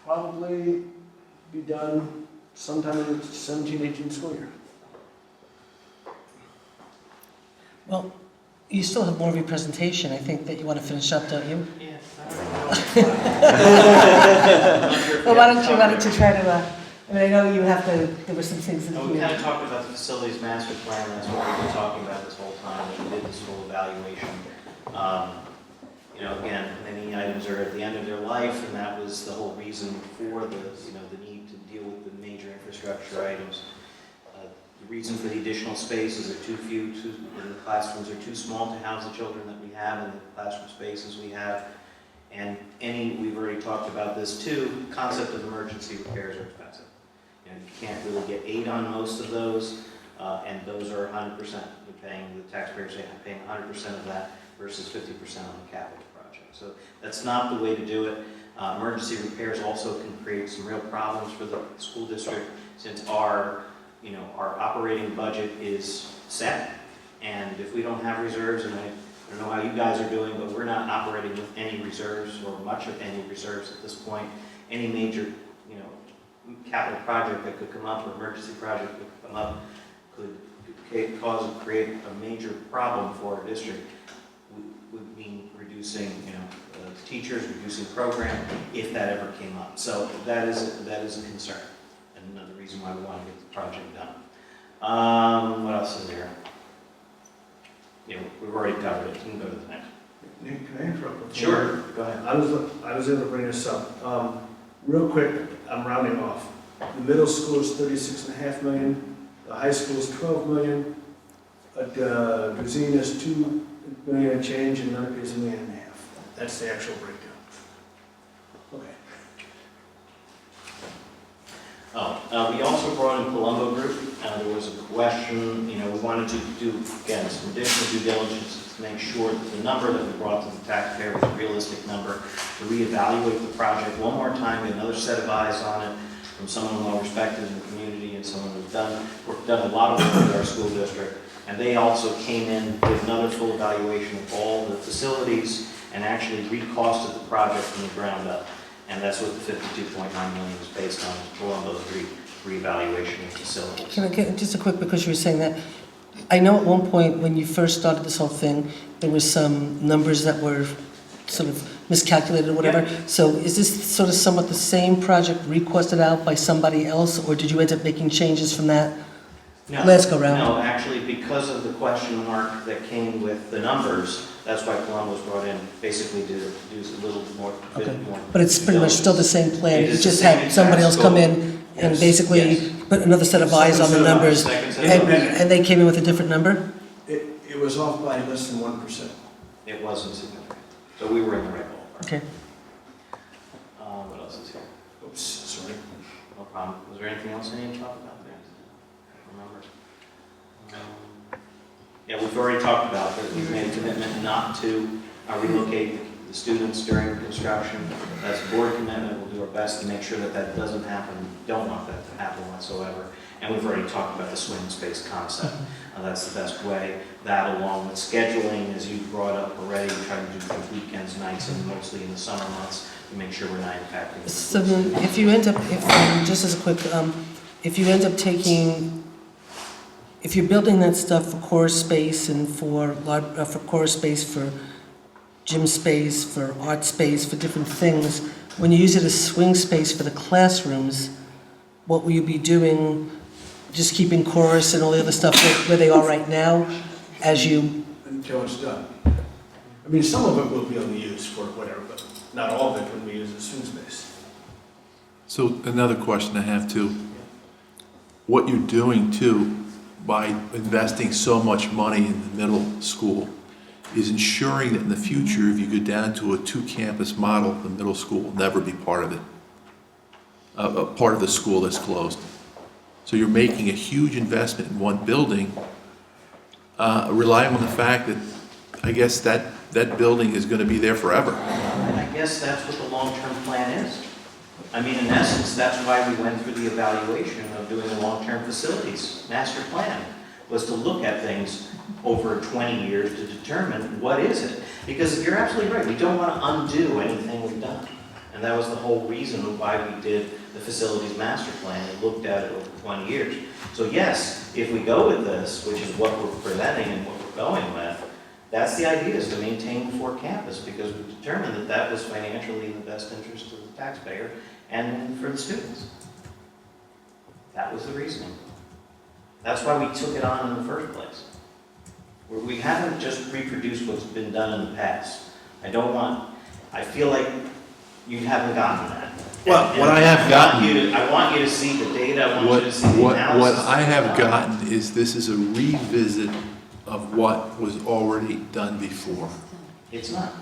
probably be done sometime in the 17-18 school year. Well, you still have more of your presentation. I think that you want to finish up, don't you? Yes. Well, why don't you try to... I mean, I know you have to... There were some things that We kind of talked about the facilities master plan. That's what we've been talking about this whole time. We did this full evaluation. Again, many items are at the end of their life, and that was the whole reason for the need to deal with the major infrastructure items. The reason for the additional space is that the classrooms are too small to house the children that we have and the classroom spaces we have. And we've already talked about this too, concept of emergency repairs are expensive. You can't really get aid on most of those, and those are 100%. The taxpayers are paying 100% of that versus 50% on the capital project. So that's not the way to do it. Emergency repairs also can create some real problems for the school district, since our operating budget is set, and if we don't have reserves, and I don't know how you guys are doing, but we're not operating with any reserves or much of any reserves at this point. Any major, capital project that could come up or emergency project that could come up could create a major problem for our district. Would mean reducing, teachers, reducing program if that ever came up. So that is a concern, and another reason why we want to get the project done. What else is there? We've already covered it. You can go to the next. Nick, can I interrupt? Sure. Go ahead. I was able to bring this up. Real quick, I'm rounding off. The middle school is $36.5 million. The high school is $12 million. Drazeen is $2 million and change, and Lenape is $1.5 million. That's the actual breakdown. Okay. We also brought in Colombo Group. There was a question, we wanted to do, again, some additional due diligence to make sure that the number that we brought to the taxpayer was a realistic number, to reevaluate the project one more time, get another set of eyes on it from someone well respected in the community and someone who's done a lot of work with our school district. And they also came in, did another full evaluation of all the facilities and actually recosted the project from the ground up. And that's what the $52.9 million is based on, for all those reevaluation of facilities. Can I get just a quick, because you were saying that, I know at one point when you first started this whole thing, there were some numbers that were sort of miscalculated or whatever. Yeah. So is this sort of somewhat the same project requested out by somebody else, or did you end up making changes from that last go round? No, actually, because of the question mark that came with the numbers, that's why Columbo was brought in, basically to do a little more, Okay. bit more. But it's pretty much still the same plan, It you is just the same had somebody else come exact in and Yes, basically yes. put another set of eyes on the numbers, Second set of eyes. and they came in with a different number? It was off by less than 1%. It wasn't significant. So we were in the right ballpark. Okay. What else is here? Oops, sorry. No problem. Was there anything else I need to talk about there? I don't remember. Yeah, we've already talked about that. We've made a commitment not to relocate the students during construction. That's a board commitment. We'll do our best to make sure that that doesn't happen. Don't want that to happen whatsoever. And we've already talked about the swing space concept. That's the best way. That, along with scheduling, as you brought up already, trying to do things weekends, nights, and mostly in the summer months to make sure we're not impacting. So then, if you end up, just as a quick, if you end up taking, if you're building that stuff for core space and for core space, for gym space, for art space, for different things, when you use it as swing space for the classrooms, what will you be doing? Just keeping chorus and all the other stuff where they are right now, as you... Until it's done. I mean, some of it will be only used for whatever, but not all of it will be used as swing space. So another question I have too. What you're doing too, by investing so much money in the middle school, is ensuring that in the future, if you go down to a two-campus model, the middle school will never be part of it. A part of the school that's closed. So you're making a huge investment in one building, relying on the fact that, I guess, that building is going to be there forever. And I guess that's what the long-term plan is. I mean, in essence, that's why we went through the evaluation of doing a long-term facilities master plan, was to look at things over 20 years to determine what is it. Because you're absolutely right, we don't want to undo anything we've done. And that was the whole reason why we did the facilities master plan and looked at it over 20 years. So yes, if we go with this, which is what we're presenting and what we're going with, that's the idea, is to maintain the four campus, because we determined that that was financially in the best interest of the taxpayer and for the students. That was the reasoning. That's why we took it on in the first place. We haven't just reproduced what's been done in the past. I feel like you haven't gotten that. Well, what I have gotten... I want you to see the data, I want you to see the analysis. What I have gotten is this is a revisit of what was already done before. It's not.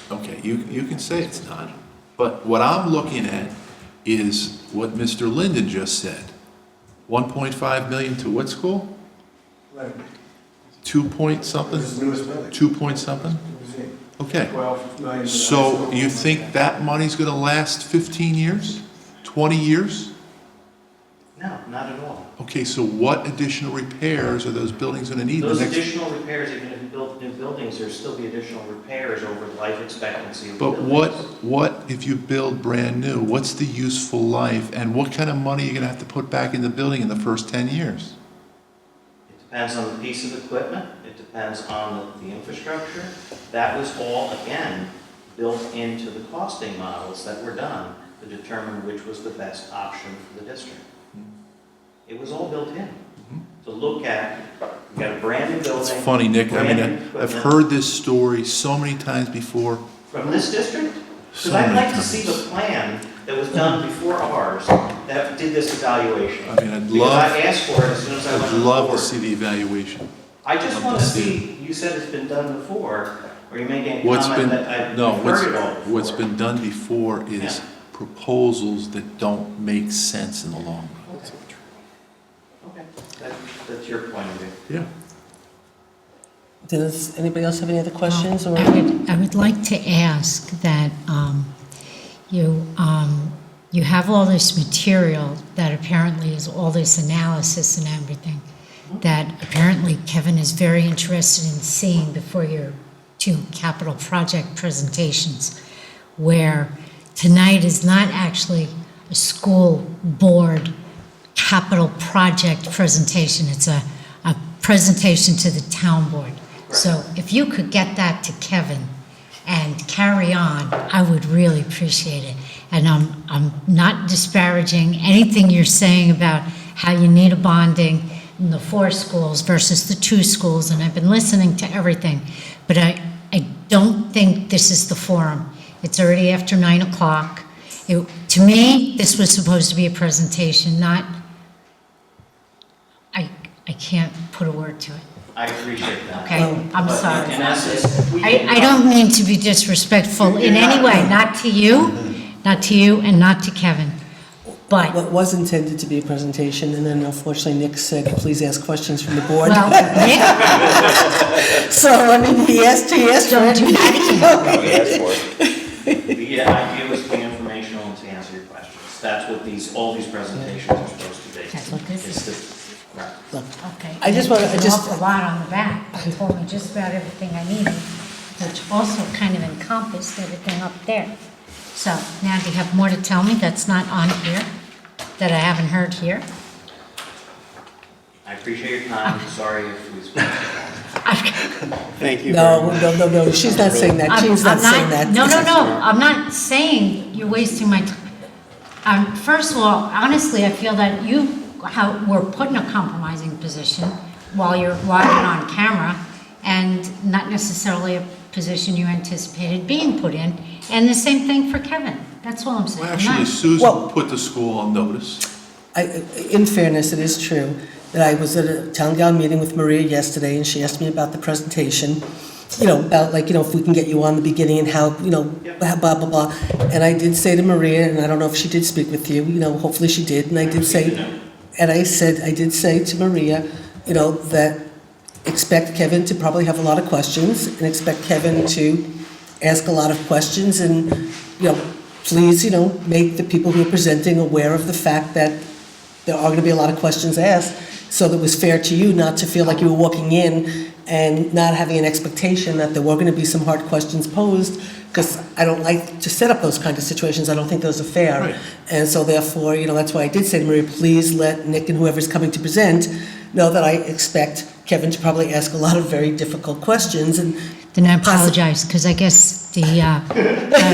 Okay, you can say it's not, but what I'm looking at is what Mr. Linden just said. 1.5 million to what school? Right. 2 point something? This is the newest building. 2 point something? Okay. 12 million. So you think that money's going to last 15 years? 20 years? No, not at all. Okay, so what additional repairs are those buildings going to need? Those additional repairs, even if you build new buildings, there'll still be additional repairs over the life expectancy of the But buildings. what if you build brand new? What's the useful life? And what kind of money are you going to have to put back in the building in the first 10 years? It depends on the piece of equipment, it depends on the infrastructure. That was all, again, built into the costing models that were done to determine which was the best option for the district. It was all built in. To look at, you got a brand new building. It's funny, Nick, I mean, brand new I've equipment. heard this story so many times before. From this district? So Because I'd many like to see times. the plan that was done before ours that did this evaluation. I mean, I'd Because I asked for it as soon as I went I'd on the love to board. see the evaluation. I just want to see, you said it's been done before, or you're making a What's comment been, that I've no, heard it all before. what's been done before is Yeah. proposals that don't make sense in the long run. Okay. that's your point of view. Yeah. Does anybody else have any other questions? Or I would like to ask that you have all this material that apparently is all this analysis and everything, that apparently Kevin is very interested in seeing before your 2 capital project presentations, where tonight is not actually a school board capital project presentation, it's a presentation to the town board. So if you could get that to Kevin and carry on, I would really appreciate it. And I'm not disparaging anything you're saying about how you need a bonding in the 4 schools versus the 2 schools, and I've been listening to everything, but I don't think this is the forum. It's already after 9 o'clock. To me, this was supposed to be a presentation, not, I can't put a word to it. I appreciate that. Okay, I'm But sorry. in essence, I don't mean to be disrespectful in any way, not to you, and not to Kevin, but, what was intended to be a presentation, and then unfortunately Nick said, please ask questions from the board. well, Nick, So, I mean, he asked don't do that again. The idea was to be informational and to answer your questions. That's what all these presentations are supposed to be. That's what this It's is. right. Okay. I just wanna- There's an awful lot on the back. It told me just about everything I needed, which also kind of encompassed everything up there. So now do you have more to tell me that's not on here, that I haven't heard here? I appreciate your time. Sorry if we spoke. Thank you very No, much. no, she's not saying that, Jean's not saying that. No, I'm not saying you're wasting my time. First of all, honestly, I feel that we're put in a compromising position while you're on camera, and not necessarily a position you anticipated being put in, and the same thing for Kevin. That's all I'm saying. Well, I'm actually, not- Susan put the school on notice. In fairness, it is true that I was at a town gown meeting with Maria yesterday, and she asked me about the presentation, about if we can get you on the beginning and how, blah, blah, blah. And I did say to Maria, and I don't know if she did speak with you, hopefully she did, and I did say to Maria, that expect Kevin to probably have a lot of questions, and expect Kevin to ask a lot of questions, and, please, make the people who are presenting aware of the fact that there are going to be a lot of questions asked, so that it was fair to you not to feel like you were walking in and not having an expectation that there were going to be some hard questions posed, because I don't like to set up those kind of situations. I don't think those are fair. Right. And so therefore, that's why I did say to Maria, please let Nick and whoever's coming to present know that I expect Kevin to probably ask a lot of very difficult questions. And Then I apologize, because I guess The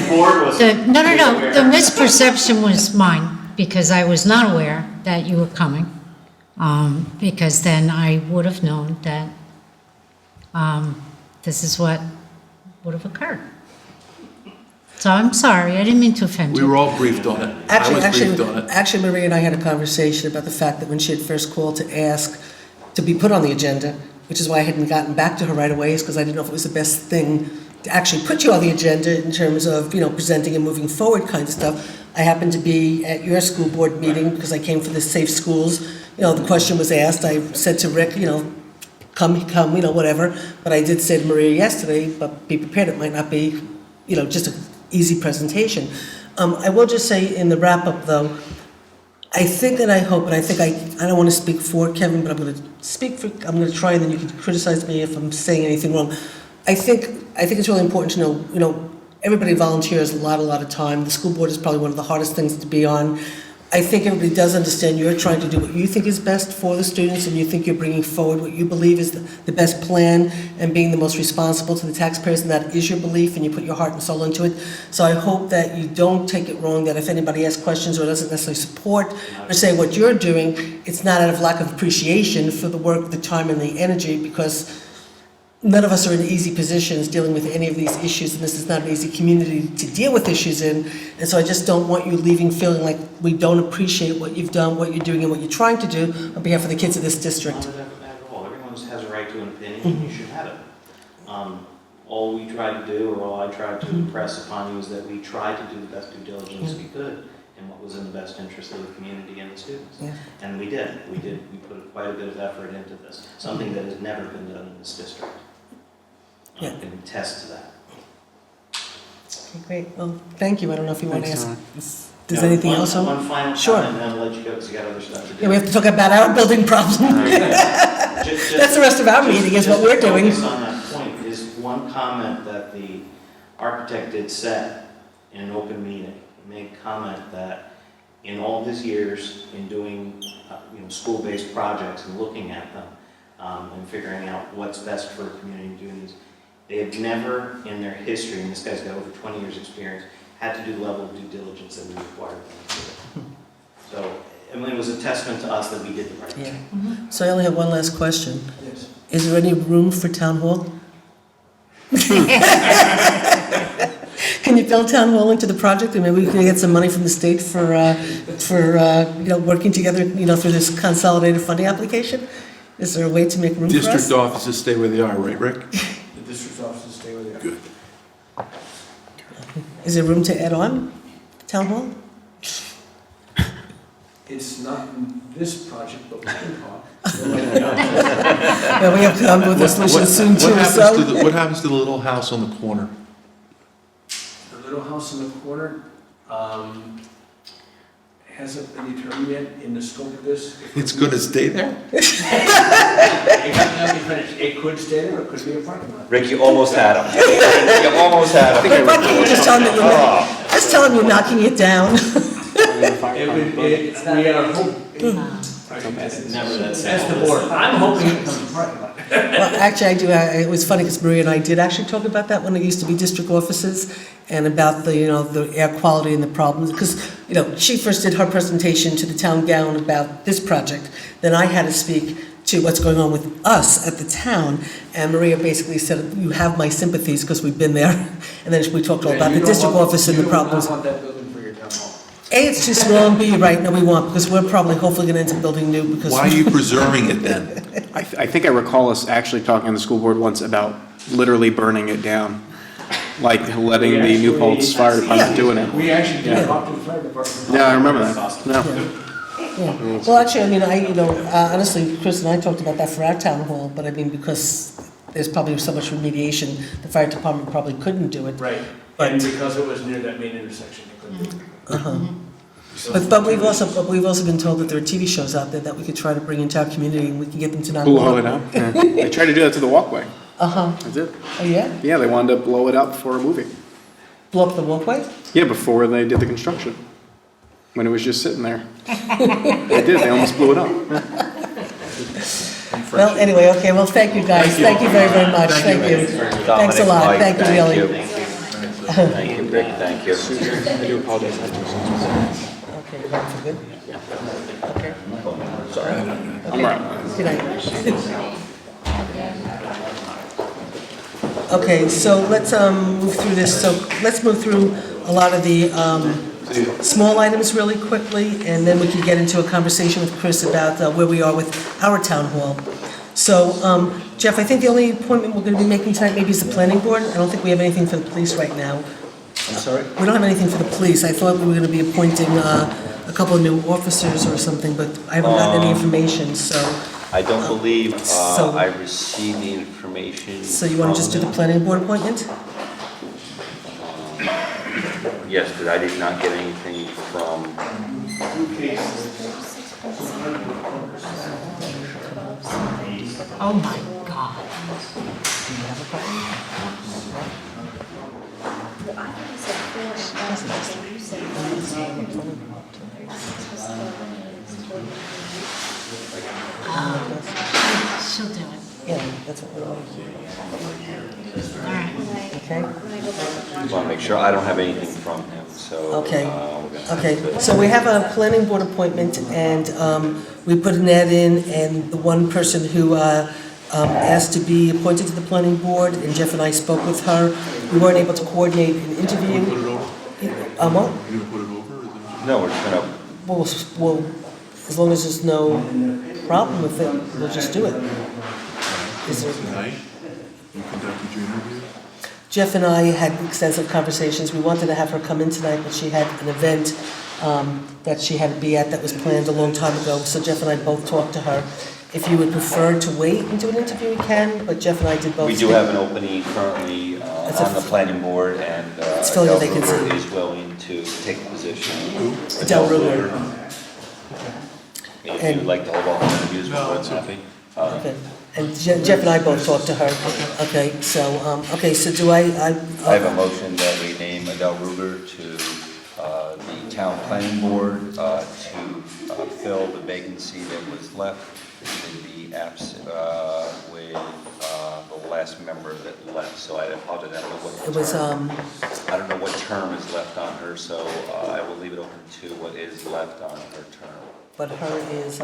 board was. no, the misperception was mine, because I was not aware that you were coming, because then I would have known that this is what would have occurred. So I'm sorry, I didn't mean to offend you. We were all briefed on it. I was briefed on it. Actually, Maria and I had a conversation about the fact that when she had first called to ask to be put on the agenda, which is why I hadn't gotten back to her right away, is because I didn't know if it was the best thing to actually put you on the agenda in terms of, presenting and moving forward kind of stuff. I happened to be at your school board meeting because I came for the safe schools. The question was asked. I said to Rick, come, whatever. But I did say to Maria yesterday, but be prepared, it might not be, just an easy presentation. I will just say in the wrap-up, though, I think and I hope, and I think I don't want to speak for Kevin, but I'm going to try, and then you can criticize me if I'm saying anything wrong. I think it's really important to know, everybody volunteers a lot of time. The school board is probably one of the hardest things to be on. I think everybody does understand you're trying to do what you think is best for the students, and you think you're bringing forward what you believe is the best plan and being the most responsible to the taxpayers, and that is your belief, and you put your heart and soul into it. So I hope that you don't take it wrong, that if anybody asks questions or doesn't necessarily support or say what you're doing, it's not out of lack of appreciation for the work, the time, and the energy, because none of us are in easy positions dealing with any of these issues, and this is not an easy community to deal with issues in. And so I just don't want you leaving feeling like we don't appreciate what you've done, what you're doing, and what you're trying to do on behalf of the kids of this district. Not at all. Everyone has a right to an opinion, and you should have it. All we try to do, or all I try to impress upon you, is that we try to do the best due diligence we could in what was in the best interest of the community and the students. Yeah. And we did. We put quite a bit of effort into this, something that has never been done in this district. I Yeah. can attest to that. Okay, great. Well, thank you. I don't know if you want to Thanks, ask, Tom. if there's anything else? One final Sure. comment, and then I'll let you go because you got other stuff to do. Yeah, we have to talk about our building problem. That's the rest of our meeting, is what we're doing. Just on that point, is one comment that the architect did say in an open meeting. He made comment that in all his years in doing, school-based projects and looking at them, and figuring out what's best for a community doing these, they have never in their history, and this guy's got over 20 years experience, had to do the level of due diligence that we required them to do. So, I mean, it was a testament to us that we did the right thing. Yeah. So I only have one last question. Yes. Is there any room for town hall? Can you build town hall into the project, and maybe we can get some money from the state for working together, through this consolidated funding application? Is there a way to make room for us? District offices stay where they are, right, Rick? The district offices stay where they are. Good. Is there room to add on town hall? It's not in this project, but we can talk. Yeah, we have to come with a solution soon too, so. What happens to the little house on the corner? The little house in the corner hasn't been determined yet in the scope of this. It's gonna stay there? It could stay there, or it could be a parking lot. Rick, you almost had him. You almost had him. Why can't you just tell them just tell them you're knocking it down? We are hoping. That's the board. I'm hoping it becomes a parking lot. Well, actually, I do. It was funny because Maria and I did actually talk about that when it used to be district offices, and about the the air quality and the problems. Because she first did her presentation to the town gown about this project. Then I had to speak to what's going on with us at the town, and Maria basically said, "You have my sympathies because we've been there." And then we talked all about the district office and the problems. You don't want that building for your town hall. A, it's too small, and B, you're right, no, we won't, because we're probably hopefully going to end up building new because. Why are you preserving it then? I think I recall us actually talking on the school board once about literally burning it down, like letting the New Paltz Fire Department doing it. We actually did talk to the fire department. Yeah, I remember that. No. Yeah. Well, actually, I mean, honestly, Chris and I talked about that for our town hall, but I mean, because there's probably so much remediation, the fire department probably couldn't do it. Right, and because it was near that main intersection, it couldn't. But we've also been told that there are TV shows out there that we could try to bring into our community, and we can get them to not. Blow it up. Yeah. They tried to do that to the walkway. They did. Oh, yeah? Yeah, they wanted to blow it up for a movie. Blow up the walkway? Yeah, before they did the construction, when it was just sitting there. They did. They almost blew it up. Well, anyway, okay, well, thank you, guys. Thank you very, very much. Thank you. Thanks a lot. Mike, Thank you, really. Thank you, Rick, thank you. I do apologize. Okay, for good? Okay. I'm right. Good night. Okay, so let's move through this. So let's move through a lot of the small items really quickly, and then we can get into a conversation with Chris about where we are with our town hall. So, Jeff, I think the only appointment we're going to be making tonight maybe is the planning board. I don't think we have anything for the police right now. I'm sorry? We don't have anything for the police. I thought we were going to be appointing a couple of new officers or something, but I haven't gotten any information, so. I don't believe so- I received the information. So you want to just do the planning board appointment? Yes, but I did not get anything from, Oh, my God. She'll do it. Yeah, that's what we're on. All right. Okay? I want to make sure, I don't have anything from him, so. Okay. we're gonna have Okay, to- so we have a planning board appointment, and we put an ad in, and the one person who asked to be appointed to the planning board, and Jeff and I spoke with her. We weren't able to coordinate an interview. Put it over? What? You gonna put it over? Or is it- No, we're just gonna, Well, as long as there's no problem with it, we'll just do it. Is there- Tonight, you conducted your interview? Jeff and I had extensive conversations. We wanted to have her come in tonight, but she had an event that she had to be at that was planned a long time ago. So Jeff and I both talked to her. If you would prefer to wait and do an interview, we can, but Jeff and I did both. We do have an opening currently on the planning board, and It's filling a Adele vacancy. Ruger is willing to take the position. Adele Ruger. If And- you'd like to hold off on interviews, we're more than happy. Okay, and Jeff and I both talked to her. Okay, so do I have a motion that we name Adele Ruger to the town planning board to fill the vacancy that was left in the with the last member that left. So I apologize, I don't know what It was, I don't know what term is left on her, so I will leave it open to what is left on her term. but her is,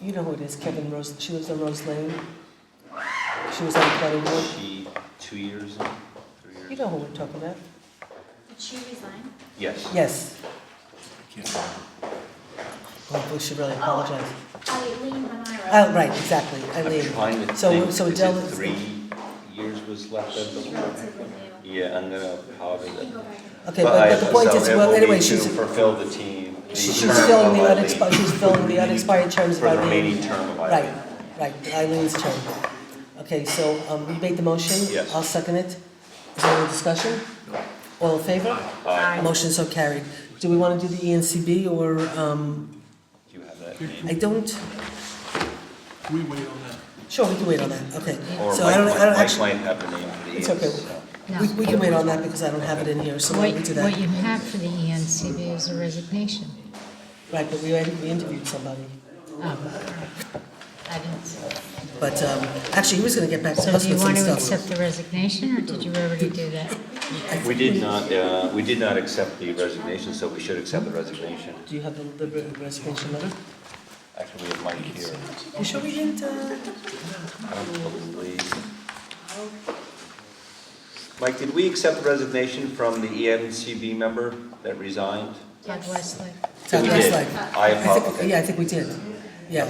you know who it is, Kevin Rose, she lives on Rose Lane. She was on the planning board. She 2 years, 3 years? You know who we're talking about? Did she resign? Yes. Yes. Oh, we should really apologize. Eileen Moniro. Oh, right, exactly, I'm Eileen. trying to So- think, so is Adele it is- 3 years was left of the She's board? relatively new. Yeah, I'm gonna apologize. You can go back. Okay, but the point is, So it well, will be anyway, to she's, fulfill the team, the she's term filling of the Eileen. unexpired terms of For the Eileen. remaining term of Right, Eileen. right, Eileen's term. Okay, so, you made the motion? Yes. I'll second it. Is there any discussion? All in favor? Aye. Motion so carried. Do we want to do the ENCB or, Do you have that name? I don't, Can we wait on that? sure, we can wait on that, okay. Or So I don't Mike actually, might have the name for the It's okay. so. No. we can wait on that because I don't have it in here, so why don't we do What that? you have for the ENCB is a resignation. Right, but we interviewed somebody. Oh, I didn't see. But, actually, he was gonna get back to So us do you with some want to stuff. accept the resignation, or did you already do that? We did not accept the resignation, so we should accept the resignation. Do you have the resignation letter? Actually, we have Mike here. You sure we didn't, I don't believe. Mike, did we accept the resignation from the ENCB member that resigned? Todd Westlake. Todd We did. Westlake. I apologize. think, yeah, I think we did. Yeah,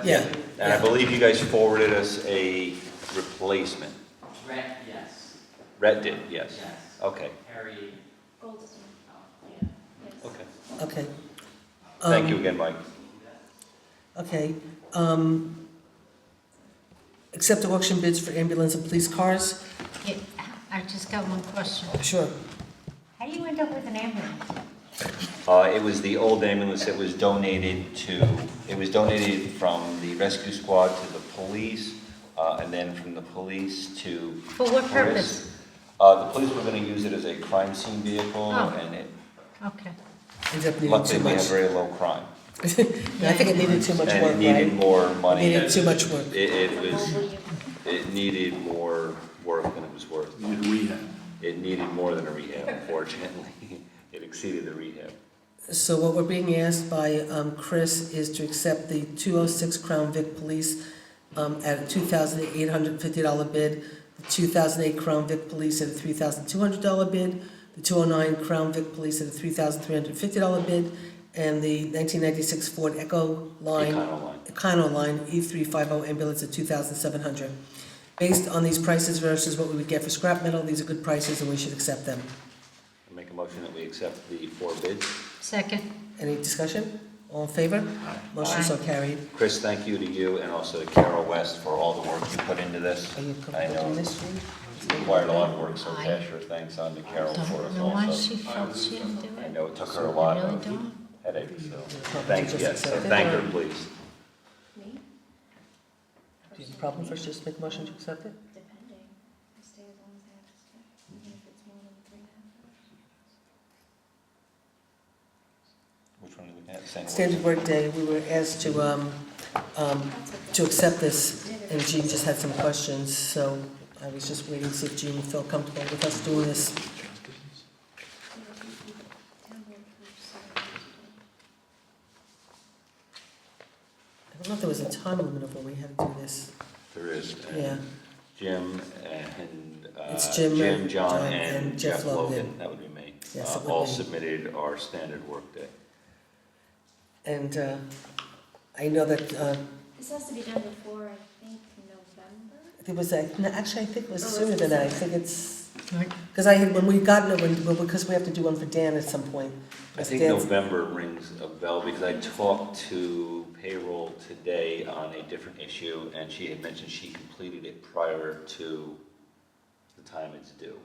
yeah. And I believe you guys forwarded us a replacement. Rhett, yes. Rhett did, yes. Yes. Okay, Harry, Goldstein. oh, yeah. okay. Okay. Thank you again, Mike. Okay, accept auction bids for ambulance and police cars? Yeah, I just got one question. Sure. How do you end up with an ambulance? It was the old ambulance that was donated from the rescue squad to the police, and then from the police to. For what purpose? The police were gonna use it as a crime scene vehicle, Oh. and it, Okay. Ended up needing luckily too we have much. very low crime. I think it needed too much And work, it needed right? more It money. needed too much work. It needed more work than it was worth. Need rehab. It needed more than a rehab, unfortunately. It exceeded the rehab. So what we're being asked by Chris is to accept the 206 Crown Vic Police at a $2,850 bid, the 2008 Crown Vic Police at a $3,200 bid, the 209 Crown Vic Police at a $3,350 bid, and the 1996 Ford Econoline E350 ambulance at $2,700. Based on these prices versus what we would get for scrap metal, these are good prices and we should accept them. I make a motion that we accept the 4 bids. Second. Any discussion? All in favor? Motion so carried. Chris, thank you to you and also to Carol West for all the work you put into this. Are you I comfortable know doing this, Jean? it required a lot of work, so I Tasha, thanks on to Carol for Don't us know why also. she felt she didn't do I it. know it took her a lot I really of don't. headaches, so thank you, yes, so accept it, thank or- her, please. Me? Do you have a problem first, just make a motion to accept it? Depending. I stay as long as I have to stay, even if it's more than 3.5 hours. Which one are we looking at? Same Standard work. work day, we were asked to accept this, and Jean just had some questions, so I was just waiting to see if Jean felt comfortable with us doing this. I don't know if there was a time limit of when we had to do this. There is. and Yeah. Jim and, It's Jim, John, John, and and Jeff Jeff Logan, Logan. that would be me. Yes, it would All be. submitted our standard workday. And I know that, This has to be done before, I think, November? it was, no, actually, I think it was sooner than that, I think it's Right. Because when we got it, because we have to do one for Dan at some point. I think November rings a bell because I talked to payroll today on a different issue, and she had mentioned she completed it prior to the time it's due.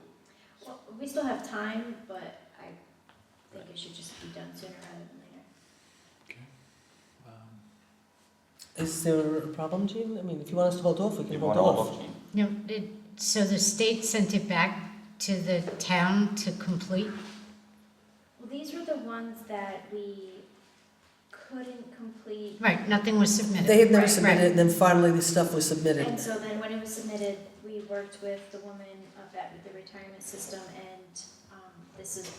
Well, we still have time, but I think it should just be done sooner rather than later. Is there a problem, Jean? I mean, if you want us to hold off, we can You hold want to hold off. off, Jean? No, so the state sent it back to the town to complete? Well, these were the ones that we couldn't complete. Right, nothing was submitted. They had never Right, submitted it, and then finally the stuff was submitted. And so then when it was submitted, we worked with the woman up at the retirement system, and this is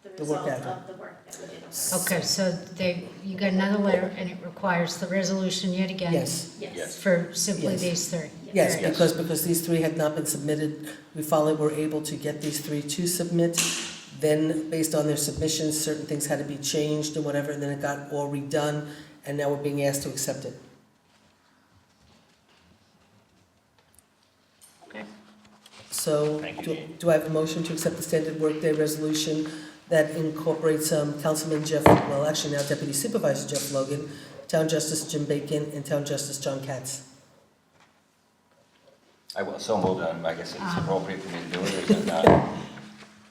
the The work result ethic. of the work that we did. Okay, so you got another letter, and it requires the resolution yet again? Yes, Yes. For simply Yes. these three? yes, Yes. because these three had not been submitted, we finally were able to get these three to submit. Then, based on their submissions, certain things had to be changed and whatever, and then it got all redone, and now we're being asked to accept it. Okay. So, Thank you, do Jean. do I have a motion to accept the standard workday resolution that incorporates Councilman Jeff, well, actually now Deputy Supervisor Jeff Logan, Town Justice Jim Bacon, and Town Justice John Katz? I will, so moved on, I guess it's appropriate for me to do it, or is it not?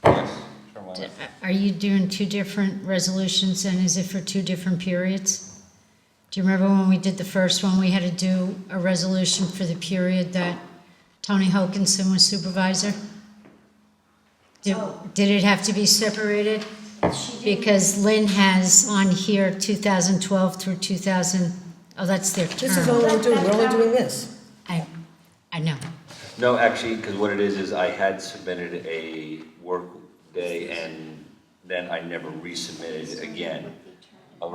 Yes, sure, why not? Are you doing two different resolutions, and is it for two different periods? Do you remember when we did the first one, we had to do a resolution for the period that Tony Hokinson was supervisor? Did it have to be separated? She did. Because Lynn has on here 2012 through 2000, oh, that's their This is term. all we're doing, we're only doing this. I know. No, actually, because what it is I had submitted a work day and then I never resubmitted again.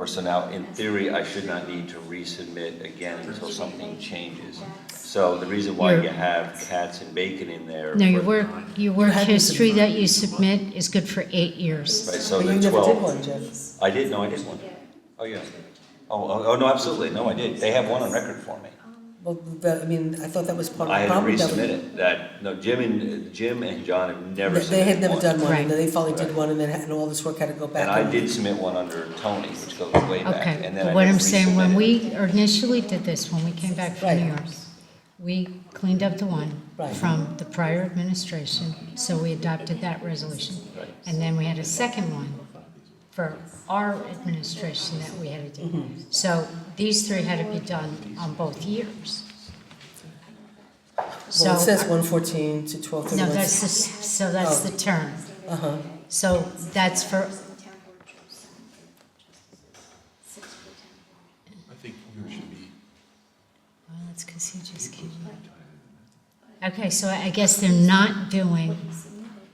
So now, in theory, I should not need to resubmit again until something changes. So the reason why you have Katz and Bacon in there. No, your work hadn't history submitted. that you submit is good for 8 years. Right, so But the you never 12. did one, Jeff. I did, no, I did one. Oh, yeah. Oh, no, absolutely, no, I did. They have one on record for me. Well, I mean, I thought that was part of I the had to problem. that we- resubmit it, no, Jim and John have never submitted one. They had never done one, Right. and then they finally did Right. one, and all this work had to go back. And I did submit one under Tony, which goes way back, Okay, and then I but what never I'm saying, when resubmitted. we initially did this, when we came back from Right. New York, we cleaned up the one Right. from the prior administration, so we adopted that resolution. Right. And then we had a second one for our administration that we had to do. So these three had to be done on both years. Well, it says 114 to 1231. No, that's the term. Uh-huh. So that's for, I think yours should be. well, that's because he just came. Okay, so I guess they're not doing,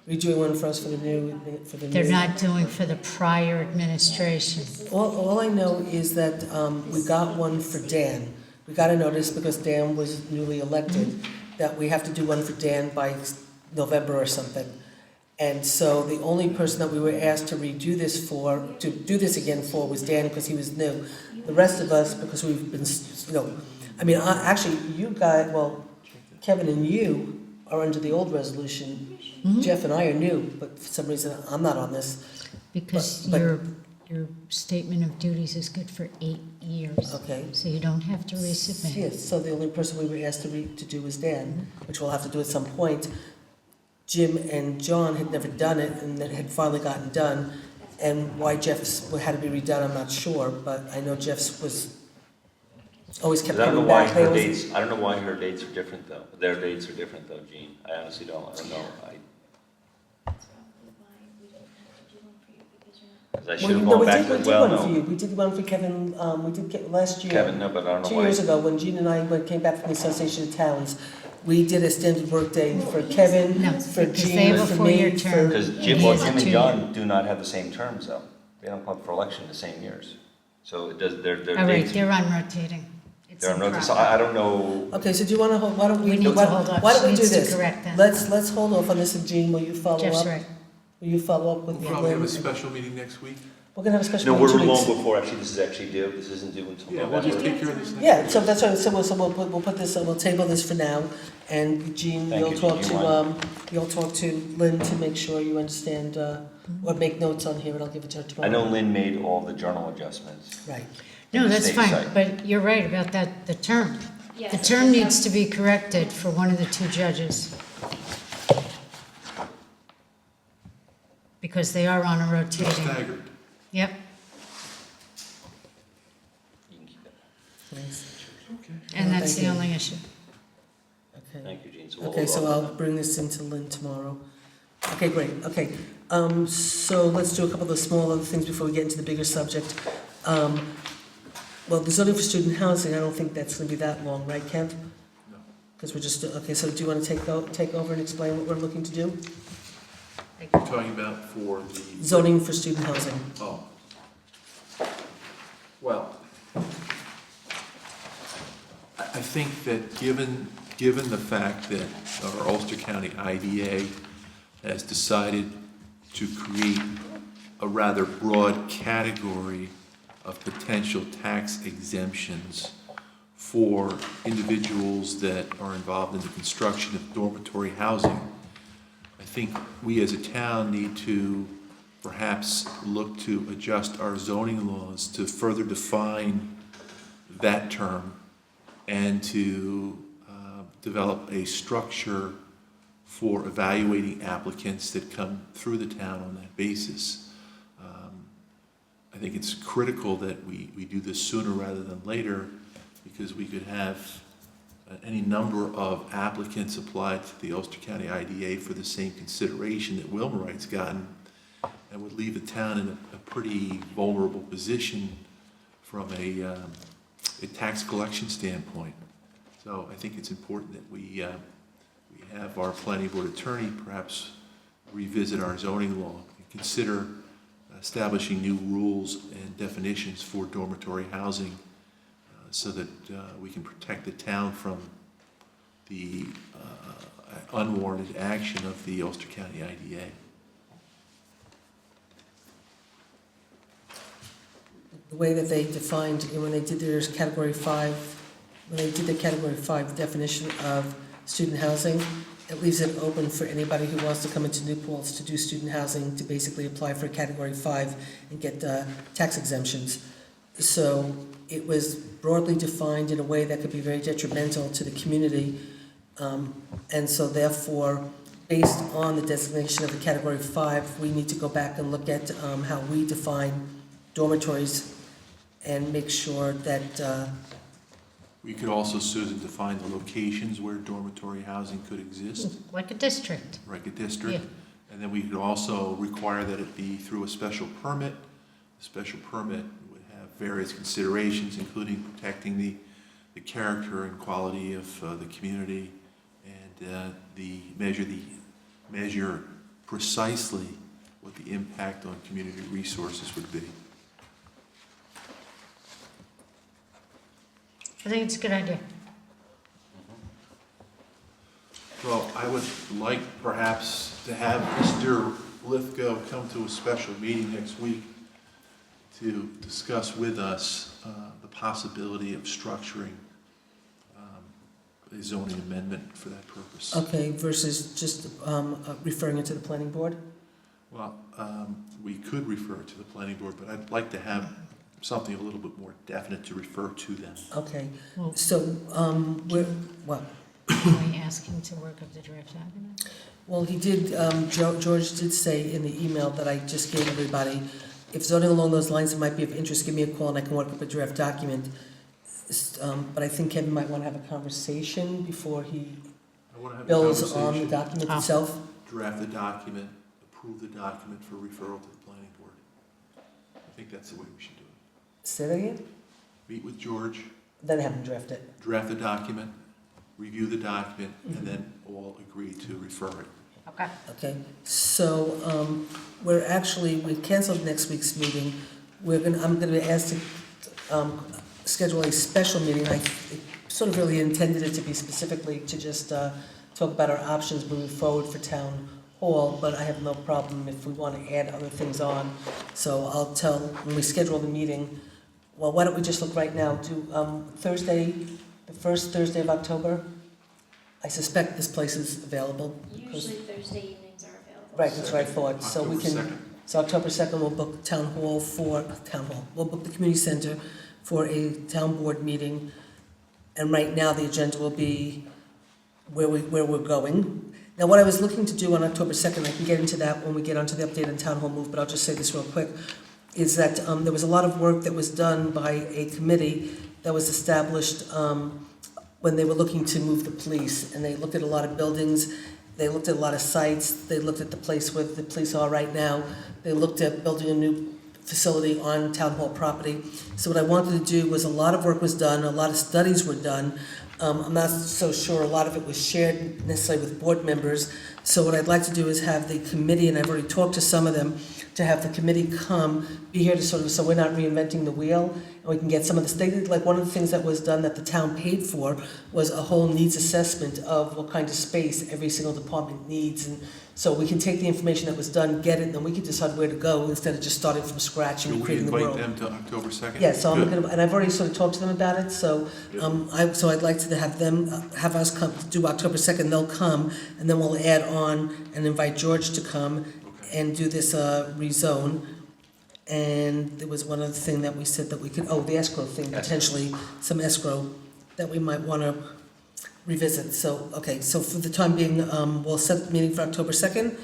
You're doing one for us for the new, they're not doing for the prior administration. All I know is that we got one for Dan. We got a notice because Dan was newly elected, that we have to do one for Dan by November or something. And so the only person that we were asked to redo this for, to do this again for, was Dan because he was new. The rest of us, because we've been, I mean, actually, you guys, well, Kevin and you are under the old resolution. Jeff and I are new, but for some reason, I'm not on this. Because But- your statement of duties is good for 8 years. Okay. So you don't have to resubmit. Yes, so the only person we were asked to do was Dan, which we'll have to do at some point. Jim and John had never done it, and it had finally gotten done. And why Jeff's had to be redone, I'm not sure, but I know Jeff's was, always kept 'Cause I don't know coming why back. They her always- dates, I don't know why her dates are different though. Their dates are different though, Gene. I honestly don't know. That's probably why we didn't have to do one for you, because you're not. Because I Well, should have no, gone we back did, to, we did well, one for you. no. We did one for Kevin, we did last year. Kevin, no, but I don't know 2 why. years ago, when Gene and I came back from the Association of Towns, we did a standard workday for Kevin, No, for because they Gene, have a for four-year me, term. for... Because He Jim has a and 2-year. John do not have the same terms though. They don't come up for election the same years. So it does, their All right, dates. they're on rotating. It's They're on in rotation. So progress. I don't know. Okay, so do you want to hold, why don't we... We need to why- hold off. Why don't She we do needs to this? correct that. Let's hold off on this, and Jean, will you follow up? Jeff's right. Will you follow up with We'll probably have a Lynn? special meeting next week. We're gonna have a special No, meeting we're in 2 long weeks. before, actually, this is actually due, this isn't due until Yeah, we'll November. just take care of this next Yeah, week. so that's right, we'll put this, we'll table this for now, and Jean, Thank you'll you, talk Jean. to, you'll talk to Lynn to make sure you understand, or make notes on here, and I'll give it to her I tomorrow. know Lynn made all the journal adjustments. Right. No, in the that's state fine, site. but you're right about that, the term. Yes, The term needs to be corrected for one of the two judges. Because they are on a They're rotating. staggered. Yep, You can keep it. Thanks. Okay. and that's Thank the you. only issue. Okay. Thank you, Jean. So we'll Okay, hold so off on I'll that. bring this into Lynn tomorrow. Okay, great, okay. So let's do a couple of the small other things before we get into the bigger subject. Well, the zoning for student housing, I don't think that's gonna be that long, right, Kev? No. Because we're just, okay, so do you wanna take over and explain what we're looking to do? You're talking about for the, Zoning for student housing. oh. Well, I think that given the fact that our Ulster County IDA has decided to create a rather broad category of potential tax exemptions for individuals that are involved in the construction of dormitory housing, I think we as a town need to perhaps look to adjust our zoning laws to further define that term and to develop a structure for evaluating applicants that come through the town on that basis. I think it's critical that we do this sooner rather than later, because we could have any number of applicants applied to the Ulster County IDA for the same consideration that Wilmerite's gotten, and would leave the town in a pretty vulnerable position from a tax collection standpoint. So I think it's important that we have our planning board attorney perhaps revisit our zoning law and consider establishing new rules and definitions for dormitory housing so that we can protect the town from the unwarranted action of the Ulster County IDA. The way that they defined, when they did their category 5, when they did the category 5 definition of student housing, it leaves it open for anybody who wants to come into New Paltz to do student housing to basically apply for category 5 and get tax exemptions. So it was broadly defined in a way that could be very detrimental to the community. And so therefore, based on the designation of the category 5, we need to go back and look at how we define dormitories and make sure that We could also, Susan, define the locations where dormitory housing could exist, Like a district. like a district. Yeah. And then we could also require that it be through a special permit. The special permit would have various considerations, including protecting the character and quality of the community, and measure precisely what the impact on community resources would be. I think it's a good idea. Well, I would like perhaps to have Mr. Lithgow come to a special meeting next week to discuss with us the possibility of structuring a zoning amendment for that purpose. okay, versus just referring it to the planning board? Well, we could refer it to the planning board, but I'd like to have something a little bit more definite to refer to them. Okay, Well, so, what? can we ask him to work up the draft document? Well, he did, George did say in the email that I just gave everybody, if zoning along those lines might be of interest, give me a call and I can work up a draft document. But I think Kevin might want to have a conversation before he I want to have a builds on the conversation, document Oh. itself. draft the document, approve the document for referral to the planning board. I think that's the way we should do it. Say that again? Meet with George, Then have him draft it. draft the document, review the document, and then all agree to refer it. Okay. Okay, so, we canceled next week's meeting. I'm gonna be asked to, schedule a special meeting. I sort of really intended it to be specifically to just, talk about our options moving forward for town hall, but I have no problem if we want to add other things on. So I'll tell, when we schedule the meeting, well, why don't we just look right now, do Thursday, the first Thursday of October? I suspect this place is available. Usually Thursday evenings are available. Right, that's what I thought, so we October can, 2nd. so October 2nd, we'll book we'll book the community center for a town board meeting. And right now, the agenda will be where we're going. Now, what I was looking to do on October 2nd, I can get into that when we get onto the update on town hall move, but I'll just say this real quick, is that there was a lot of work that was done by a committee that was established when they were looking to move the police, and they looked at a lot of buildings, they looked at a lot of sites, they looked at the place where the police are right now, they looked at building a new facility on town hall property. So what I wanted to do was, a lot of work was done, a lot of studies were done. I'm not so sure a lot of it was shared necessarily with board members. So what I'd like to do is have the committee, and I've already talked to some of them, to have the committee come, be here to sort of, so we're not reinventing the wheel, and we can get some of the stated, like one of the things that was done that the town paid for was a whole needs assessment of what kind of space every single department needs. And so we can take the information that was done, get it, and then we can decide where to go instead of just starting from scratch and Should we recreating the world. invite them to October 2nd? Yeah, so I'm Good. gonna, and I've already sort of talked to them about it, so, so I'd like to have them, have us come, do October 2nd, they'll come, and then we'll add on and invite George to come and do this, rezone. And there was one other thing that we said that we could, the escrow thing, potentially, some escrow that we might wanna revisit. So, okay, so for the time being, we'll set the meeting for October 2nd,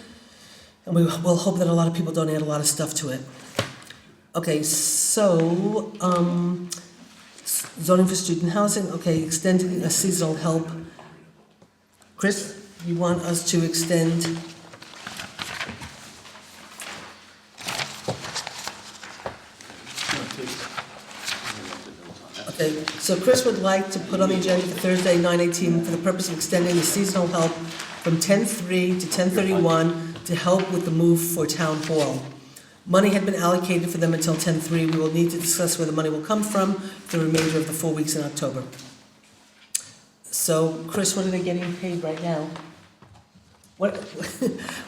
and we'll hope that a lot of people don't add a lot of stuff to it. Okay, so, zoning for student housing, okay, extending a seasonal help. Chris, you want us to extend? Okay, so Chris would like to put on the agenda for Thursday, 9/18, for the purpose of extending the seasonal help from 10/3 to 10/31 to help with the move for town hall. Money had been allocated for them until 10/3. We will need to discuss where the money will come from for the remainder of the 4 weeks in October. So, Chris, what are they getting paid right now? What,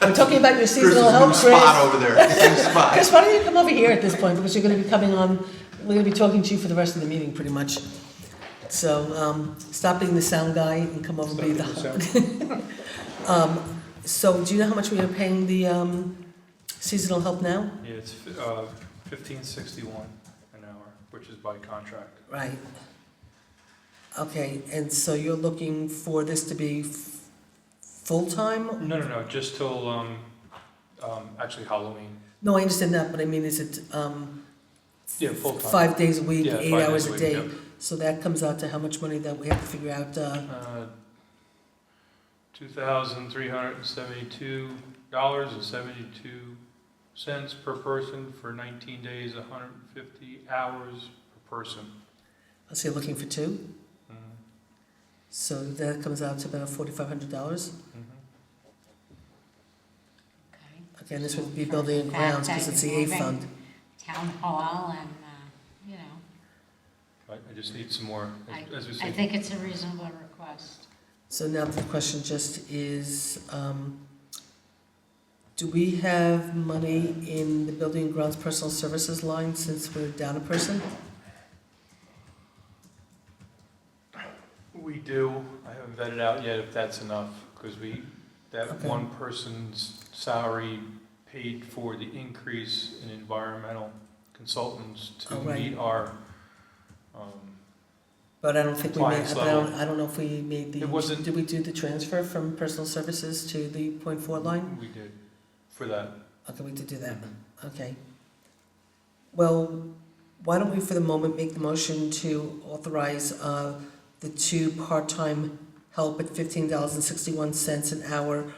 we're talking about your seasonal help, Chris. Chris' new spot over there, new spot. Chris, why don't you come over here at this point, because you're gonna be coming on, we're gonna be talking to you for the rest of the meeting, pretty much. So, stop being the sound guy and come over and be the. So, do you know how much we are paying the, seasonal help now? Yeah, it's $15.61 an hour, which is by contract. Right. Okay, and so you're looking for this to be full-time? No, just till, actually Halloween. No, I understand that, but I mean, is it, Yeah, full-time. 5 days a week, Yeah, 8 5 hours days a a day? week, So that comes out to how much money that we have to figure out, $2,372.72 per person for 19 days, 150 hours per person. let's say looking for two? Mhm. So that comes out to about $4,500? Okay. Okay, and this would be building and grounds, because it's the A fund. Town hall and, you know, I just need some more, as we I said. think it's a reasonable request. So now the question just is, do we have money in the building and grounds personal services line since we're down a person? We do. I haven't vetted out yet if that's enough, because that Okay. one person's salary paid for the increase in environmental consultants to Oh, right. meet our, But I don't think we made, Compliance but level. I don't know if we made the, It wasn't- did we do the transfer from personal services to the .4 line? we did for that. Okay, we did do that, okay. Well, why don't we for the moment make the motion to authorize, the two part-time help at $15.61 an hour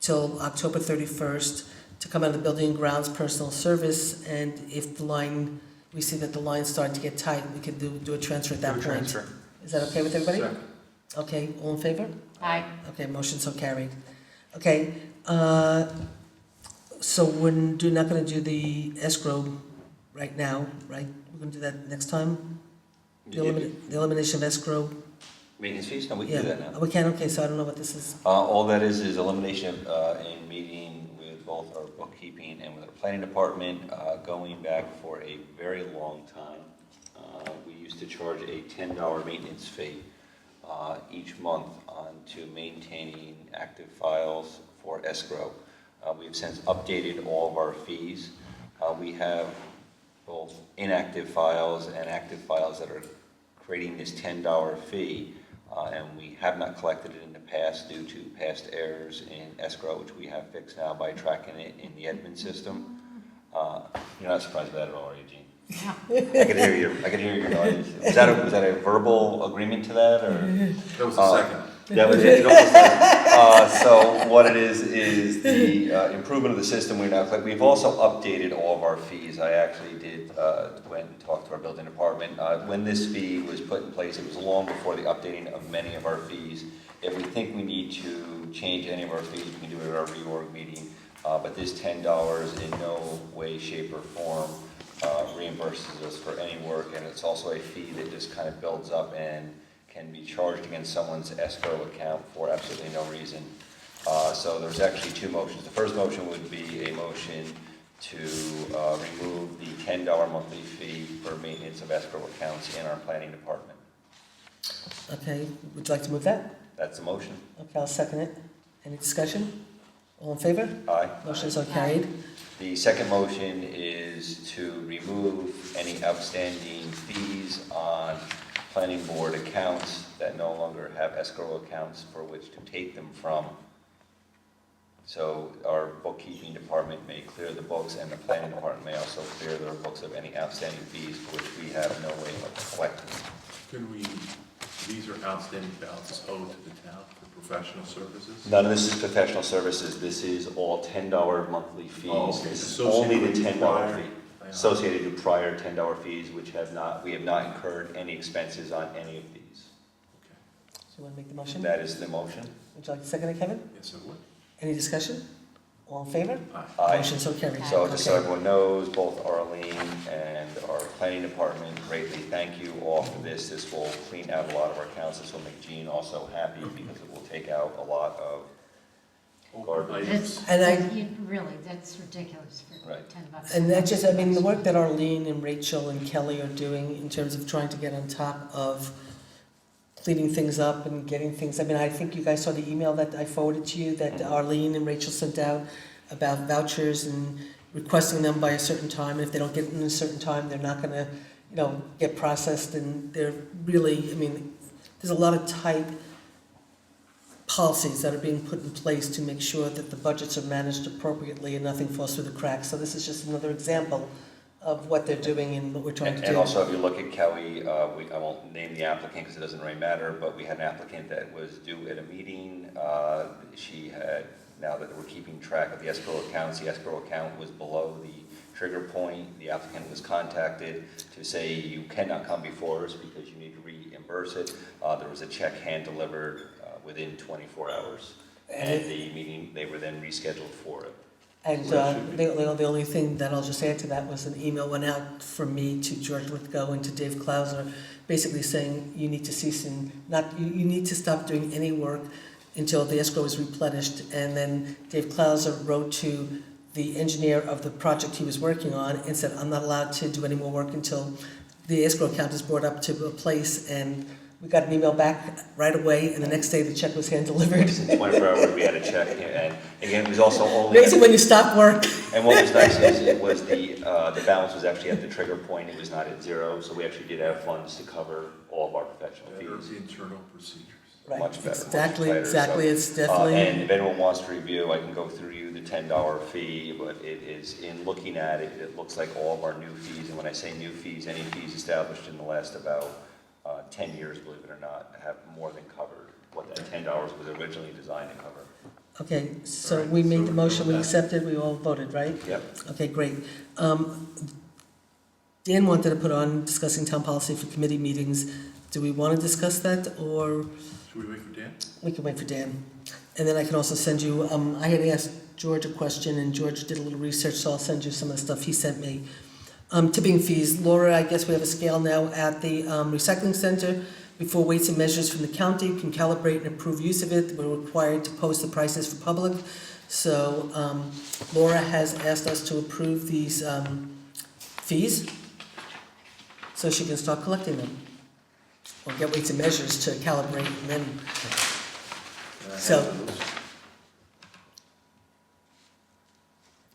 till October 31st to come out of the building and grounds personal service, and if the line, we see that the line's starting to get tight, we can do a transfer at that Do a point. transfer. Is that okay with everybody? Second. Okay, all in favor? Aye. Okay, motion so carried. Okay, so we're not gonna do the escrow right now, right? We're gonna do that next time? The elimination of escrow? Maintenance fees? No, we can do that now. Oh, we can, okay, so I don't know what this is. All that is elimination of, in meeting with both our bookkeeping and with our planning department, going back for a very long time. We used to charge a $10 maintenance fee each month to maintaining active files for escrow. We've since updated all of our fees. We have both inactive files and active files that are creating this $10 fee. And we have not collected it in the past due to past errors in escrow, which we have fixed now by tracking it in the admin system. You're not surprised by that at all, are you, Gene? I could hear your noise. Was that a verbal agreement to that, or? That was the second. That was it. So what it is the improvement of the system. We've also updated all of our fees. I actually did went and talked to our building department. When this fee was put in place, it was long before the updating of many of our fees. If we think we need to change any of our fees, we can do it at our reorg meeting. But this $10 in no way, shape, or form reimburses us for any work, and it's also a fee that just kind of builds up and can be charged against someone's escrow account for absolutely no reason. So there's actually two motions. The first motion would be a motion to remove the $10 monthly fee for maintenance of escrow accounts in our planning department. Okay, would you like to move that? That's the motion. Okay, I'll second it. Any discussion? All in favor? Aye. Motion is so carried. The second motion is to remove any outstanding fees on planning board accounts that no longer have escrow accounts for which to take them from. So our bookkeeping department may clear the books, and the planning department may also clear their books of any outstanding fees for which we have no way of collecting. These are outstanding balances owed to the town for professional services? None of this is professional services. This is all $10 monthly fees. Oh, okay. This is only the $10 fee. Associated Associated to prior $10 fees, which we have not incurred any expenses on any of these. So you want to make the motion? That is the motion. Would you like to second it, Kevin? Yes, I would. Any discussion? All in favor? Aye. Motion so carried. So just so Okay. everyone knows, both Arlene and our planning department greatly thank you all for this. This will clean out a lot of our accounts. This will make Gene also happy because it will take out a lot of garbage. Really, that's ridiculous for Right. $10. And that just, I mean, the work that Arlene and Rachel and Kelly are doing in terms of trying to get on top of cleaning things up and getting things, I mean, I think you guys saw the email that I forwarded to you that Arlene and Rachel sent out about vouchers and requesting them by a certain time. And if they don't get them in a certain time, they're not gonna, get processed. And they're really, I mean, there's a lot of tight policies that are being put in place to make sure that the budgets are managed appropriately and nothing falls through the cracks. So this is just another example of what they're doing and what we're trying to do. And also, if you look at Kelly, I won't name the applicant because it doesn't really matter, but we had an applicant that was due at a meeting. She had, now that we're keeping track of the escrow accounts, the escrow account was below the trigger point. The applicant was contacted to say you cannot come before us because you need to reimburse it. There was a check hand-delivered within 24 hours. And the meeting, they were then rescheduled for it. And the only thing that I'll just add to that was an email went out from me to George Lithgow and to Dave Klauser, basically saying you need to cease and you need to stop doing any work until the escrow is replenished. And then Dave Klauser wrote to the engineer of the project he was working on and said, I'm not allowed to do any more work until the escrow account is brought up to a place. And we got an email back right away, and the next day the check was hand-delivered. In 24 hours, we had a check, and again, it was also only... Amazing when you stop work. And what was nice is it was the balance was actually at the trigger point, it was not at zero, so we actually did have funds to cover all of our professional Better fees. internal procedures. Right. Much better. Exactly, much better. exactly, So, it's definitely... and if anyone wants to review, I can go through you the $10 fee, but it is, in looking at it, it looks like all of our new fees, and when I say new fees, any fees established in the last about 10 years, believe it or not, have more than covered what that $10 was originally designed to cover. Okay, so Right, we made so the motion, we that- accepted, we all voted, right? Yep. Okay, great. Dan wanted to put on discussing town policy for committee meetings. Do we want to discuss that, or Should we wait for Dan? we can wait for Dan? And then I can also send you, I had asked George a question, and George did a little research, so I'll send you some of the stuff he sent me. Tipping fees, Laura, I guess we have a scale now at the recycling center. before Weights and Measures from the county can calibrate and approve use of it, we're required to post the prices for public. So Laura has asked us to approve these fees so she can start collecting them. Or get Weights and Measures to calibrate and then, so.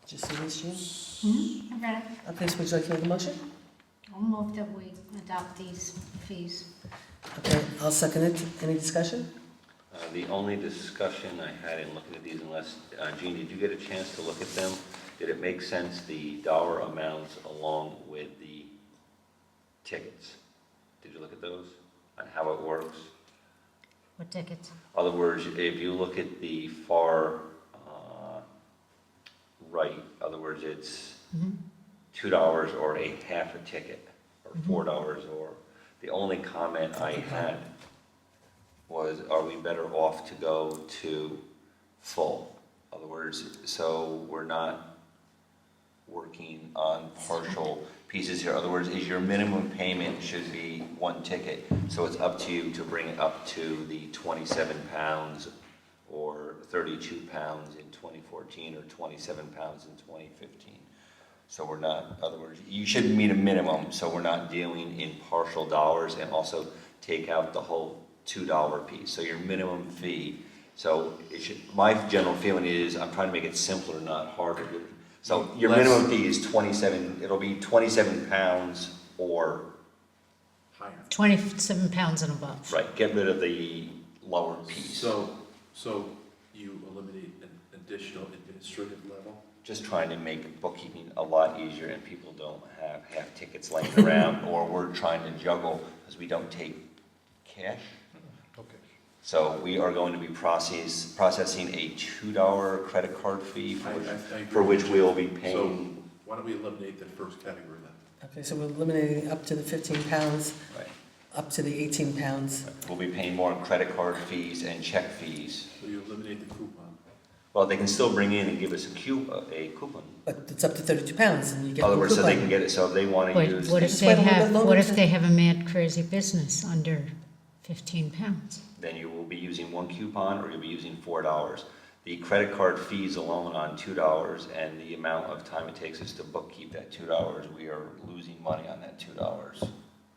Did you see this, Jean? I read it. Okay, so would you like to make a motion? I'll move that we adopt these fees. Okay, I'll second it. Any discussion? The only discussion I had in looking at these, unless, Jean, did you get a chance to look at them? Did it make sense, the dollar amounts along with the tickets? Did you look at those, on how it works? What tickets? In other words, if you look at the far right, in other words, it's $2 or a half a ticket, or $4, or, the only comment I had was, are we better off to go to full? In other words, so we're not working on partial pieces here. In other words, is your minimum payment should be one ticket. So it's up to you to bring it up to the 27 pounds or 32 pounds in 2014 or 27 pounds in 2015. So we're not, in other words, you should meet a minimum, so we're not dealing in partial dollars, and also take out the whole $2 piece. So your minimum fee, so it should, my general feeling is, I'm trying to make it simpler, not harder. So your minimum fee is 27, it'll be 27 pounds or Higher. 27 pounds and above. right, get rid of the lower piece. So you eliminate an additional administrative level? Just trying to make bookkeeping a lot easier, and people don't have half tickets laying around, or we're trying to juggle because we don't take cash. Okay. So we are going to be processing a $2 credit card fee for which we will be paying. So why don't we eliminate that first category then? Okay, so we're eliminating up to the 15 pounds, Right. up to the 18 pounds. We'll be paying more on credit card fees and check fees. So you eliminate the coupon. Well, they can still bring in and give us a coupon. But it's up to 32 pounds and you In get a other coupon. words, so they can get it, so if they want to But use. what if Just they wait a little have, bit longer what if to- they have a mad crazy business under 15 pounds? Then you will be using one coupon, or you'll be using $4. The credit card fees alone on $2, and the amount of time it takes us to bookkeep that $2, we are losing money on that $2.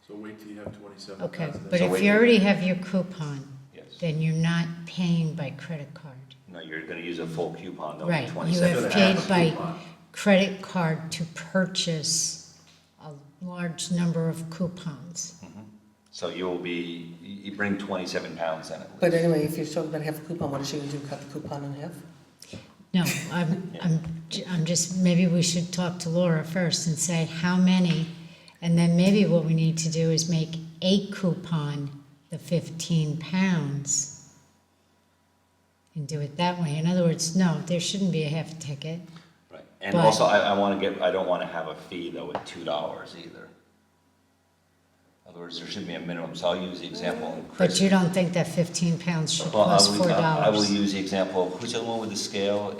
So wait till you have 27 Okay, pounds. but So if wait- you already have your coupon, Yes. then you're not paying by credit card. No, you're going to use a full coupon, though, Right, you 27. have paid by coupon. credit card to purchase a large number of coupons. So you'll be, you bring 27 pounds in it. But anyway, if you're talking about half a coupon, what is she going to do, cut the coupon in half? No, I'm just, maybe we should talk to Laura first and say how many, and then maybe what we need to do is make a coupon the 15 pounds and do it that way. In other words, no, there shouldn't be a half a ticket. Right, and But- also, I don't want to have a fee, though, at $2 either. In other words, there should be a minimum, so I'll use the example. in But Chris- you don't think that 15 pounds should Well, cost $4? I will use the example, who's the one with the scale?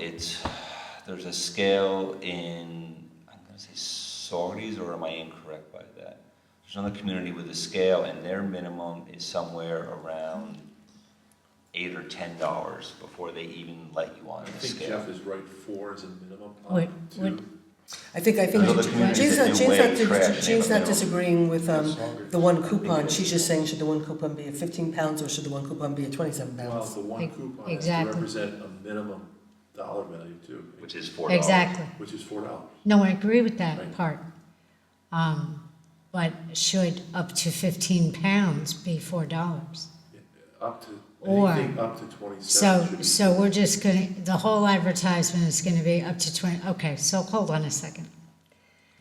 There's a scale in, I'm going to say Saudis, or am I incorrect by that? There's another community with a scale, and their minimum is somewhere around $8 or $10 before they even let you on I the think scale. Jeff is right, 4 is a minimum. What- Two. I think There's other communities that do way trash, Jean's they have a not minimum. disagreeing with the one coupon. She's just saying, should the one coupon be at 15 pounds or should the one coupon be at 27 Well, pounds? the one coupon has to Exactly. represent a minimum dollar value too, Which is $4. Exactly. which is $4. No, I agree with that Right. part. But should up to 15 pounds be $4? Up to, Or- anything up to 27 should be. So we're just gonna, the whole advertisement is gonna be up to 20, okay, so hold on a second.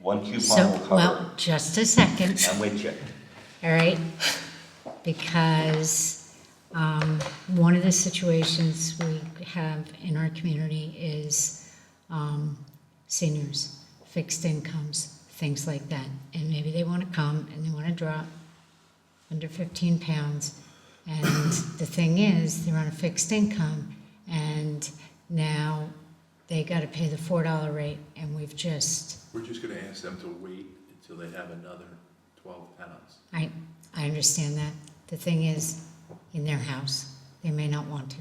One coupon So, will cover, well, just a second, I'm with you. all right? Because one of the situations we have in our community is seniors, fixed incomes, things like that. And maybe they want to come and they want to drop under 15 pounds. And the thing is, they're on a fixed income, and now they got to pay the $4 rate, and we're just gonna ask them to wait until they have another 12 pounds. I understand that, The thing is, in their house, they may not want to.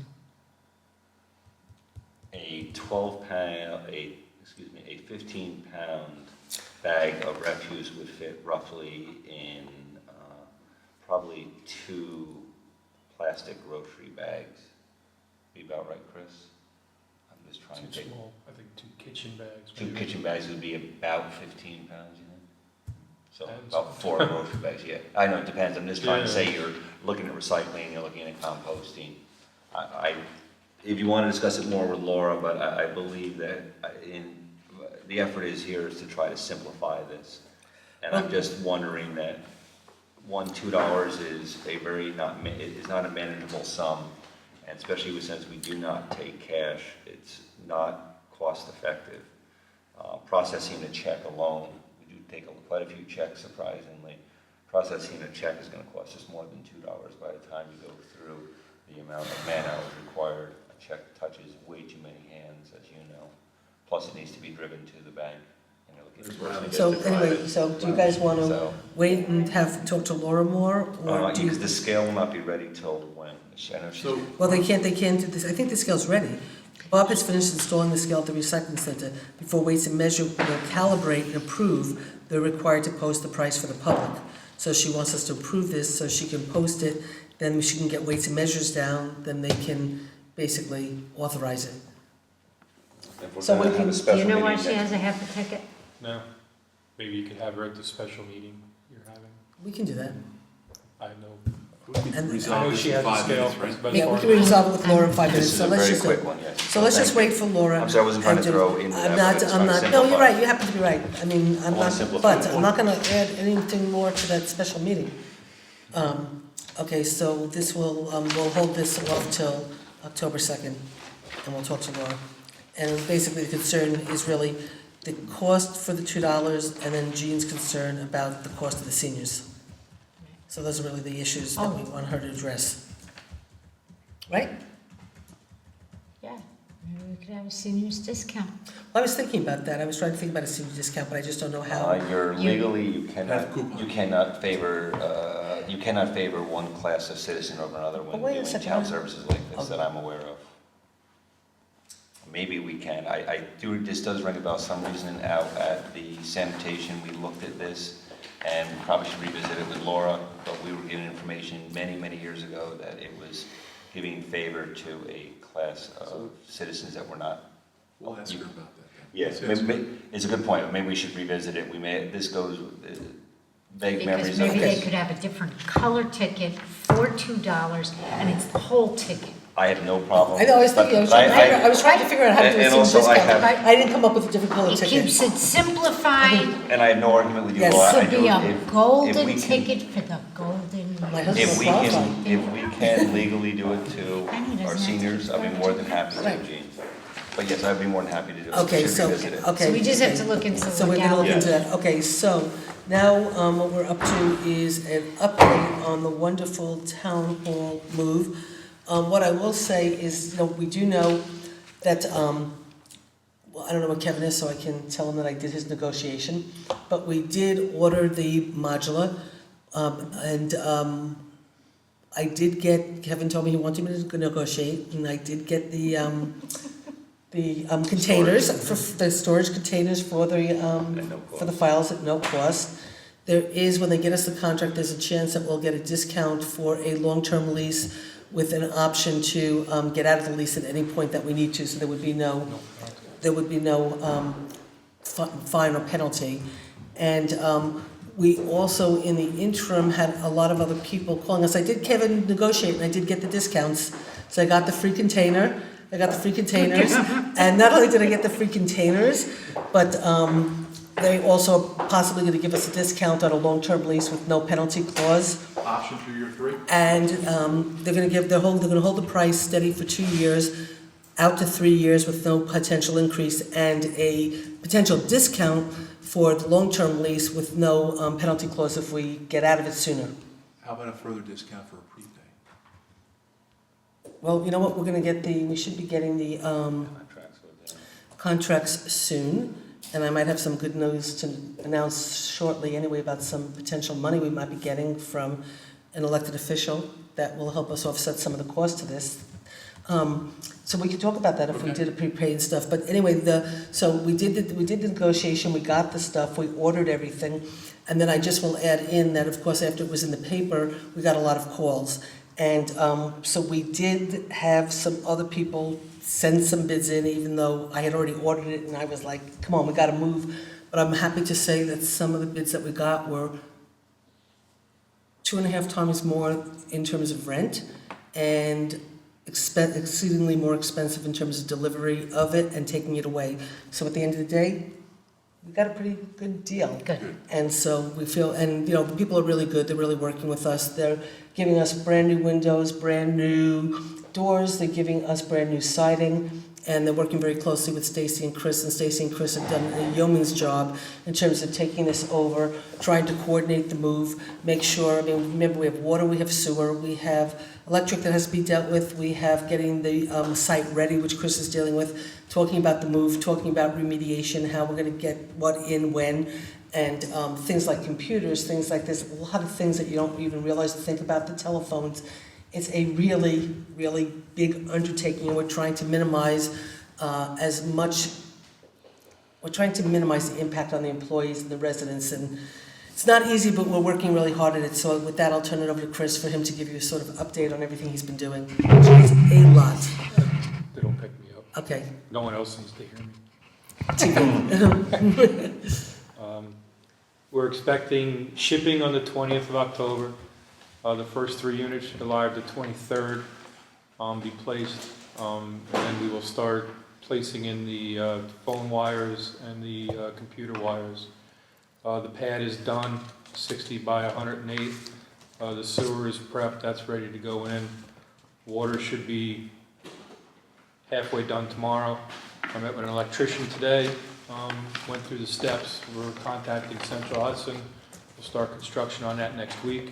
A 12-pound, a 15-pound bag of refuse would fit roughly in probably 2 plastic grocery bags. Be about right, Chris? I'm just trying to Too think. small, I think 2 kitchen bags. 2 maybe. kitchen bags would be about 15 pounds, you think? So Depends. about 4 grocery bags, yeah. I know, it depends. I'm just trying to Yeah. say you're looking at recycling, you're looking at composting. If you want to discuss it more with Laura, but I believe that the effort is to try to simplify this. And I'm just wondering that $2 is not a manageable sum, and especially since we do not take cash, it's not cost effective. Processing a check alone, we do take quite a few checks surprisingly. Processing a check is going to cost us more than $2 by the time you go through the amount of man hours required. A check touches way too many hands, as you know. Plus, it needs to be driven to the bank. So anyway, so do you guys want to wait and talk to Laura more? Or do you? Because the scale will not be ready till when? I know she's. Well, they can't do this. I think the scale's ready. Bob has finished installing the scale at the recycling center. Before Weights and Measure will calibrate and approve, they're required to post the price for the public. So she wants us to approve this so she can post it, then she can get Weights and Measures down, then they can basically authorize it. So we can. Do you know why she has a half a ticket? No, maybe you could have her at the special meeting you're having. We can do that. I know. We can And- resolve I know this she in has a 5 scale. minutes, right? but Yeah, we far can enough. resolve it with Laura in 5 minutes, This is so a let's very just quick one, yes. So let's just wait for Laura. I'm sorry, I wasn't trying to and throw in I'm that, not, but it's I'm trying to not, no, you're simplify. right, you happen to be right. I mean, I'm I wanna not, simplify but it. I'm not gonna add anything more to that special meeting. Okay, so this will, we'll hold this off till October 2nd, and we'll talk to Laura. And basically, the concern is really the cost for the $2, and then Jean's concern about the cost of the seniors. So those are really the issues that we want her to address. Right? Yeah, maybe we could have a seniors discount. Well, I was thinking about that. I was trying to think about a senior discount, but I just don't know how. You Have coupon. cannot favor one class of citizen over another when wait a doing second. town services like this that I'm aware of. Maybe we can. This does ring a bell. Some reason out at the sanitation, we looked at this, and we probably should revisit it with Laura, but we were given information many, many years ago that it was giving favor to a class of citizens that were not. We'll ask her about that then. Yes, Let's ask her. it's a good point. Maybe we should revisit it. This goes, vague memories Because of. maybe they could have a different color ticket for $2, and it's the whole ticket. I have no problem. I know, I was thinking, I was trying to figure out how to do a And senior also I discount. have- I didn't come up with a different color It ticket. keeps it simplified. And I have no argument with you, Yes. Laura. I This would be do- a if we golden can- ticket for the golden. My husband If will we qualify. can legally do it to And he doesn't our have to seniors, I'd be more than happy to, Right. Gene. But yes, I'd be more than happy to do it. Okay, Should so, revisit it. okay. So we just have to look into the So we're gonna look legality. into that. Okay, so now what we're up to is an update on the wonderful town hall move. What I will say is, we do know that, well, I don't know what Kevin is, so I can tell him that I did his negotiation, but we did order the modular, and I did get, Kevin told me he wanted me to negotiate, and I did get the containers, for the storage containers for the files at no cost. There is, when they get us the contract, there's a chance that we'll get a discount for a long-term lease with an option to get out of the lease at any point that we need to, so there would be no fine or penalty. And we also, in the interim, had a lot of other people calling us. I did, Kevin, negotiate, and I did get the discounts. So I got the free container, I got the free containers, and not only did I get the free containers, but they also possibly going to give us a discount on a long-term lease with no penalty clause. Option to year 3? And they're going to hold the price steady for 2 years, out to 3 years with no potential increase, and a potential discount for the long-term lease with no penalty clause if we get out of it sooner. How about a further discount for a prepay? Well, you know what, we should be getting the contracts soon, and I might have some good news to announce shortly anyway about some potential money we might be getting from an elected official that will help us offset some of the cost to this. So we could talk about that if we did a prepaid stuff. But anyway, so we did the negotiation, we got the stuff, we ordered everything. And then I just will add in that, of course, after it was in the paper, we got a lot of calls. And so we did have some other people send some bids in, even though I had already ordered it, and I was like, come on, we gotta move. But I'm happy to say that some of the bids that we got were 2.5 times more in terms of rent, and exceedingly more expensive in terms of delivery of it and taking it away. So at the end of the day, we got a pretty good deal. Good. And so we feel, and the people are really good, they're really working with us. They're giving us brand new windows, brand new doors, they're giving us brand new siding, and they're working very closely with Stacy and Chris, and Stacy and Chris have done a yeoman's job in terms of taking this over, trying to coordinate the move, make sure, remember we have water, we have sewer, we have electric that has to be dealt with, we have getting the site ready, which Chris is dealing with, talking about the move, talking about remediation, how we're gonna get what in when, and things like computers, things like this, a lot of things that you don't even realize to think about, the telephones. It's a really, really big undertaking, and we're trying to minimize we're trying to minimize the impact on the employees and the residents, and it's not easy, but we're working really hard at it. So with that, I'll turn it over to Chris for him to give you a sort of update on everything he's been doing, which is a lot. They don't pick me up. Okay. No one else needs to hear me. We're expecting shipping on the 20th of October. The first 3 units should arrive the 23rd, be placed, and then we will start placing in the phone wires and the computer wires. The pad is done, 60 by 108. The sewer is prepped, that's ready to go in. Water should be halfway done tomorrow. I met with an electrician today, went through the steps. We're contacting Central Hudson. We'll start construction on that next week.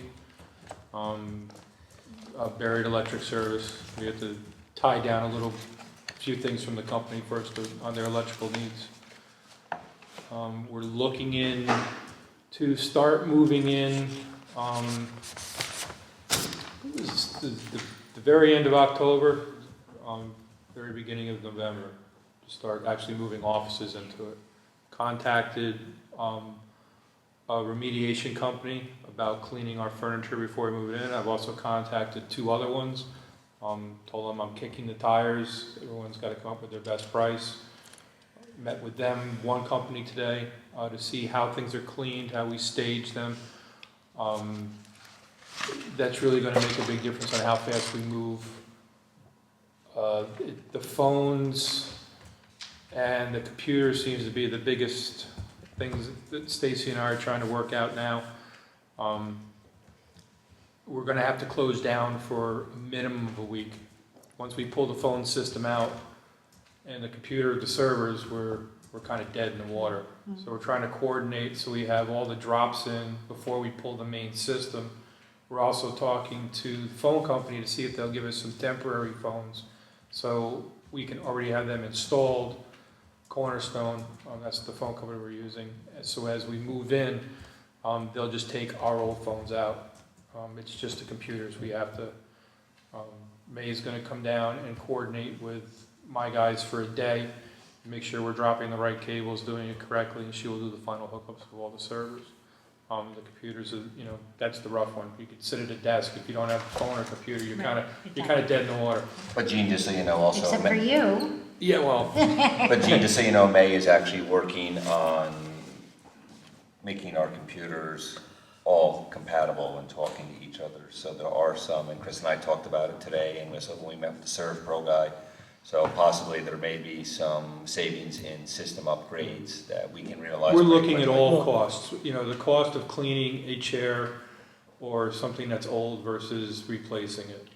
Buried electric service. We have to tie down a few things from the company first on their electrical needs. We're looking in to start moving in the very end of October, very beginning of November, to start actually moving offices into it. Contacted a remediation company about cleaning our furniture before we move it in. I've also contacted 2 other ones. Told them I'm kicking the tires. Everyone's got to come up with their best price. Met with them, one company today, to see how things are cleaned, how we stage them. That's really going to make a big difference on how fast we move. The phones and the computer seems to be the biggest things that Stacy and I are trying to work out now. We're going to have to close down for a minimum of a week. Once we pull the phone system out and the computer, the servers, we're kind of dead in the water. So we're trying to coordinate so we have all the drops in before we pull the main system. We're also talking to the phone company to see if they'll give us some temporary phones so we can already have them installed. Cornerstone, that's the phone company we're using. So as we move in, they'll just take our old phones out. It's just the computers we have to. May is going to come down and coordinate with my guys for a day, make sure we're dropping the right cables, doing it correctly, and she will do the final hookups of all the servers. The computers, that's the rough one. You could sit at a desk if you don't have a phone or computer, you're kind of dead in the water. But Gene, just so you know, also. Except for you. Yeah, well. But Gene, just so you know, May is actually working on making our computers all compatible and talking to each other. So there are some, and Chris and I talked about it today, and when we met with the Serve Pro guy. So possibly there may be some savings in system upgrades that we can realize. We're looking at all costs. The cost of cleaning a chair or something that's old versus replacing it.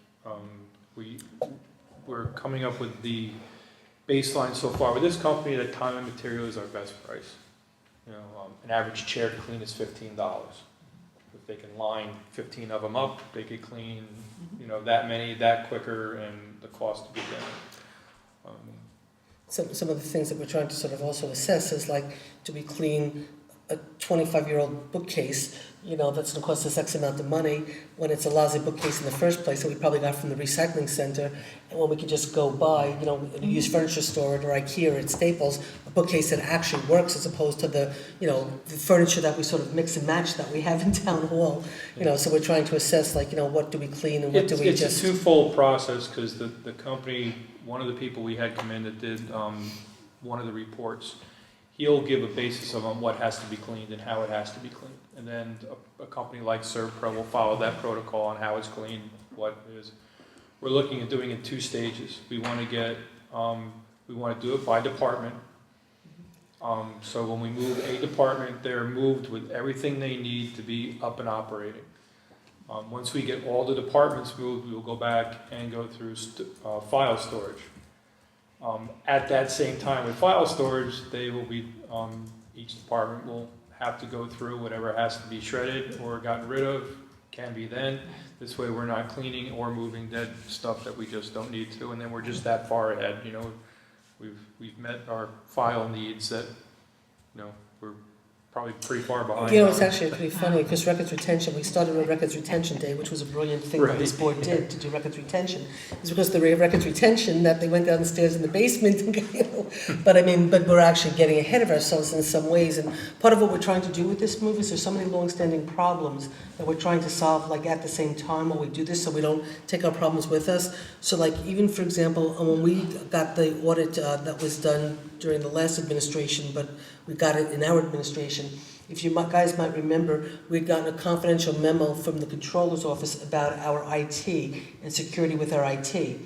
We're coming up with the baseline so far. With this company, the time and material is our best price. An average chair to clean is $15. If they can line 15 of them up, they could clean, that many, that quicker, and the cost to be down. Some of the things that we're trying to sort of also assess is like, do we clean a 25-year-old bookcase, that's gonna cost us X amount of money, when it's a lousy bookcase in the first place that we probably got from the recycling center, and when we could just go buy, a used furniture store or IKEA or at Staples, a bookcase that actually works as opposed to the furniture that we sort of mix and match that we have in town hall. So we're trying to assess, what do we clean and what do we It's just... a twofold process, because the company, one of the people we had come in that did one of the reports, he'll give a basis on what has to be cleaned and how it has to be cleaned. And then a company like ServPro will follow that protocol on how it's cleaned, what it is. We're looking at doing it in 2 stages. We want to do it by department. So when we move a department, they're moved with everything they need to be up and operating. Once we get all the departments moved, we will go back and go through file storage. At that same time with file storage, they will be, each department will have to go through whatever has to be shredded or gotten rid of, can be then. This way we're not cleaning or moving dead stuff that we just don't need to, and then we're just that far ahead, we've met our file needs that, we're probably pretty far behind. It's actually pretty funny, because records retention, we started on Records Retention Day, which was a brilliant thing that this board did, to do records retention. It's because the records retention that they went downstairs in the basement, but we're actually getting ahead of ourselves in some ways. And part of what we're trying to do with this move is there's so many long-standing problems that we're trying to solve, at the same time while we do this, so we don't take our problems with us. So even, for example, when we got the audit that was done during the last administration, but we got it in our administration, if you guys might remember, we'd gotten a confidential memo from the controller's office about our IT and security with our IT.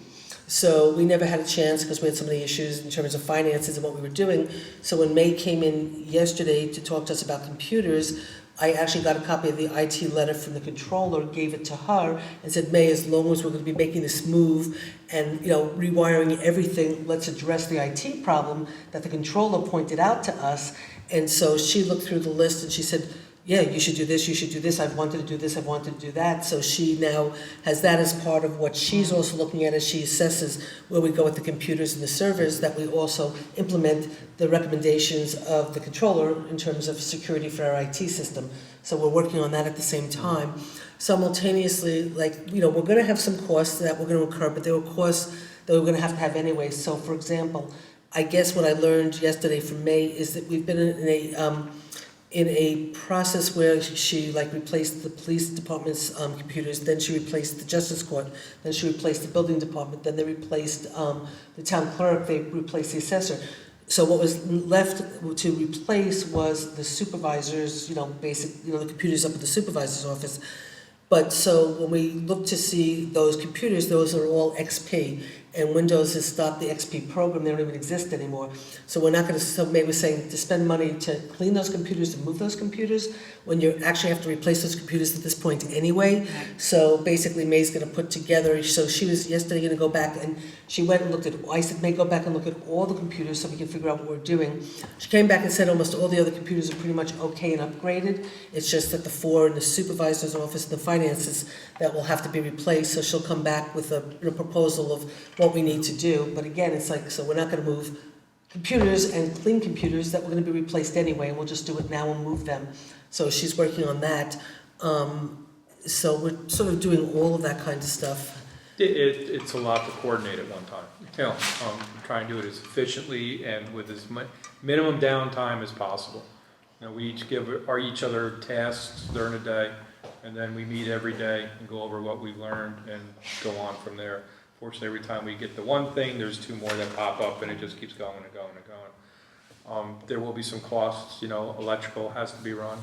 So we never had a chance, because we had so many issues in terms of finances and what we were doing. So when May came in yesterday to talk to us about computers, I actually got a copy of the IT letter from the controller, gave it to her, and said, May, as long as we're going to be making this move and rewiring everything, let's address the IT problem that the controller pointed out to us. And so she looked through the list and she said, yeah, you should do this, I've wanted to do this, I've wanted to do that. So she now has that as part of what she's also looking at as she assesses where we go with the computers and the servers, that we also implement the recommendations of the controller in terms of security for our IT system. So we're working on that at the same time. Simultaneously, we're going to have some costs that we're going to incur, but there were costs that we're going to have anyway. So for example, I guess what I learned yesterday from May is that we've been in a process where she replaced the police department's computers, then she replaced the justice court, then she replaced the building department, then they replaced the town clerk, they replaced the assessor. So what was left to replace was the supervisors, the computers up at the supervisor's office. But so when we look to see those computers, those are all XP. And Windows has stopped the XP program, they don't even exist anymore. So we're not going to, so maybe we're saying to spend money to clean those computers, to move those computers, when you actually have to replace those computers at this point anyway. So basically May's going to put together, so she was yesterday going to go back and she went and looked at, I said, May, go back and look at all the computers so we can figure out what we're doing. She came back and said almost all the other computers are pretty much okay and upgraded. It's just that the 4 in the supervisor's office and the finances that will have to be replaced. So she'll come back with a proposal of what we need to do. But again, it's so we're not going to move computers and clean computers that were going to be replaced anyway, and we'll just do it now and move them. So she's working on that. So we're sort of doing all of that kind of stuff. It's a lot to coordinate at one time. Try and do it as efficiently and with as minimum downtime as possible. We each give each other tasks during the day, and then we meet every day and go over what we've learned and go on from there. Fortunately, every time we get the one thing, there's 2 more that pop up, and it just keeps going and going and going. There will be some costs. Electrical has to be run.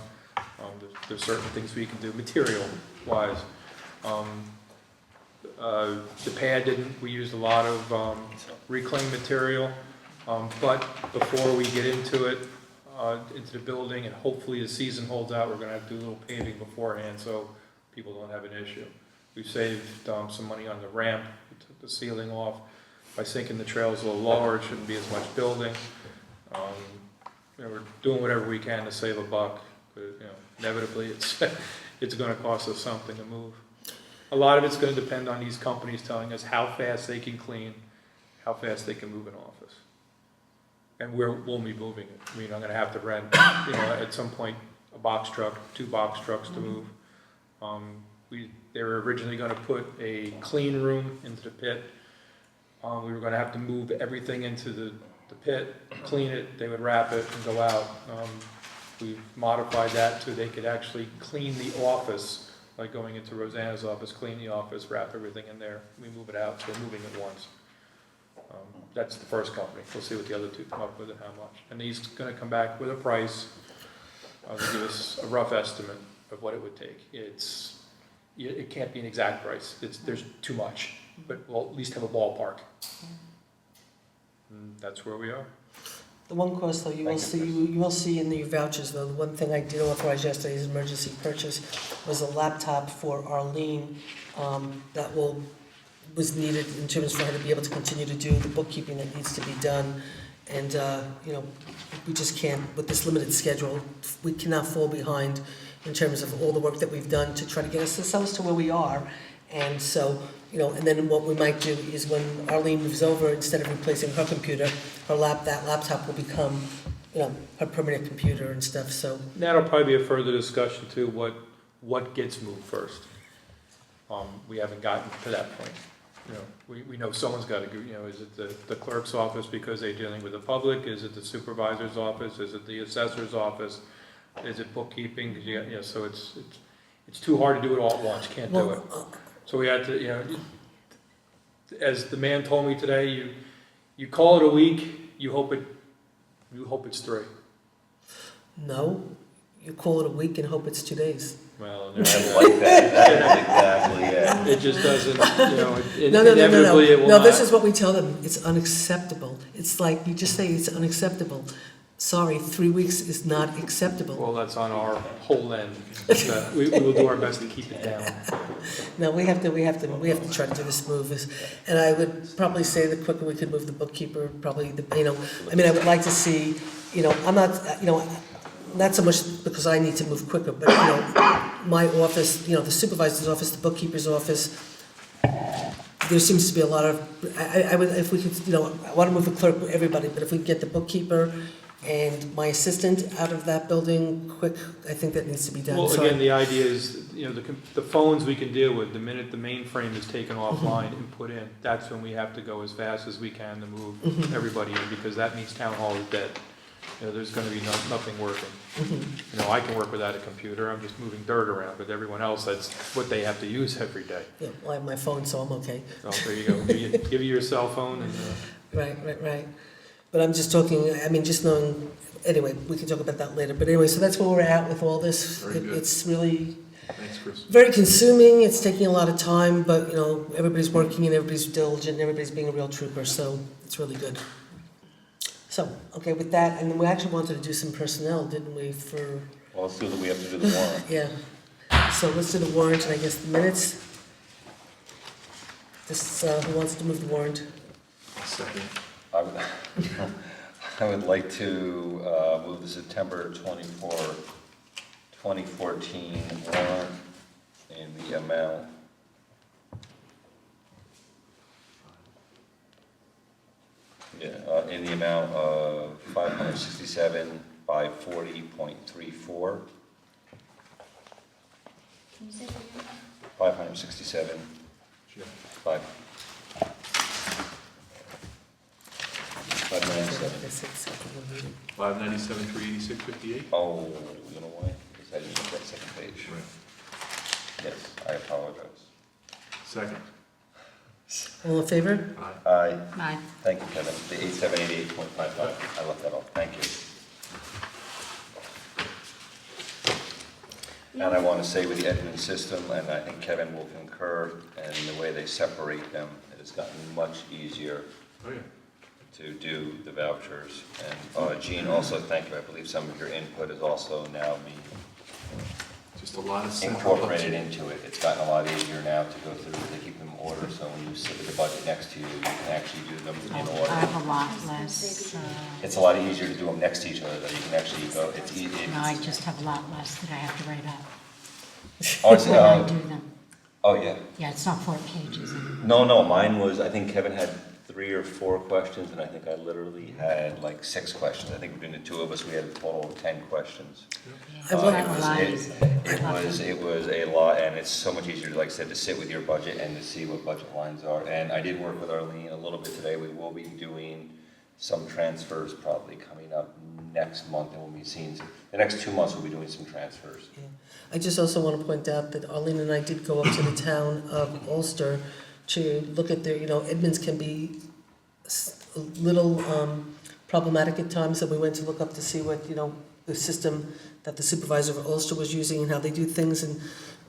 There's certain things we can do material-wise. The pad we used a lot of reclaimed material, but before we get into it, into the building, and hopefully the season holds out, we're going to have to do a little paving beforehand so people don't have an issue. We've saved some money on the ramp. We took the ceiling off. By sinking the trails a little lower, it shouldn't be as much building. We're doing whatever we can to save a buck, but inevitably it's going to cost us something to move. A lot of it's going to depend on these companies telling us how fast they can clean, how fast they can move an office. and we'll be moving it. I mean, I'm gonna have to rent, at some point, a box truck, 2 box trucks to move. They were originally gonna put a clean room into the pit. We were gonna have to move everything into the pit, clean it, they would wrap it and go out. We've modified that so they could actually clean the office, like going into Rosanna's office, clean the office, wrap everything in there. We move it out, so we're moving it once. That's the first company. We'll see what the other 2 come up with and how much. And he's gonna come back with a price, to give us a rough estimate of what it would take. It can't be an exact price. There's too much, but we'll at least have a ballpark. And that's where we are. The one cost, though, you will see in the vouchers, though, the one thing I did authorize yesterday's emergency purchase was a laptop for Arlene that was needed in terms for her to be able to continue to do the bookkeeping that needs to be done. And, we just can't, with this limited schedule, we cannot fall behind in terms of all the work that we've done to try to get us to where we are. And so, and then what we might do is when Arlene moves over, instead of replacing her computer, that laptop will become, her permanent computer and stuff, so. That'll probably be a further discussion too, what gets moved first. We haven't gotten to that point. We know someone's got to go, is it the clerk's office because they're dealing with the public? Is it the supervisor's office? Is it the assessor's office? Is it bookkeeping? So it's too hard to do it all at once, can't do it. So we had to, as the man told me today, you call it a week, you hope it's 3. No, you call it a week and hope it's 2 days. Well, I like that, exactly, yeah. It just doesn't, No, inevitably it will no, not. this is what we tell them, it's unacceptable. It's like, you just say it's unacceptable. Sorry, 3 weeks is not acceptable. Well, that's on our whole end. We will do our best to keep it down. No, we have to try to do this move. And I would probably say the quicker we could move the bookkeeper, probably, I would like to see, I'm not, not so much because I need to move quicker, but, my office, the supervisor's office, the bookkeeper's office, there seems to be a lot of, I would, if we could, I want to move the clerk, everybody, but if we get the bookkeeper and my assistant out of that building quick, I think that needs to be done. Well, So again, the idea is, the phones we can deal with, the minute the mainframe is taken offline and put in, that's when we have to go as fast as we can to move everybody in, because that means town hall is dead. There's gonna be nothing working. I can work without a computer, I'm just moving dirt around, but everyone else, that's what they have to use every day. Yeah, well, I have my phone, so I'm okay. Oh, there you go, give you your cell phone and, Right. But I'm just talking, just knowing, anyway, we can talk about that later. But anyway, so that's where we're at with all this. Very good. It's really Thanks, Chris. very consuming, it's taking a lot of time, but, everybody's working and everybody's diligent, and everybody's being a real trooper, so it's really good. So, okay, with that, and then we actually wanted to do some personnel, didn't we, for, Well, let's do we have to do the warrant. yeah. So let's do the warrant, and I guess the minutes. This, who wants to move the warrant? Second. I would like to move the September 24, 2014 warrant in the amount in the amount of 567 by 40.34. Can you say that again? 567 by 597. 597, 386, 58? Oh, you know why? Because I didn't get that second page. Right. Yes, I apologize. Second. All in favor? Aye. Aye. Aye. Thank you, Kevin. The 8788.55, I left that off. Thank you. And I want to say with the Edmund system, and I think Kevin will concur, and the way they separate them, it has gotten much easier Oh, yeah. to do the vouchers. And Gene, also thank you. I believe some of your input is also now being Just a lot of central incorporated into it. It's gotten a lot easier now to go through, they keep them in order, so when you sit with the budget next to you, you can actually do them in I order. have a lot less, It's a lot easier to do them next to each other, though. You can actually go, it's easy. no, I just have a lot less that I have to write up. Oh, it's, When I do them. oh, yeah. Yeah, it's not 4 pages anymore. No, mine was, I think Kevin had 3 or 4 questions, and I think I literally had like 6 questions. I think between the two of us, we had a total of 10 questions. I love It was a lot, and it's so much easier, like I said, to sit with your budget and to see what budget lines are. And I did work with Arlene a little bit today. We will be doing some transfers probably coming up next month, and we'll be seeing, the next 2 months, we'll be doing some transfers. Yeah. I just also want to point out that Arlene and I did go up to the town of Ulster to look at their, Edmonds can be a little problematic at times, and we went to look up to see what, the system that the supervisor of Ulster was using and how they do things, and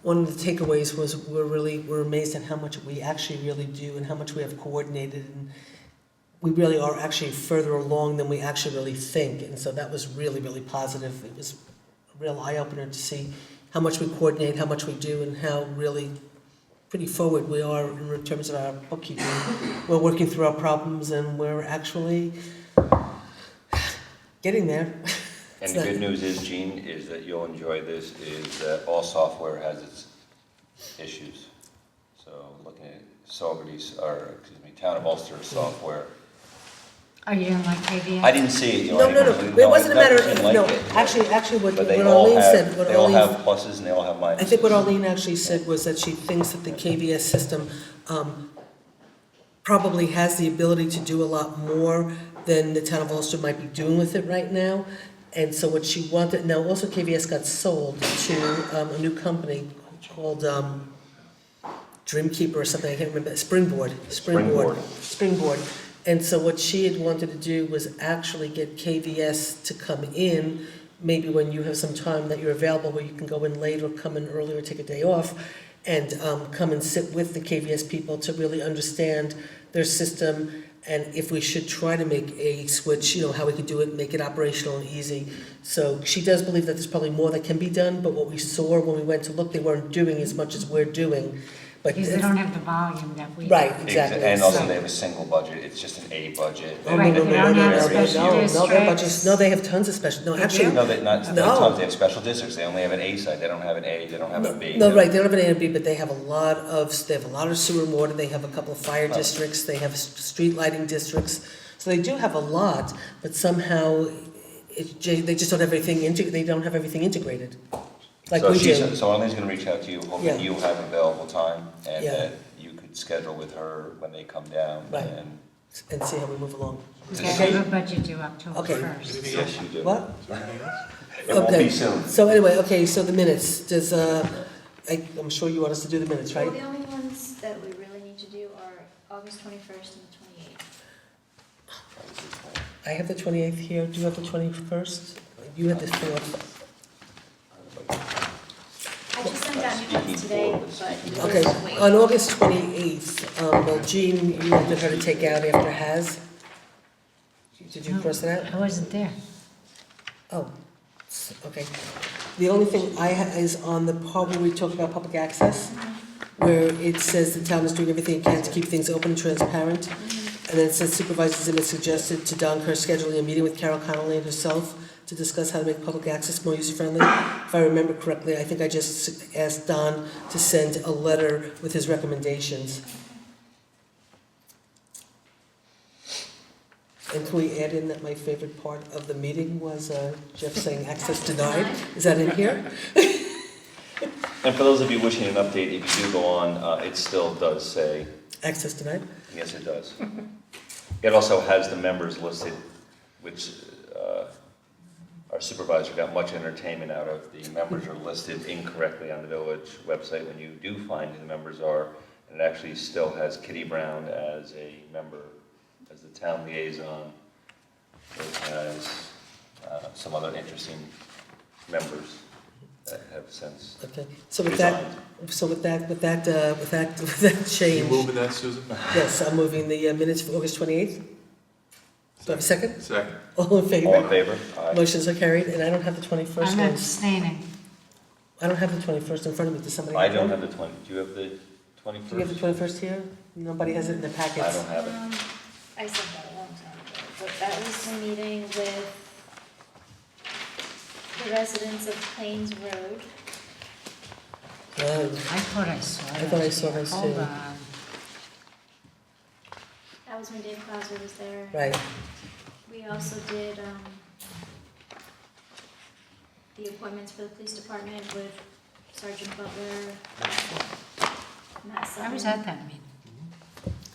one of the takeaways was we're amazed at how much we actually really do and how much we have coordinated, and we really are actually further along than we actually really think, and so that was really, really positive. It was a real eye-opener to see how much we coordinate, how much we do, and how really pretty forward we are in terms of our bookkeeping. We're working through our problems, and we're actually getting there. And the good news is, Gene, is that you'll enjoy this, is that all software has its issues. So looking at Town of Ulster software. Oh, you don't like KVS? I didn't see it. No. It wasn't a matter of, like no, it. actually what But they Arlene all said, have, they all have pluses and they all have minuses. I think what Arlene actually said was that she thinks that the KVS system probably has the ability to do a lot more than the town of Ulster might be doing with it right now. And so what she wanted, now also KVS got sold to a new company called Dreamkeeper or something, I can't remember, Springboard. And so what she had wanted to do was actually get KVS to come in, maybe when you have some time that you're available, where you can go in late or come in early or take a day off, and come and sit with the KVS people to really understand their system, and if we should try to make a switch, how we could do it, make it operational and easy. So she does believe that there's probably more that can be done, but what we saw when we went to look, they weren't doing as much as we're doing. But Because they don't have the volume that we. Right, exactly. And also they have a single budget, it's just an A budget. Oh, Right, they don't have special no, their budgets, districts. no, they have tons of special, no, actually. No, not No. tons, they have special districts, they only have an A side, they don't have an A, they don't have a B. No, right, they don't have an A and B, but they have a lot of sewer and water, they have a couple of fire districts, they have street lighting districts. So they do have a lot, but somehow they just don't have everything integrated, like we do. So Arlene's gonna reach out to you, hoping Yeah. you'll have available time, and Yeah. that you could schedule with her when they come down. Right. And And see how we move along. Okay, I have a budget due October Okay. 1st. yes, you do. What? It won't Okay. be soon. So anyway, okay, so the minutes, I'm sure you want us to do the minutes, right? Well, the only ones that we really need to do are August 21st and the 28th. I have the 28th here, do you have the 21st? You had the 4th. I just sent out new ones today, but. Okay, on August 28th, well, Jean, you wanted her to take out after has? Did you cross that out? I wasn't there. Oh, okay. The only thing I is on the part where we talk about public access, where it says the town is doing everything it can to keep things open and transparent. And then it says Supervisor Zimmer suggested to Don Kerr scheduling a meeting with Carol Connolly and herself to discuss how to make public access more user-friendly. If I remember correctly, I think I just asked Don to send a letter with his recommendations. And can we add in that my favorite part of the meeting was Jeff saying access denied? Is that in here? And for those of you wishing an update, if you do go on, it still does say, Access denied? yes, it does. It also has the members listed, which our supervisor got much entertainment out of. The members are listed incorrectly on the village website when you do find who the members are. And it actually still has Kitty Brown as a member, as the town liaison. It has some other interesting members that have since Okay, so with that, with that change. You moving that, Susan? Yes, I'm moving the minutes for August 28th. Do I have a second? Second. All in favor? all in favor? Aye. Motions are carried, and I don't have the 21st I'm ones. abstaining. I don't have the 21st in front of me. Does somebody I have don't one? have the 20, do you have the 21st? Do you have the 21st here? Nobody has it in their packets. I don't have it. I sent that a long time ago, but that was the meeting with the residents of Plains Road. Oh, I thought I saw it. I thought I saw those Hold too. on. That was when Dave Clauser was there. Right. We also did the appointments for the police department with Sergeant Butler, Matt Sutton. I was at that meeting.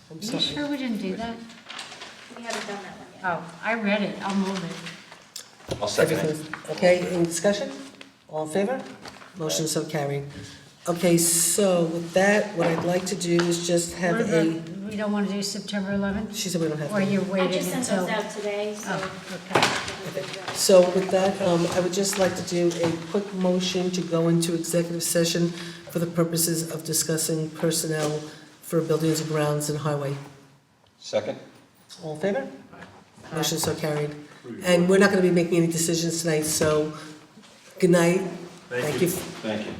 I'm Are you sorry. sure we didn't do that? We haven't done that one yet. Oh, I read it, I'll move it. I'll second it. Everything, okay, any discussion? All in favor? Motion so carried. Okay, so with that, what I'd like to do is just have What a, about- We don't want to do September 11th? she said we don't have Or to. you're I waiting just sent until? those out today, so. Oh, okay. So with that, I would just like to do a quick motion to go into executive session for the purposes of discussing personnel for buildings and grounds and highway. Second? All in favor? Motion so carried. And we're not going to be making any decisions tonight, so good night. Thank you. Thank you.